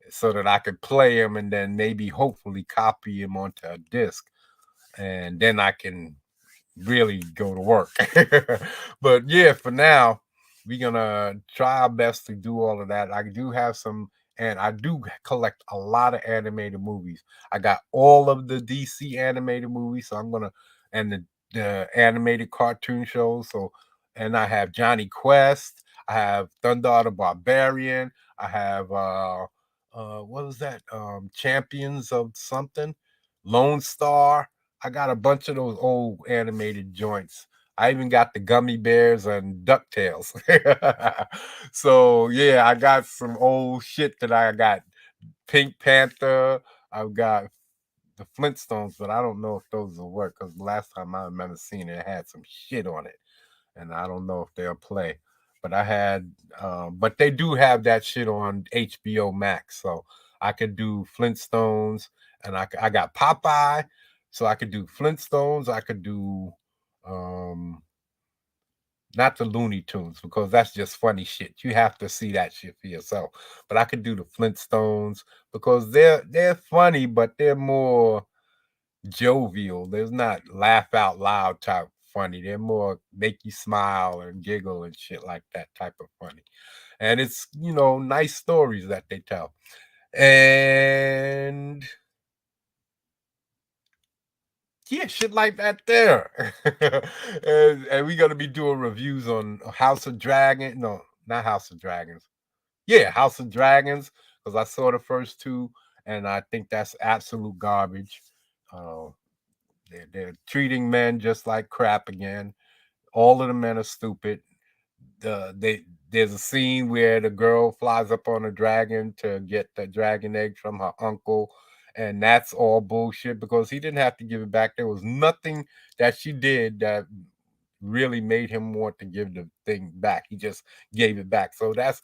so that I could play them and then maybe hopefully copy them onto a disc, and then I can really go to work. But yeah, for now, we're gonna try our best to do all of that. I do have some, and I do collect a lot of animated movies. I got all of the DC animated movies, so I'm gonna, and the animated cartoon shows. So, and I have Johnny Quest, I have Thunder the Barbarian, I have what was that? Champions of something, Lone Star. I got a bunch of those old animated joints. I even got the Gummy Bears and DuckTales. So yeah, I got some old shit that I got. Pink Panther. I've got the Flintstones, but I don't know if those will work because the last time I remember seeing it had some shit on it, and I don't know if they'll play. But I had, but they do have that shit on HBO Max, so I could do Flintstones, and I got Popeye, so I could do Flintstones. I could do, not the Looney Tunes because that's just funny shit. You have to see that shit for yourself. But I could do the Flintstones because they're funny, but they're more jovial. There's not laugh out loud type funny. They're more make you smile and giggle and shit like that type of funny. And it's, nice stories that they tell. And yeah, shit like that there. and we're gonna be doing reviews on House of Dragon. No, not House of Dragons. Yeah, House of Dragons, because I saw the first two, and I think that's absolute garbage. They're treating men just like crap again. All of the men are stupid. There's a scene where the girl flies up on a dragon to get the dragon egg from her uncle, and that's all bullshit because he didn't have to give it back. There was nothing that she did that really made him want to give the thing back. He just gave it back. So that's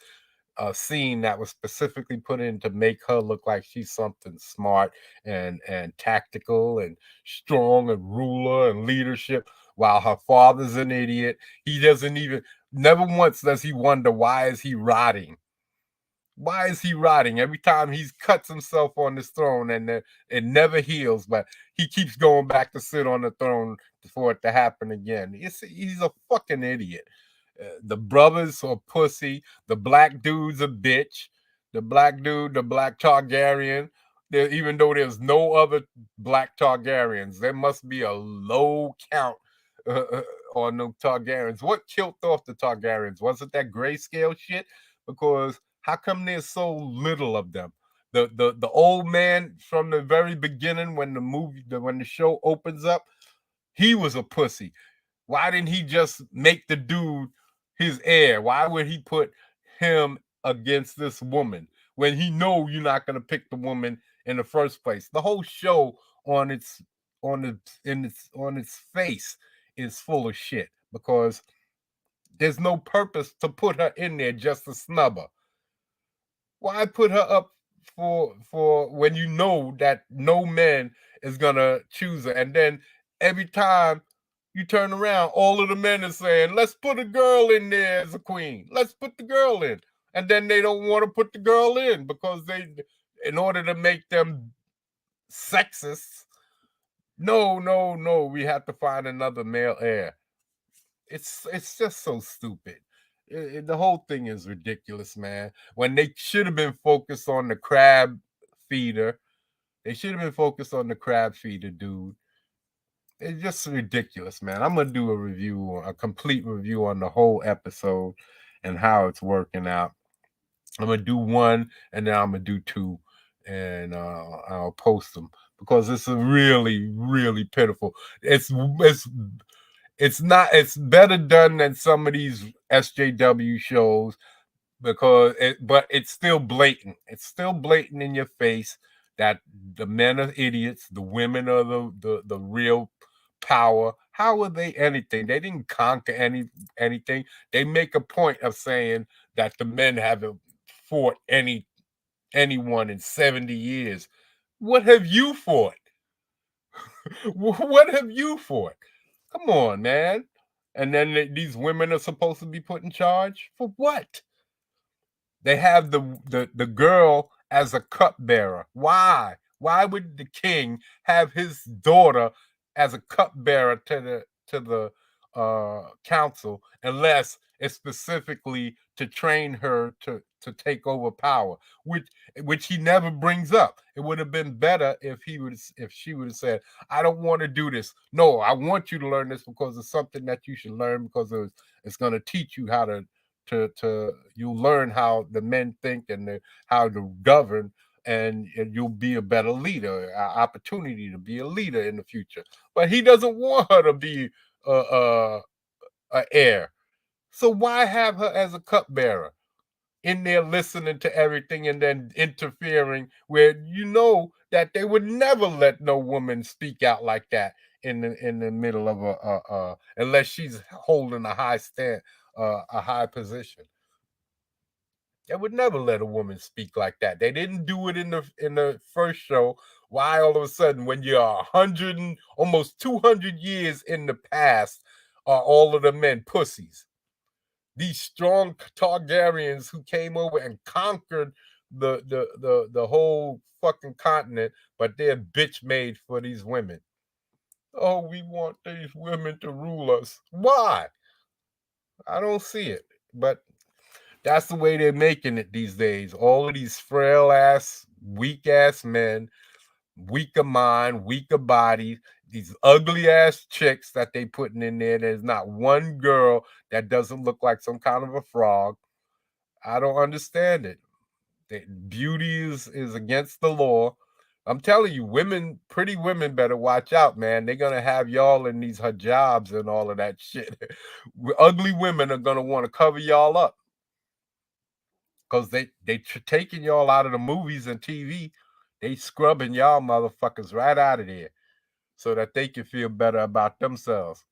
a scene that was specifically put in to make her look like she's something smart and tactical and strong and ruler and leadership, while her father's an idiot. He doesn't even, never once does he wonder why is he rotting. Why is he rotting? Every time he cuts himself on this throne and it never heals, but he keeps going back to sit on the throne for it to happen again. He's a fucking idiot. The brothers are pussy. The black dude's a bitch. The black dude, the black Targaryen, even though there's no other black Targaryens, there must be a low count on the Targaryens. What killed off the Targaryens? Was it that grayscale shit? Because how come there's so little of them? The old man from the very beginning, when the show opens up, he was a pussy. Why didn't he just make the dude his heir? Why would he put him against this woman when he know you're not going to pick the woman in the first place? The whole show on its face is full of shit, because there's no purpose to put her in there just to snub her. Why put her up for when you know that no man is gonna choose her? And then every time you turn around, all of the men are saying, let's put a girl in there as a queen. Let's put the girl in. And then they don't want to put the girl in because in order to make them sexist, no, we have to find another male heir. It's just so stupid. The whole thing is ridiculous, man. When they should have been focused on the crab feeder. They should have been focused on the crab feeder, dude. It's just ridiculous, man. I'm gonna do a complete review on the whole episode and how it's working out. I'm gonna do one, and then I'm gonna do two, and I'll post them because it's a really, really pitiful. It's better done than some of these SJW shows but it's still blatant. It's still blatant in your face that the men are idiots, the women are the real power. How are they anything? They didn't conquer anything. They make a point of saying that the men haven't fought anyone in 70 years. What have you fought? What have you fought? Come on, man. And then these women are supposed to be put in charge for what? They have the girl as a cupbearer. Why? Why would the king have his daughter as a cupbearer to the council unless it's specifically to train her to take over power, which he never brings up? It would have been better if she would have said, I don't want to do this. No, I want you to learn this because it's something that you should learn, because it's going to teach you how to you'll learn how the men think and how to govern, and you'll be a better leader, an opportunity to be a leader in the future. But he doesn't want her to be a heir. So why have her as a cupbearer in there listening to everything and then interfering where you know that they would never let no woman speak out like that in the middle of unless she's holding a high position. They would never let a woman speak like that. They didn't do it in the first show. Why all of a sudden, when you're 100 and almost 200 years in the past, are all of the men pussies? These strong Targaryens who came over and conquered the whole fucking continent, but they're bitch made for these women. Oh, we want these women to rule us. Why? I don't see it, but that's the way they're making it these days. All of these frail ass, weak ass men, weaker mind, weaker body, these ugly ass chicks that they putting in there. There's not one girl that doesn't look like some kind of a frog. I don't understand it. Beauty is against the law. I'm telling you, pretty women better watch out, man. They're gonna have y'all in these hijabs and all of that shit. Ugly women are gonna want to cover y'all up because they taking y'all out of the movies and TV. They scrubbing y'all motherfuckers right out of there so that they can feel better about themselves.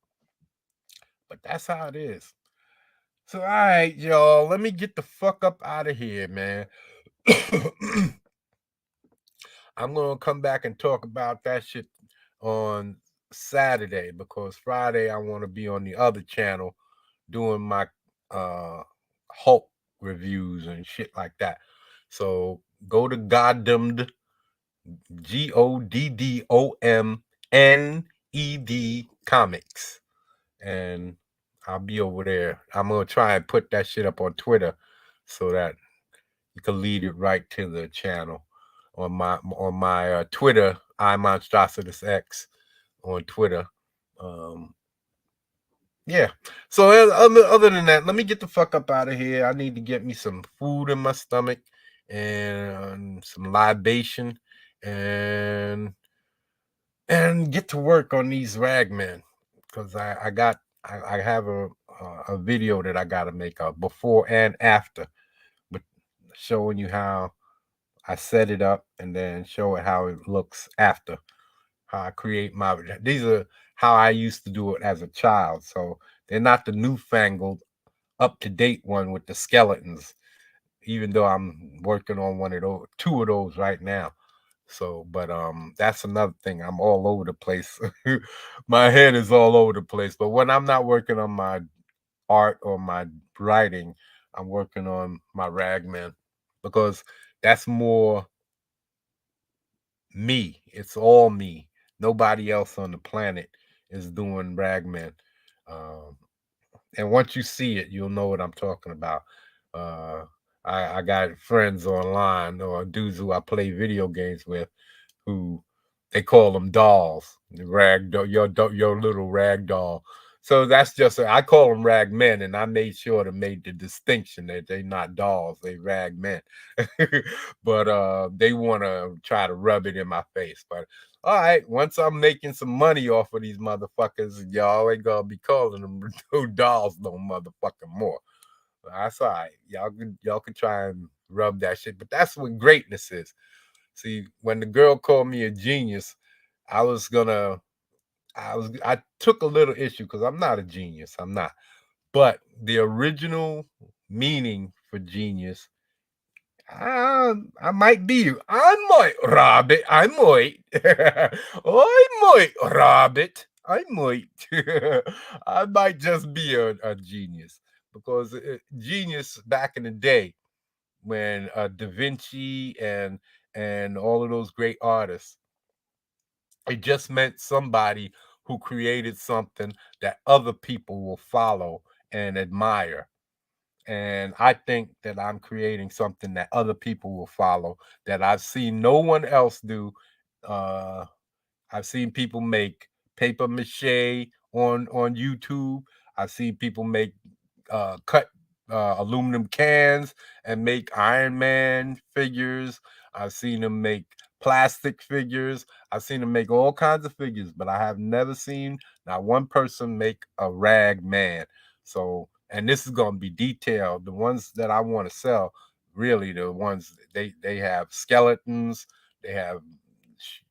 But that's how it is. So, all right, y'all, let me get the fuck up out of here, man. I'm going to come back and talk about that shit on Saturday, because Friday I want to be on the other channel doing my Hulk reviews and shit like that. So go to Goddomned, GODDOMNED Comics, and I'll be over there. I'm gonna try and put that shit up on Twitter so that you can lead it right to the channel on my Twitter. I'm Monstrositus X on Twitter. Yeah. So other than that, let me get the fuck up out of here. I need to get me some food in my stomach and some libation and get to work on these ragmen, because I have a video that I got to make a before and after, but showing you how I set it up and then show it how it looks after, how I create these are how I used to do it as a child. So they're not the newfangled up-to-date one with the skeletons, even though I'm working on two of those right now. So, but that's another thing. I'm all over the place. My head is all over the place. But when I'm not working on my art or my writing, I'm working on my ragman, because that's more me. It's all me. Nobody else on the planet is doing ragman. And once you see it, you'll know what I'm talking about. I got friends online or dudes who I play video games with who they call them dolls, the rag doll, your little rag doll. So that's just I call them rag men, and I made sure to make the distinction that they're not dolls, they rag men. But they want to try to rub it in my face. But all right, once I'm making some money off of these motherfuckers, y'all ain't gonna be calling them no dolls no motherfucking more. That's all right. Y'all can try and rub that shit, but that's what greatness is. See, when the girl called me a genius, I took a little issue because I'm not a genius. I'm not. But the original meaning for genius, I might be. I might rob it. I might. I might rob it. I might. I might just be a genius, because genius back in the day when Da Vinci and all of those great artists, it just meant somebody who created something that other people will follow and admire. And I think that I'm creating something that other people will follow, that I've seen no one else do. I've seen people make paper mache on YouTube. I've seen people make cut aluminum cans and make Iron Man figures. I've seen them make plastic figures. I've seen them make all kinds of figures, but I have never seen not one person make a rag man. So, and this is going to be detailed. The ones that I want to sell, really, the ones they have skeletons. They have,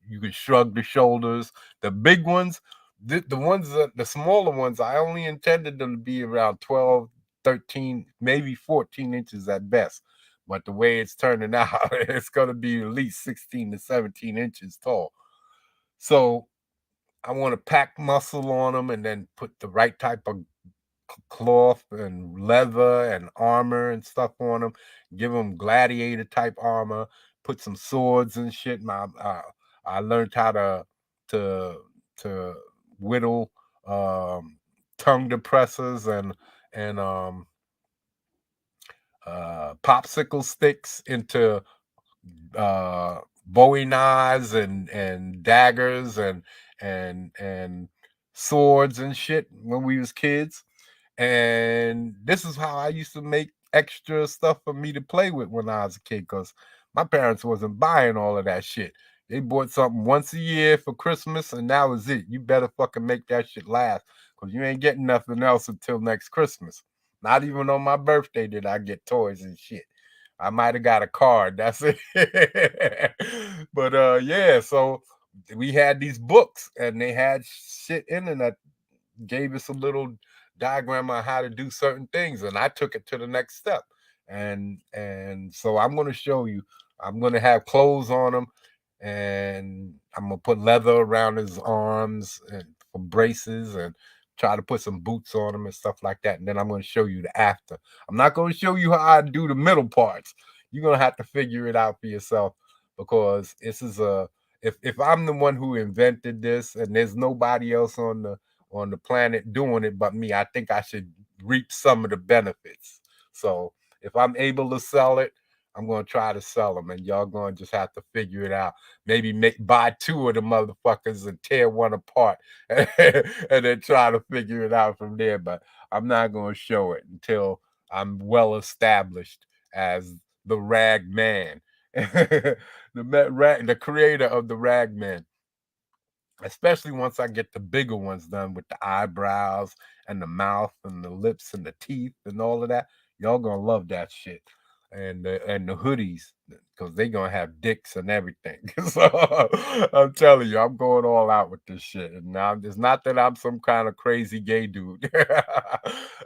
you can shrug the shoulders. The big ones, the ones that the smaller ones, I only intended them to be around 12, 13, maybe 14 inches at best. But the way it's turning out, it's going to be at least 16 to 17 inches tall. So I want to pack muscle on them and then put the right type of cloth and leather and armor and stuff on them. Give them gladiator type armor. Put some swords and shit. I learned how to whittle tongue depressors and popsicle sticks into Bowie knives and daggers and swords and shit when we was kids. And this is how I used to make extra stuff for me to play with when I was a kid, because my parents wasn't buying all of that shit. They bought something once a year for Christmas, and that was it. You better fucking make that shit last, because you ain't getting nothing else until next Christmas. Not even on my birthday did I get toys and shit. I might have got a card. That's it. But yeah, so we had these books, and they had shit in it that gave us a little diagram on how to do certain things, and I took it to the next step. And so I'm going to show you. I'm going to have clothes on him, and I'm going to put leather around his arms and for braces, and try to put some boots on him and stuff like that. And then I'm going to show you the after. I'm not going to show you how I do the middle parts. you're gonna have to figure it out for yourself, because this is a if I'm the one who invented this and there's nobody else on the planet doing it but me, I think I should reap some of the benefits. So if I'm able to sell it, I'm gonna try to sell them, and y'all gonna just have to figure it out. Maybe buy 2 of the motherfuckers and tear one apart, and then try to figure it out from there. But I'm not gonna show it until I'm well established as the Rag Man, the creator of the Rag Man. Especially once I get the bigger ones done with the eyebrows and the mouth and the lips and the teeth and all of that. Y'all gonna love that shit. And the hoodies, because they gonna have dicks and everything. So I'm telling you, I'm going all out with this shit. And now it's not that I'm some kind of crazy gay dude.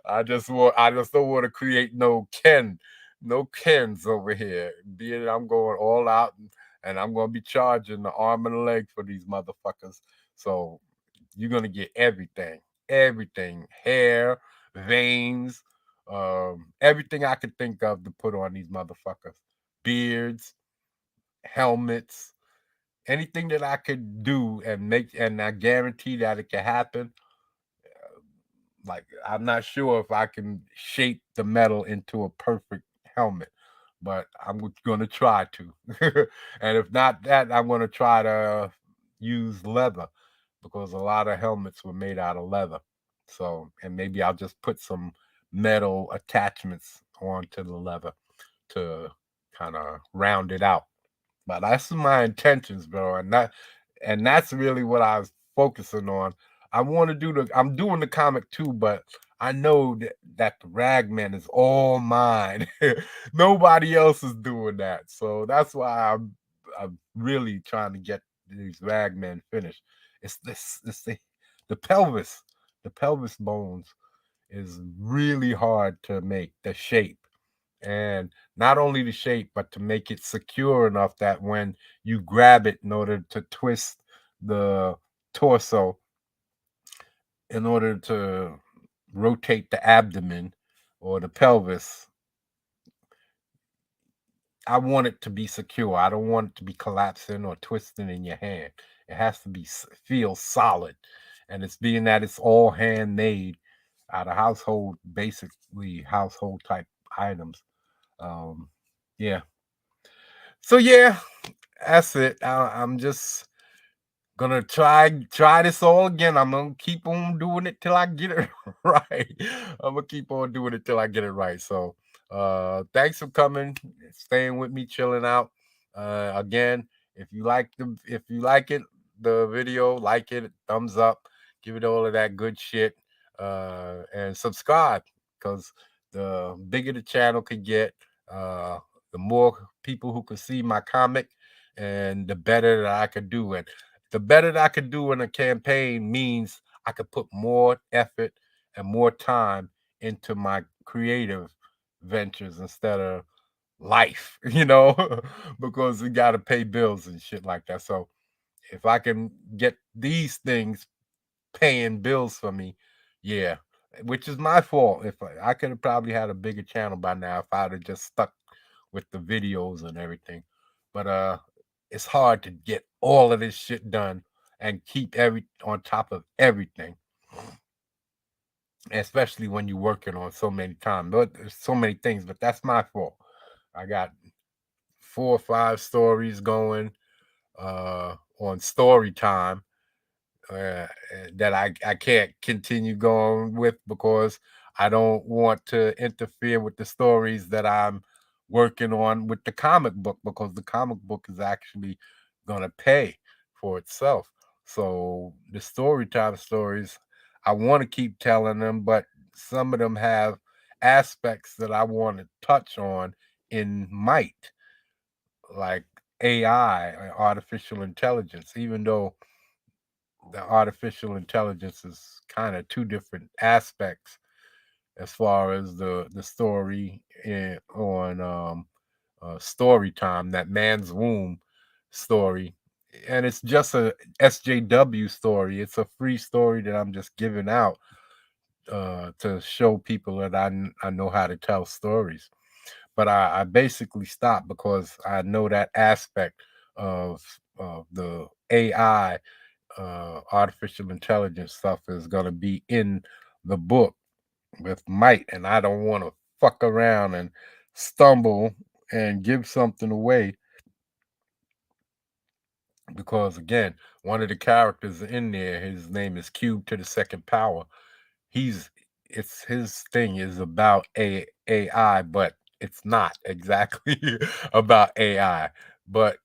I just don't want to create no Kens over here. Being I'm going all out, and I'm gonna be charging the arm and the leg for these motherfuckers. So you're gonna get everything, hair, veins, everything I could think of to put on these motherfuckers, beards, helmets, anything that I could do and make, and I guarantee that it can happen. Like, I'm not sure if I can shape the metal into a perfect helmet, but I'm going to try to. And if not that, I'm going to try to use leather, because a lot of helmets were made out of leather. So, and maybe I'll just put some metal attachments onto the leather to kind of round it out. But that's my intentions, bro. And that's really what I was focusing on. I want to do I'm doing the comic too, but I know that the Ragman is all mine. Nobody else is doing that. So that's why I'm really trying to get these Ragmen finished. It's the pelvis. The pelvis bones is really hard to make, the shape. And not only the shape, but to make it secure enough that when you grab it in order to twist the torso, in order to rotate the abdomen or the pelvis, I want it to be secure. I don't want it to be collapsing or twisting in your hand. It has to feel solid. And it's being that it's all handmade out of basically household type items. Yeah. So yeah, that's it. I'm just gonna try this all again. I'm gonna keep on doing it till I get it right. I'm gonna keep on doing it till I get it right. So thanks for coming, staying with me, chilling out. Again, if you like it, the video, like it, thumbs up, give it all of that good shit, and subscribe, because the bigger the channel could get, the more people who could see my comic, and the better that I could do it. The better that I could do in a campaign means I could put more effort and more time into my creative ventures instead of life, because we got to pay bills and shit like that. So if I can get these things paying bills for me, yeah, which is my fault. If I could have probably had a bigger channel by now if I'd have just stuck with the videos and everything. But it's hard to get all of this shit done and keep on top of everything, especially when you're working on so many things. But that's my fault. I got 4 or 5 stories going on story time that I can't continue going with, because I don't want to interfere with the stories that I'm working on with the comic book, because the comic book is actually going to pay for itself. So the story time stories, I want to keep telling them, but some of them have aspects that I want to touch on in Might, like AI, artificial intelligence, even though the artificial intelligence is kind of 2 different aspects as far as the story on story time, that man's womb story. And it's just a SJW story. It's a free story that I'm just giving out to show people that I know how to tell stories. but I basically stopped because I know that aspect of the AI, artificial intelligence stuff is going to be in the book with might, and I don't want to fuck around and stumble and give something away, because again, one of the characters in there, his name is Cube to the second power. It's his thing is about AI, but it's not exactly about AI. But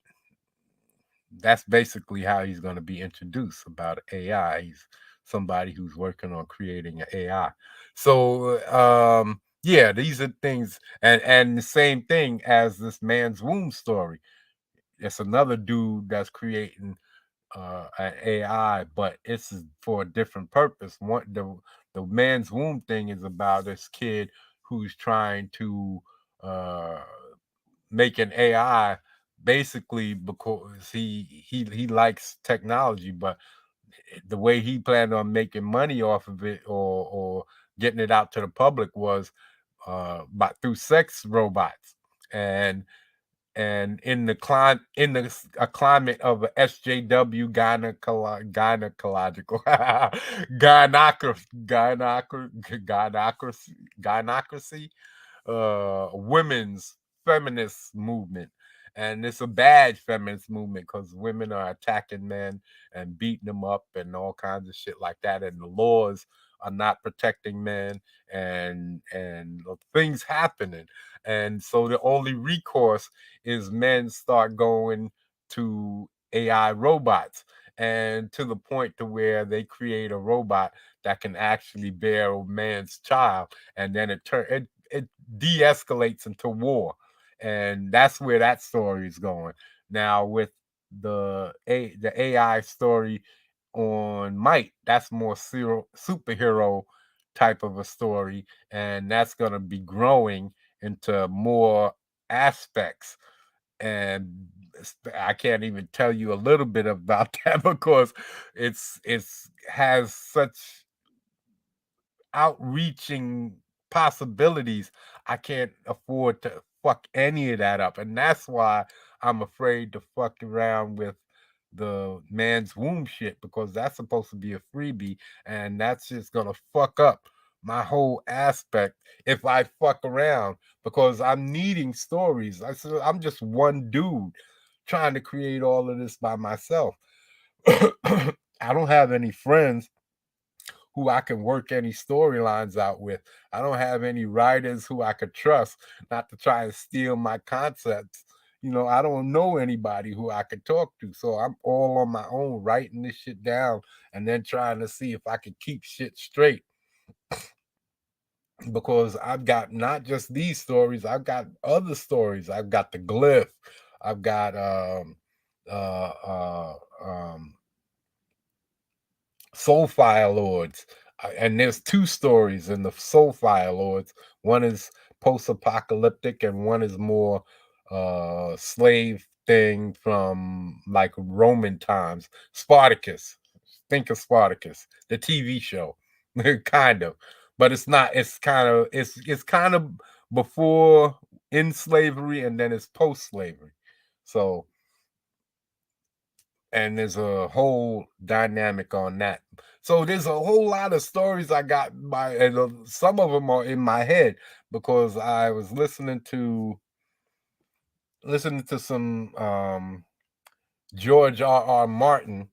that's basically how he's going to be introduced about AI. He's somebody who's working on creating an AI. So yeah, these are things, and the same thing as this man's womb story. It's another dude that's creating an AI, but it's for a different purpose. The man's womb thing is about this kid who's trying to make an AI, basically because he likes technology, but the way he planned on making money off of it, or getting it out to the public, was by through sex robots. And in the a climate of a SJW gynecological gynocracy, women's feminist movement. And it's a bad feminist movement because women are attacking men and beating them up and all kinds of shit like that, and the laws are not protecting men, and things happening. And so the only recourse is men start going to AI robots, and to the point to where they create a robot that can actually bear a man's child, and then it de-escalates into war. And that's where that story is going. Now with the AI story on Might, that's more superhero type of a story, and that's going to be growing into more aspects. And I can't even tell you a little bit about that because it's has such outreaching possibilities. I can't afford to fuck any of that up, and that's why I'm afraid to fuck around with the man's womb shit, because that's supposed to be a freebie, and that's just gonna fuck up my whole aspect if I fuck around, because I'm needing stories. I'm just one dude trying to create all of this by myself. I don't have any friends who I can work any storylines out with. I don't have any writers who I could trust not to try and steal my concepts. I don't know anybody who I could talk to. So I'm all on my own, writing this shit down and then trying to see if I can keep shit straight. Because I've got not just these stories, I've got other stories. I've got the Glyph. I've got Soulfire Lords. And there's two stories in the Soulfire Lords. One is post-apocalyptic and one is more slave thing from like Roman times. Spartacus. Think of Spartacus, the TV show. Kind of. But it's not, it's kind of before in slavery, and then it's post-slavery. So, and there's a whole dynamic on that. So there's a whole lot of stories I got and some of them are in my head because I was listening to some George R.R. Martin,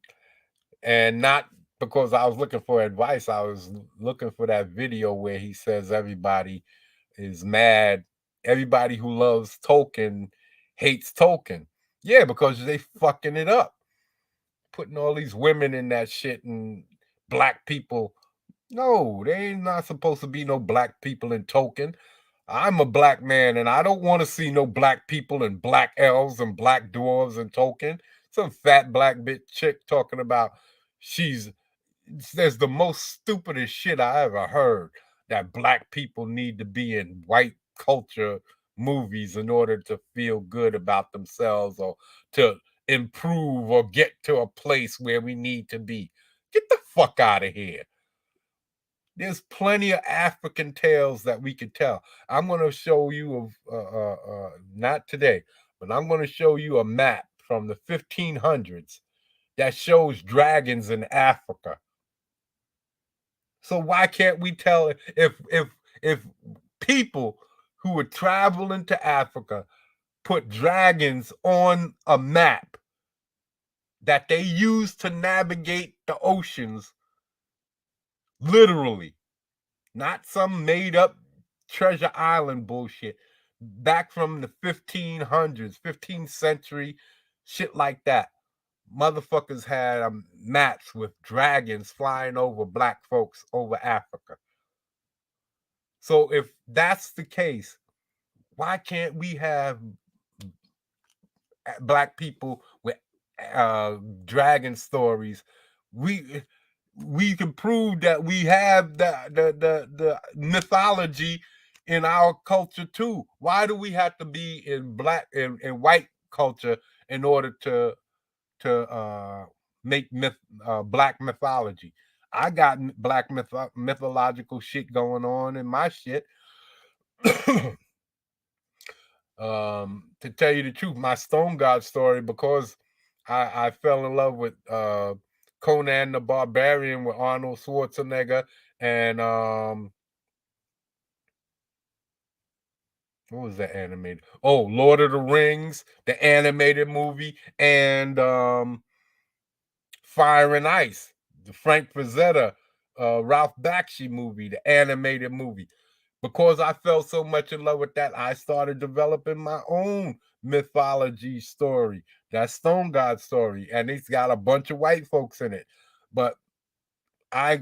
and not because I was looking for advice. I was looking for that video where he says everybody is mad. Everybody who loves Tolkien hates Tolkien. Yeah, because they fucking it up. Putting all these women in that shit and black people. No, they ain't not supposed to be no black people in Tolkien. I'm a black man and I don't want to see no black people and black elves and black dwarves in Tolkien. Some fat black bitch chick talking about there's the most stupidest shit I ever heard, that black people need to be in white culture movies in order to feel good about themselves or to improve or get to a place where we need to be. Get the fuck out of here. There's plenty of African tales that we could tell. I'm going to show you, not today, but I'm going to show you a map from the 1500s that shows dragons in Africa. So why can't we tell if people who were traveling to Africa put dragons on a map that they used to navigate the oceans, literally, not some made up treasure island bullshit, back from the 1500s, 15th century, shit like that. Motherfuckers had maps with dragons flying over black folks over Africa. So if that's the case, why can't we have black people with dragon stories? We can prove that we have the mythology in our culture too. Why do we have to be in black and white culture in order to make black mythology? I got black mythological shit going on in my shit. To tell you the truth, my Stone God story, because I fell in love with Conan the Barbarian with Arnold Schwarzenegger, and what was that animated? Oh, Lord of the Rings, the animated movie, and Fire and Ice, the Frank Frazetta, Ralph Bakshi movie, the animated movie. Because I fell so much in love with that, I started developing my own mythology story, that Stone God story, and it's got a bunch of white folks in it. But I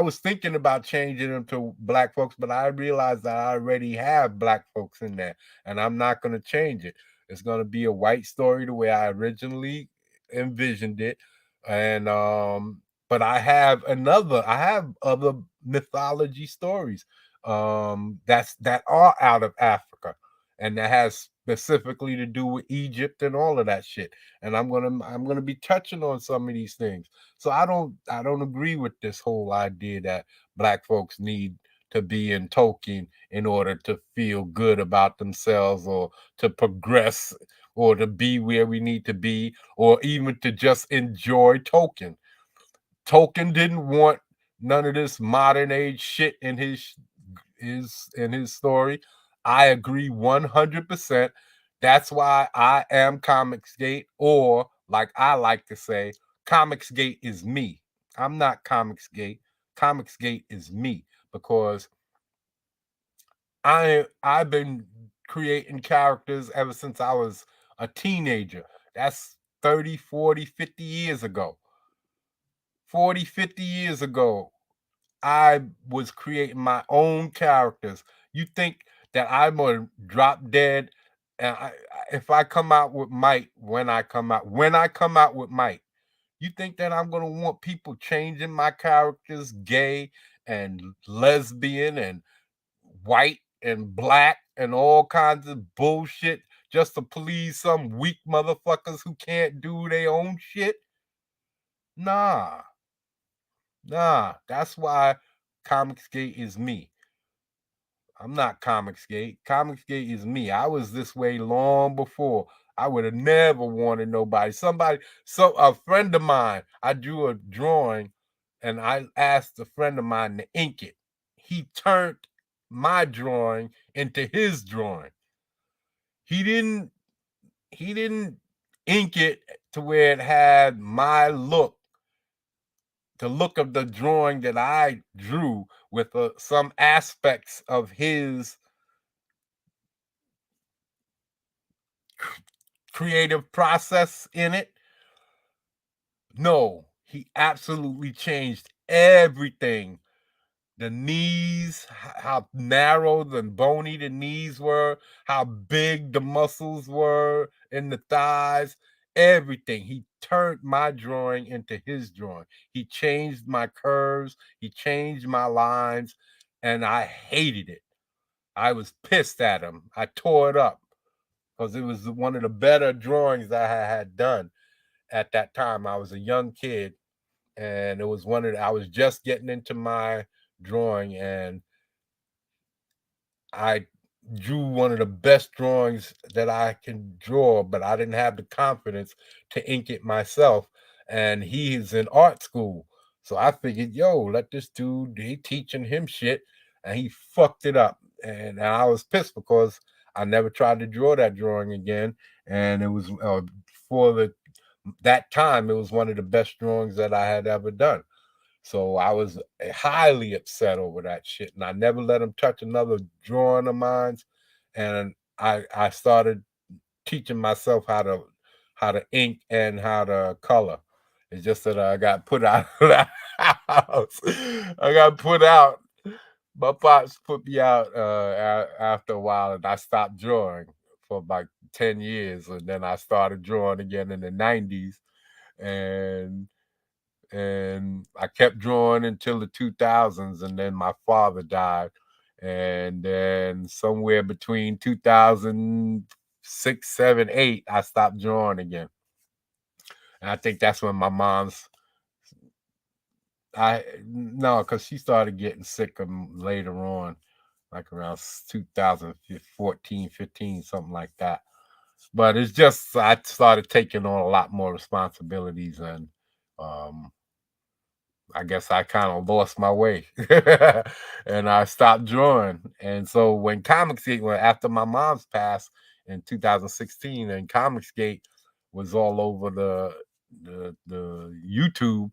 was thinking about changing them to black folks, but I realized that I already have black folks in there, and I'm not going to change it. It's going to be a white story the way I originally envisioned it, and but I have other mythology stories that are out of Africa, and that has specifically to do with Egypt and all of that shit. And I'm gonna be touching on some of these things. So I don't agree with this whole idea that black folks need to be in Tolkien in order to feel good about themselves, or to progress, or to be where we need to be, or even to just enjoy Tolkien. Tolkien didn't want none of this modern age shit in his story. I agree 100%. That's why I am Comicsgate, or like I like to say, Comicsgate is me. I'm not Comicsgate. Comicsgate is me, because I've been creating characters ever since I was a teenager. That's 30, 40, 50 years ago. 40, 50 years ago, I was creating my own characters. You think that I'm gonna drop dead? And if I come out with Mike, when I come out with Mike, you think that I'm gonna want people changing my characters, gay and lesbian and white and black and all kinds of bullshit, just to please some weak motherfuckers who can't do their own shit? Nah, that's why Comicsgate is me. I'm not Comicsgate. Comicsgate is me. I was this way long before. I would have never wanted nobody. A friend of mine, I drew a drawing and I asked a friend of mine to ink it. He turned my drawing into his drawing. He didn't ink it to where it had my look, the look of the drawing that I drew, with some aspects of his creative process in it. No, he absolutely changed everything. The knees, how narrow and bony the knees were, how big the muscles were in the thighs, everything. He turned my drawing into his drawing. He changed my curves, he changed my lines, and I hated it. I was pissed at him. I tore it up because it was one of the better drawings that I had done at that time. I was a young kid, and it was I was just getting into my drawing, and I drew one of the best drawings that I can draw, but I didn't have the confidence to ink it myself. And he's in art school. So I figured, yo, let this dude, he teaching him shit, and he fucked it up. And I was pissed because I never tried to draw that drawing again. And it was for that time, it was one of the best drawings that I had ever done. So I was highly upset over that shit, and I never let him touch another drawing of mine. And I started teaching myself how to ink and how to color. It's just that I got put out of the house. I got put out. My pops put me out after a while, and I stopped drawing for about 10 years, and then I started drawing again in the 90s, and I kept drawing until the 2000s, and then my father died, and then somewhere between 2006, 7, 8, I stopped drawing again. And I think that's when my mom's because she started getting sick later on, like around 2014, 15, something like that. But it's just I started taking on a lot more responsibilities, and I guess I kind of lost my way and I stopped drawing. And so when Comicsgate, after my mom's passed in 2016, and Comicsgate was all over the YouTube,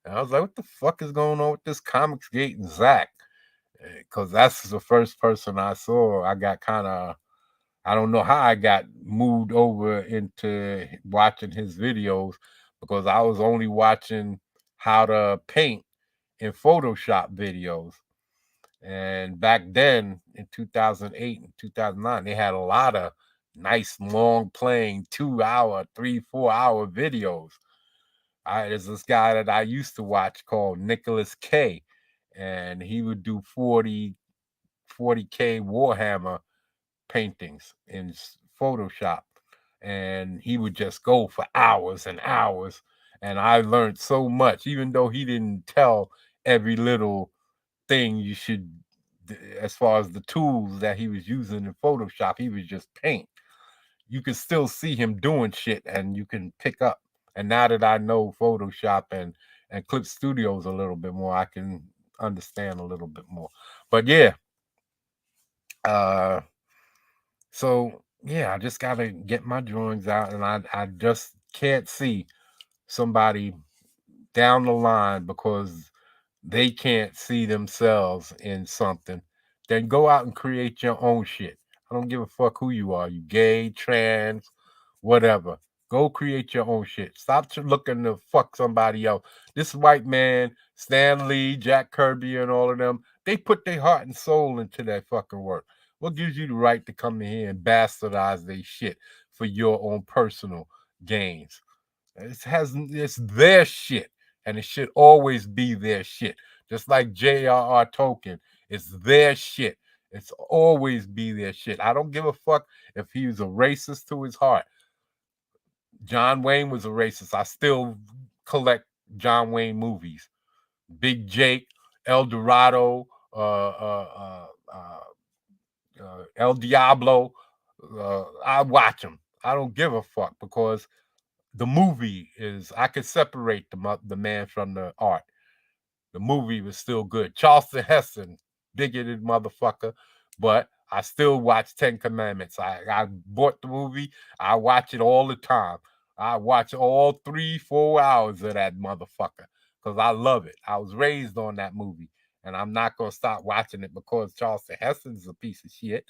and I was like, what the fuck is going on with this Comicsgate and Zach? Because that's the first person I saw. I got kind of, I don't know how I got moved over into watching his videos, because I was only watching how to paint in Photoshop videos. And back then in 2008 and 2009, they had a lot of nice long playing 2-hour, 3-4 hour videos. There's this guy that I used to watch called Nicholas K, and he would do 40K Warhammer paintings in Photoshop, and he would just go for hours and hours. And I learned so much, even though he didn't tell every little thing you should, as far as the tools that he was using in Photoshop. He was just paint. You can still see him doing shit, and you can pick up. And now that I know Photoshop and Clip Studios a little bit more, I can understand a little bit more. But yeah, so yeah, I just gotta get my drawings out, and I just can't see somebody down the line because they can't see themselves in something. Then go out and create your own shit. I don't give a fuck who you are. You gay, trans, whatever. Go create your own shit. Stop looking to fuck somebody else. This white man, Stan Lee, Jack Kirby, and all of them, they put their heart and soul into that fucking work. What gives you the right to come in here and bastardize their shit for your own personal gains? It's their shit, and it should always be their shit. Just like J.R.R. Tolkien, it's their shit. It's always be their shit. I don't give a fuck if he was a racist to his heart. John Wayne was a racist. I still collect John Wayne movies. Big Jake, El Dorado, El Diablo. I watch them. I don't give a fuck, because the movie is, I could separate the man from the art. The movie was still good. Charleston Heston, bigoted motherfucker, but I still watch 10 Commandments. I bought the movie. I watch it all the time. I watch all 3-4 hours of that motherfucker because I love it. I was raised on that movie, and I'm not going to stop watching it because Charleston Heston is a piece of shit.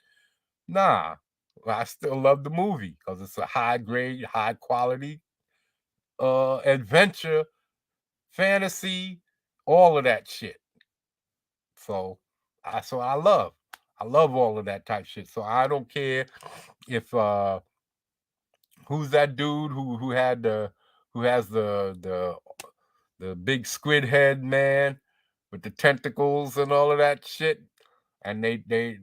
Nah, I still love the movie because it's a high grade, high quality adventure, fantasy, all of that shit. So I love all of that type shit. So I don't care if who's that dude who has the big squid head man with the tentacles and all of that shit, and they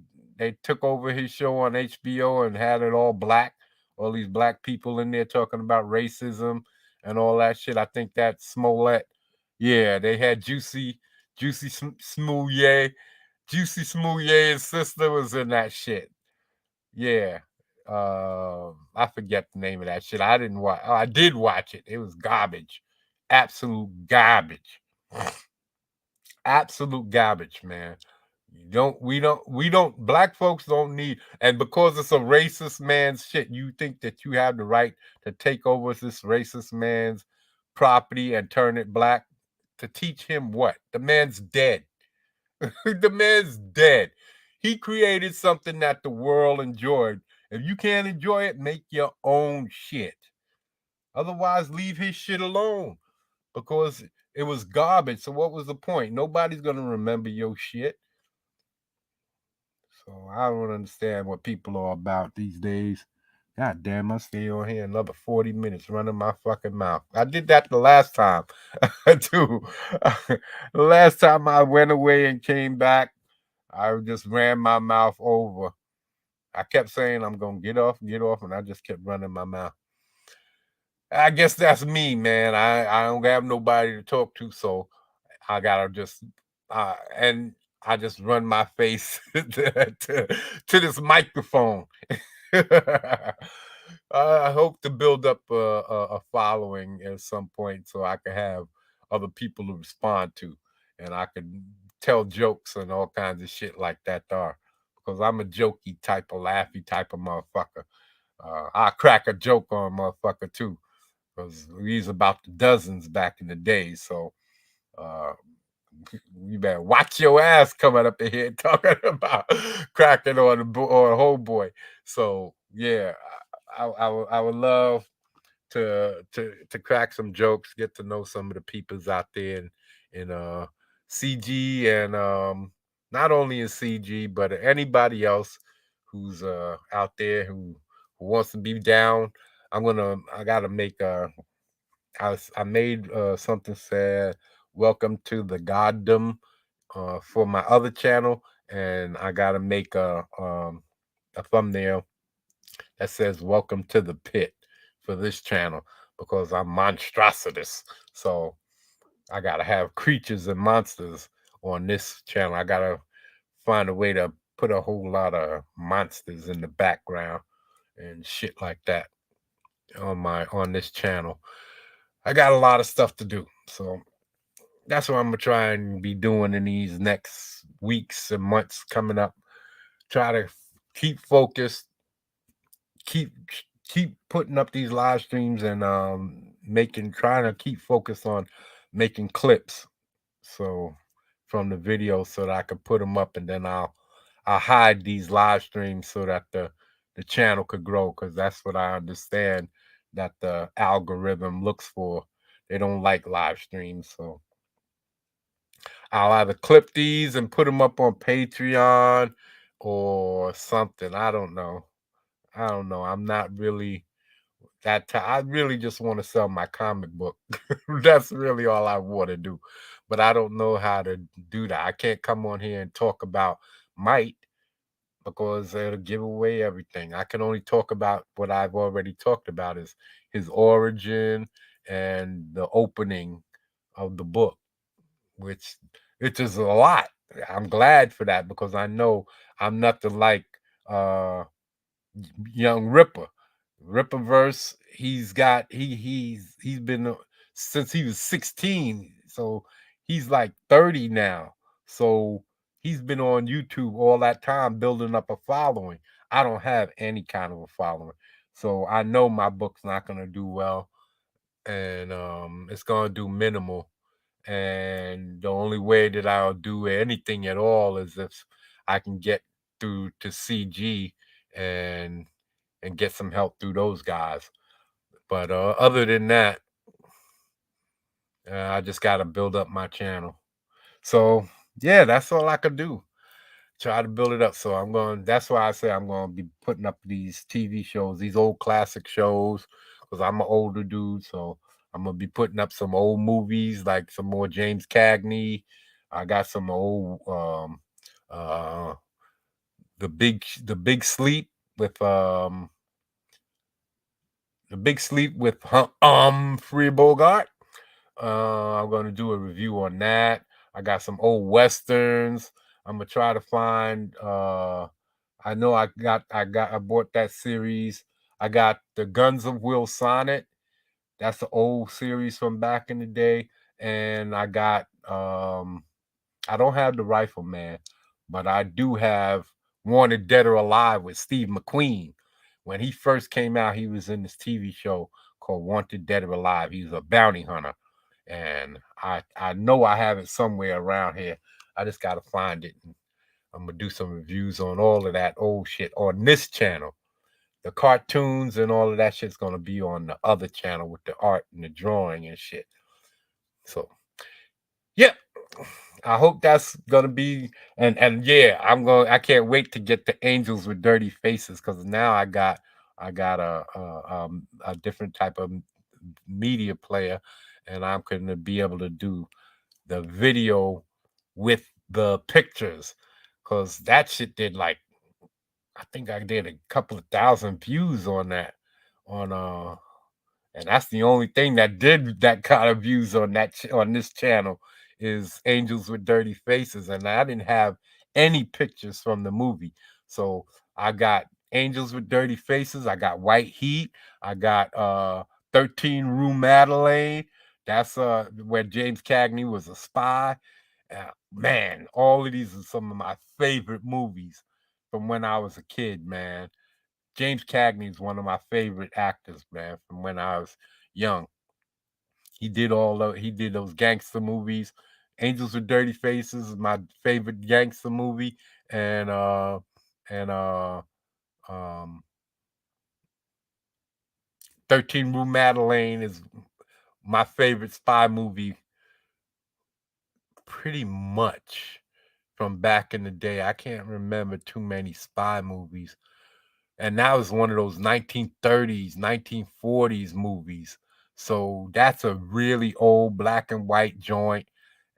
took over his show on HBO and had it all black, all these black people in there talking about racism and all that shit. I think that's Smollett. Yeah, they had Juicy Juicy Smouye. Juicy Smouye's sister was in that shit. Yeah. I forget the name of that shit. I didn't watch. I did watch it. It was garbage. Absolute garbage. Absolute garbage, man. We don't black folks don't need, and because it's a racist man's shit, you think that you have the right to take over this racist man's property and turn it black? To teach him what? The man's dead. The man's dead. He created something that the world enjoyed. If you can't enjoy it, make your own shit. Otherwise, leave his shit alone, because it was garbage. So what was the point? Nobody's gonna remember your shit. So I don't understand what people are about these days. God damn, I stay on here another 40 minutes running my fucking mouth. I did that the last time too. The last time I went away and came back, I just ran my mouth over. I kept saying I'm gonna get off, and I just kept running my mouth. I guess that's me, man. I don't have nobody to talk to, so I gotta just and I just run my face to this microphone. I hope to build up a following at some point so I can have other people to respond to, and I can tell jokes and all kinds of shit like that there, because I'm a jokey type of laughy type of motherfucker. I crack a joke on a motherfucker too, because we was about the dozens back in the day. So you better watch your ass coming up in here talking about cracking on a whole boy. So yeah, I would love to crack some jokes, get to know some of the peoples out there in CG, and not only in CG but anybody else who's out there who wants to be down. I gotta make I made something said welcome to the goddom for my other channel, and I gotta make a thumbnail that says welcome to the pit for this channel, because I'm monstrositous. So I gotta have creatures and monsters on this channel. I gotta find a way to put a whole lot of monsters in the background and shit like that on this channel. I got a lot of stuff to do, so that's what I'm gonna try and be doing in these next weeks and months coming up. Try to keep focused, keep putting up these live streams, and trying to keep focused on making clips, so from the video, so that I can put them up, and then I'll hide these live streams so that the channel could grow, because that's what I understand that the algorithm looks for. They don't like live streams, so I'll either clip these and put them up on Patreon or something. I don't know. I'm not really that I really just want to sell my comic book. That's really all I want to do. But I don't know how to do that. I can't come on here and talk about Might, because it'll give away everything. I can only talk about what I've already talked about, is his origin and the opening of the book, which it is a lot. I'm glad for that, because I know I'm nothing like Young Ripper. Ripperverse, he's been since he was 16, so he's like 30 now. So he's been on YouTube all that time building up a following. I don't have any kind of a following, so I know my book's not gonna do well, and it's gonna do minimal. And the only way that I'll do anything at all is if I can get through to CG and get some help through those guys. But other than that, I just got to build up my channel. So yeah, that's all I could do. Try to build it up. So that's why I say I'm going to be putting up these TV shows, these old classic shows, because I'm an older dude. So I'm going to be putting up some old movies, like some more James Cagney. I got some old The Big Sleep with Humphrey Bogart. I'm going to do a review on that. I got some old westerns. I'm gonna try to find. I know I bought that series. I got the Guns of Will Sonnet. That's the old series from back in the day, and I got. I don't have the Rifleman, but I do have Wanted Dead or Alive with Steve McQueen. When he first came out, he was in this TV show called Wanted Dead or Alive. He was a bounty hunter, and I know I have it somewhere around here. I just got to find it. And I'm gonna do some reviews on all of that old shit on this channel. The cartoons and all of that shit's gonna be on the other channel with the art and the drawing and shit. So, yeah. I hope that's gonna be and yeah, I can't wait to get the Angels with Dirty Faces because now I got a different type of media player, and I'm gonna be able to do the video with the pictures because that shit did like I think I did a couple of thousand views on that and that's the only thing that did that kind of views on on this channel is Angels with Dirty Faces, and I didn't have any pictures from the movie. So I got Angels with Dirty Faces, I got White Heat, I got 13 Rue Madeleine. That's where James Cagney was a spy. Man, all of these are some of my favorite movies from when I was a kid, man. James Cagney is one of my favorite actors, man, from when I was young. He did those gangster movies. Angels with Dirty Faces is my favorite gangster movie, and 13 Rue Madeleine is my favorite spy movie pretty much from back in the day. I can't remember too many spy movies. And that was one of those 1930s, 1940s movies. So that's a really old black and white joint.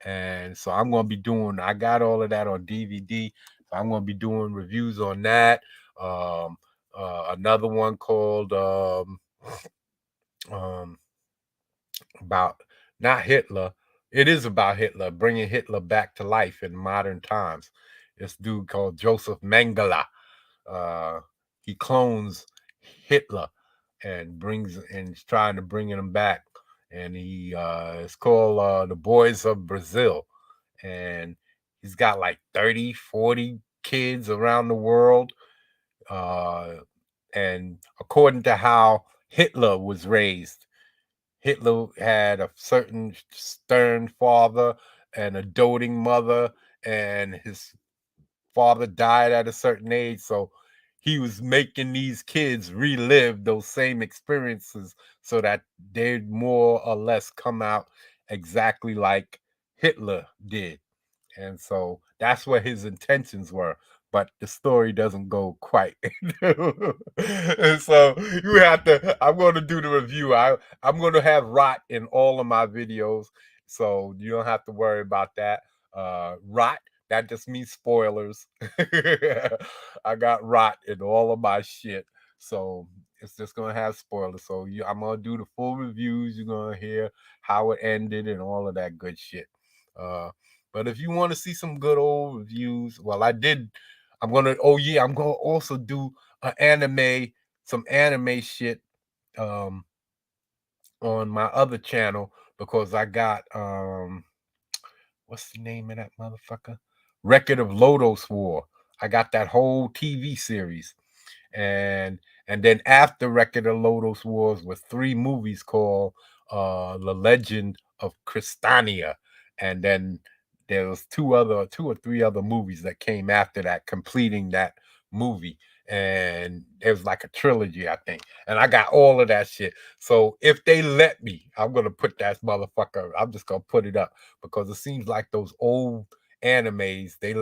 And so I'm going to be I got all of that on DVD. So I'm going to be doing reviews on that. Another one called about not Hitler. It is about Hitler, bringing Hitler back to life in modern times. This dude called Joseph Mengele. He clones Hitler and is trying to bring him back. And it's called The Boys of Brazil. And he's got like 30, 40 kids around the world. And according to how Hitler was raised, Hitler had a certain stern father and a doting mother, and his father died at a certain age. So he was making these kids relive those same experiences so that they'd more or less come out exactly like Hitler did. And so that's what his intentions were. But the story doesn't go quite. And so I'm going to do the review. I'm going to have rot in all of my videos. So you don't have to worry about that. Rot, that just means spoilers. I got rot in all of my shit. So it's just going to have spoilers. So I'm going to do the full reviews. You're going to hear how it ended and all of that good shit. But if you want to see some good old reviews, well, I'm going to also do some anime shit on my other channel because I got, what's the name of that motherfucker? Record of Lodoss War. I got that whole TV series. And then after Record of Lodoss Wars were 3 movies called The Legend of Crystania. And then there was 2 or 3 other movies that came after that, completing that movie. And it was like a trilogy, I think. And I got all of that shit. So if they let me, I'm going to put that motherfucker, I'm just going to put it up because it seems like those old animes, they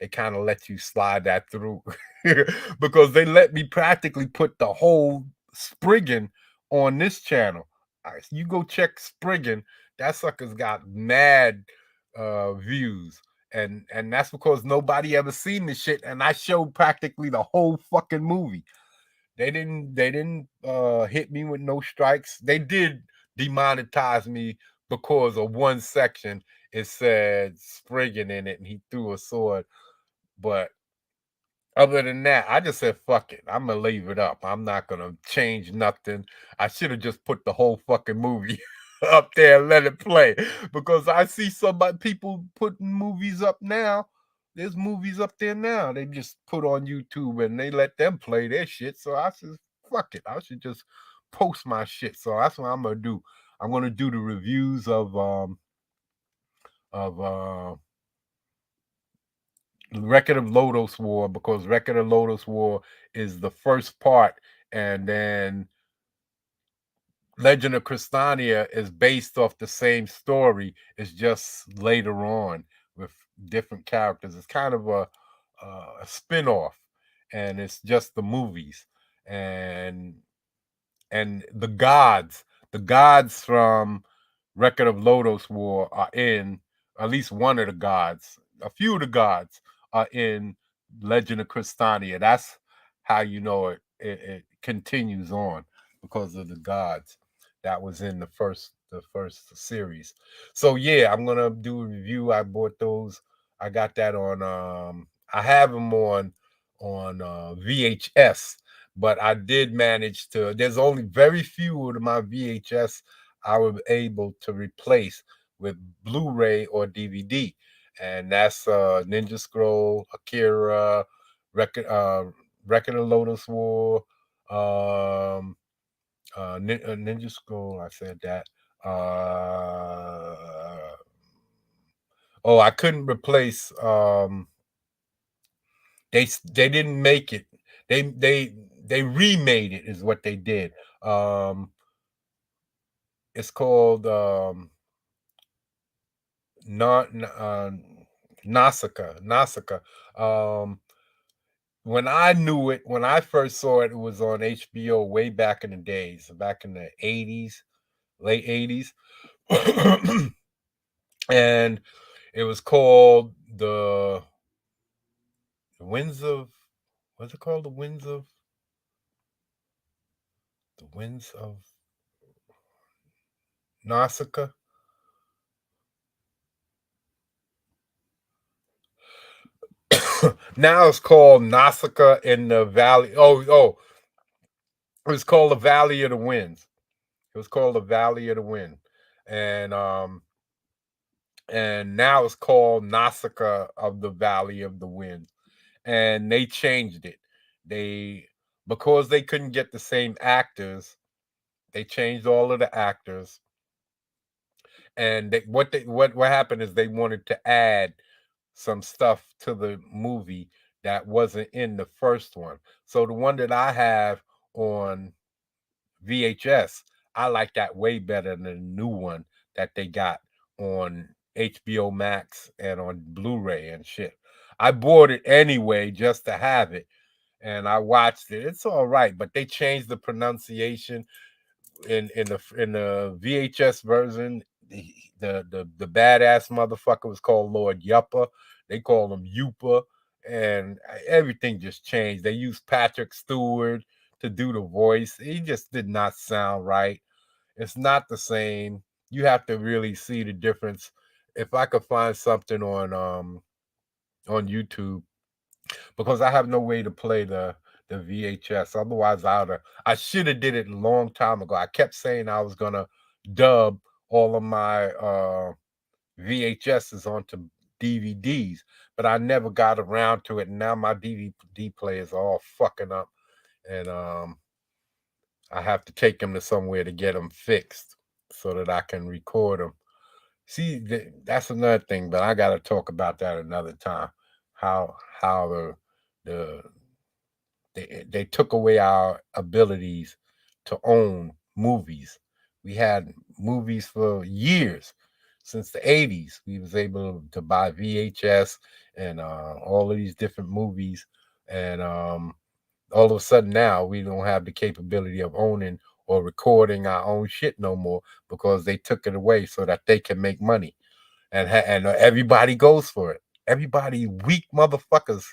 kind of let you slide that through because they let me practically put the whole Spriggan on this channel. You go check Spriggan, that sucker's got mad views. And that's because nobody ever seen this shit. And I showed practically the whole fucking movie. They didn't hit me with no strikes. They did demonetize me because of one section it said Spriggan in it, and he threw a sword. But other than that, I just said, fuck it. I'm going to leave it up. I'm not going to change nothing. I should have just put the whole fucking movie up there and let it play. Because I see people putting movies up now. There's movies up there now. They just put on YouTube and they let them play their shit. So I said, fuck it. I should just post my shit. So that's what I'm going to do. I'm going to do the reviews of Record of Lodoss War, because Record of Lodoss War is the first part, and then Legend of Crystania is based off the same story. It's just later on with different characters. It's kind of a spin-off, and it's just the movies and the gods from Record of Lodoss War are in, at least one of the gods, a few of the gods are in Legend of Crystania. That's how you know it continues on, because of the gods that was in the first series. So yeah, I'm gonna do a review. I bought those. I got that on I have them on VHS, but I did manage to, there's only very few of my VHS I was able to replace with Blu-ray or DVD. And that's Ninja Scroll, Akira, Record of Lodoss War, Ninja Scroll. I said that. I couldn't replace. They didn't make it. They remade it, is what they did. It's called Nausicaa. When I knew it, when I first saw it, it was on HBO way back in the days, back in the 80s, late 80s. And it was called the Winds of, what's it called? The Winds of Nausicaa. Now it's called Nausicaa in the Valley. It was called the Valley of the Winds. It was called the Valley of the Wind, and now it's called Nausicaa of the Valley of the Wind. And they changed it. Because they couldn't get the same actors, they changed all of the actors. And what happened is they wanted to add some stuff to the movie that wasn't in the first one. So the one that I have on VHS, I like that way better than the new one that they got on HBO Max and on Blu-ray and shit. I bought it anyway just to have it, and I watched it. It's all right, but they changed the pronunciation in the VHS version. The badass motherfucker was called Lord Yuppa. They call him Yupa, and everything just changed. They used Patrick Stewart to do the voice. He just did not sound right. It's not the same. You have to really see the difference. If I could find something on YouTube, because I have no way to play the VHS. Otherwise, I should have did it a long time ago. I kept saying I was gonna dub all of my VHSs onto DVDs, but I never got around to it. And now my DVD players are all fucking up, and I have to take them to somewhere to get them fixed so that I can record them. See, that's another thing, but I got to talk about that another time. How they took away our abilities to own movies. We had movies for years. Since the 80s, we was able to buy VHS and all of these different movies. And all of a sudden now, we don't have the capability of owning or recording our own shit no more, because they took it away so that they can make money. And everybody goes for it. Everybody, weak motherfuckers,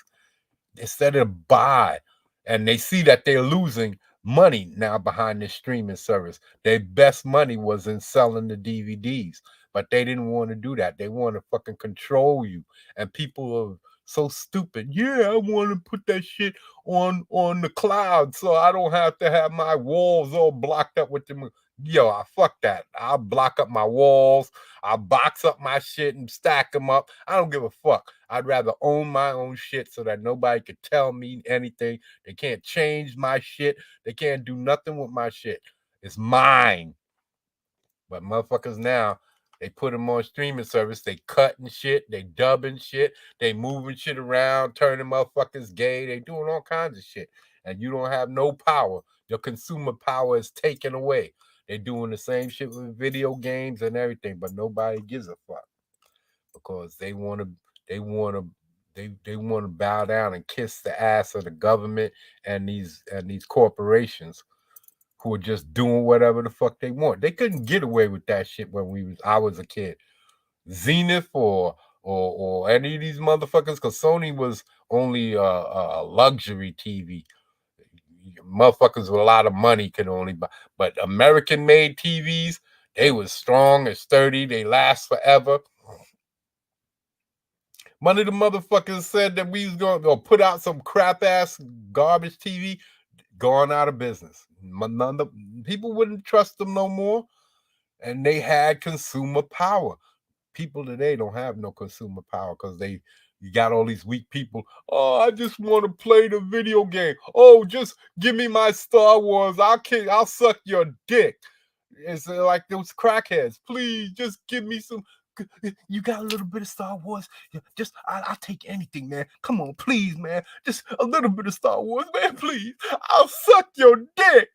instead of buy, and they see that they're losing money now behind this streaming service. Their best money was in selling the DVDs, But they didn't want to do that. They want to fucking control you. And people are so stupid. Yeah, I want to put that shit on the cloud so I don't have to have my walls all blocked up with them. Yo, I fuck that. I'll block up my walls. I'll box up my shit and stack them up. I don't give a fuck. I'd rather own my own shit so that nobody could tell me anything. They can't change my shit. They can't do nothing with my shit. It's mine. But motherfuckers now, they put them on streaming service. They cutting shit. They dubbing shit. They moving shit around, turning motherfuckers gay. They doing all kinds of shit. And you don't have no power. Your consumer power is taken away. They're doing the same shit with video games and everything, but nobody gives a fuck because they want to bow down and kiss the ass of the government and these corporations who are just doing whatever the fuck they want. They couldn't get away with that shit when I was a kid. Zenith or any of these motherfuckers, because Sony was only a luxury TV. Motherfuckers with a lot of money could only buy, but American-made TVs, they was strong and sturdy. They last forever. One of the motherfuckers said that we was going to put out some crap-ass garbage TV, gone out of business. People wouldn't trust them no more, and they had consumer power. People today don't have no consumer power because you got all these weak people. Oh, I just want to play the video game. Oh, just give me my Star Wars. I'll suck your dick. It's like those crackheads. Please, just give me some. You got a little bit of Star Wars? Just I'll take anything, man. Come on, please, man. Just a little bit of Star Wars, man. Please, I'll suck your dick.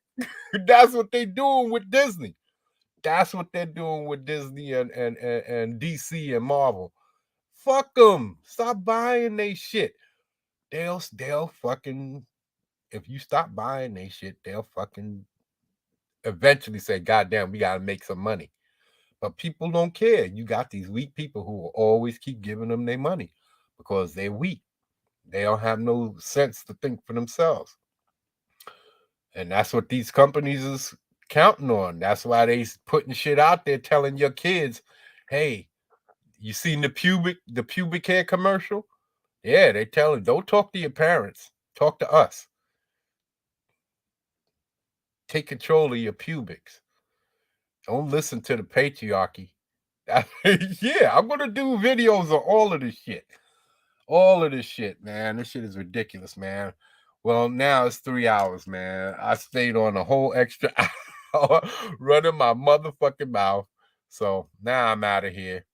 That's what they doing with Disney. That's what they're doing with Disney and DC and Marvel. Fuck them. Stop buying they shit. They'll fucking, if you stop buying they shit, they'll fucking eventually say, God damn, we gotta make some money. But people don't care. You got these weak people who will always keep giving them their money because they're weak. They don't have no sense to think for themselves. And that's what these companies is counting on. That's why they putting shit out there telling your kids, hey, you seen the pubic hair commercial? Yeah, they tell them, don't talk to your parents. Talk to us. Take control of your pubics. Don't listen to the patriarchy. Yeah, I'm going to do videos on all of this shit. All of this shit, man. This shit is ridiculous, man. Well, now it's 3 hours, man. I stayed on a whole extra hour running my motherfucking mouth. So now I'm out of here.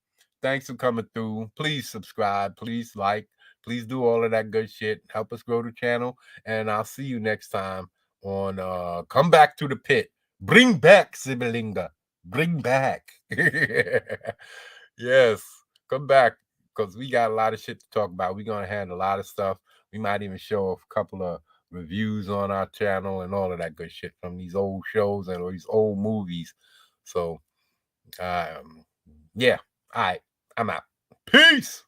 Thanks for coming through. Please subscribe. Please like. Please do all of that good shit. Help us grow the channel. And I'll see you next time on Come Back to the Pit. Bring back Sibilinga. Bring back. Yes. Come back because we got a lot of shit to talk about. We're going to handle a lot of stuff. We might even show a couple of reviews on our channel and all of that good shit from these old shows and these old movies. So, yeah. All right. I'm out. Peace.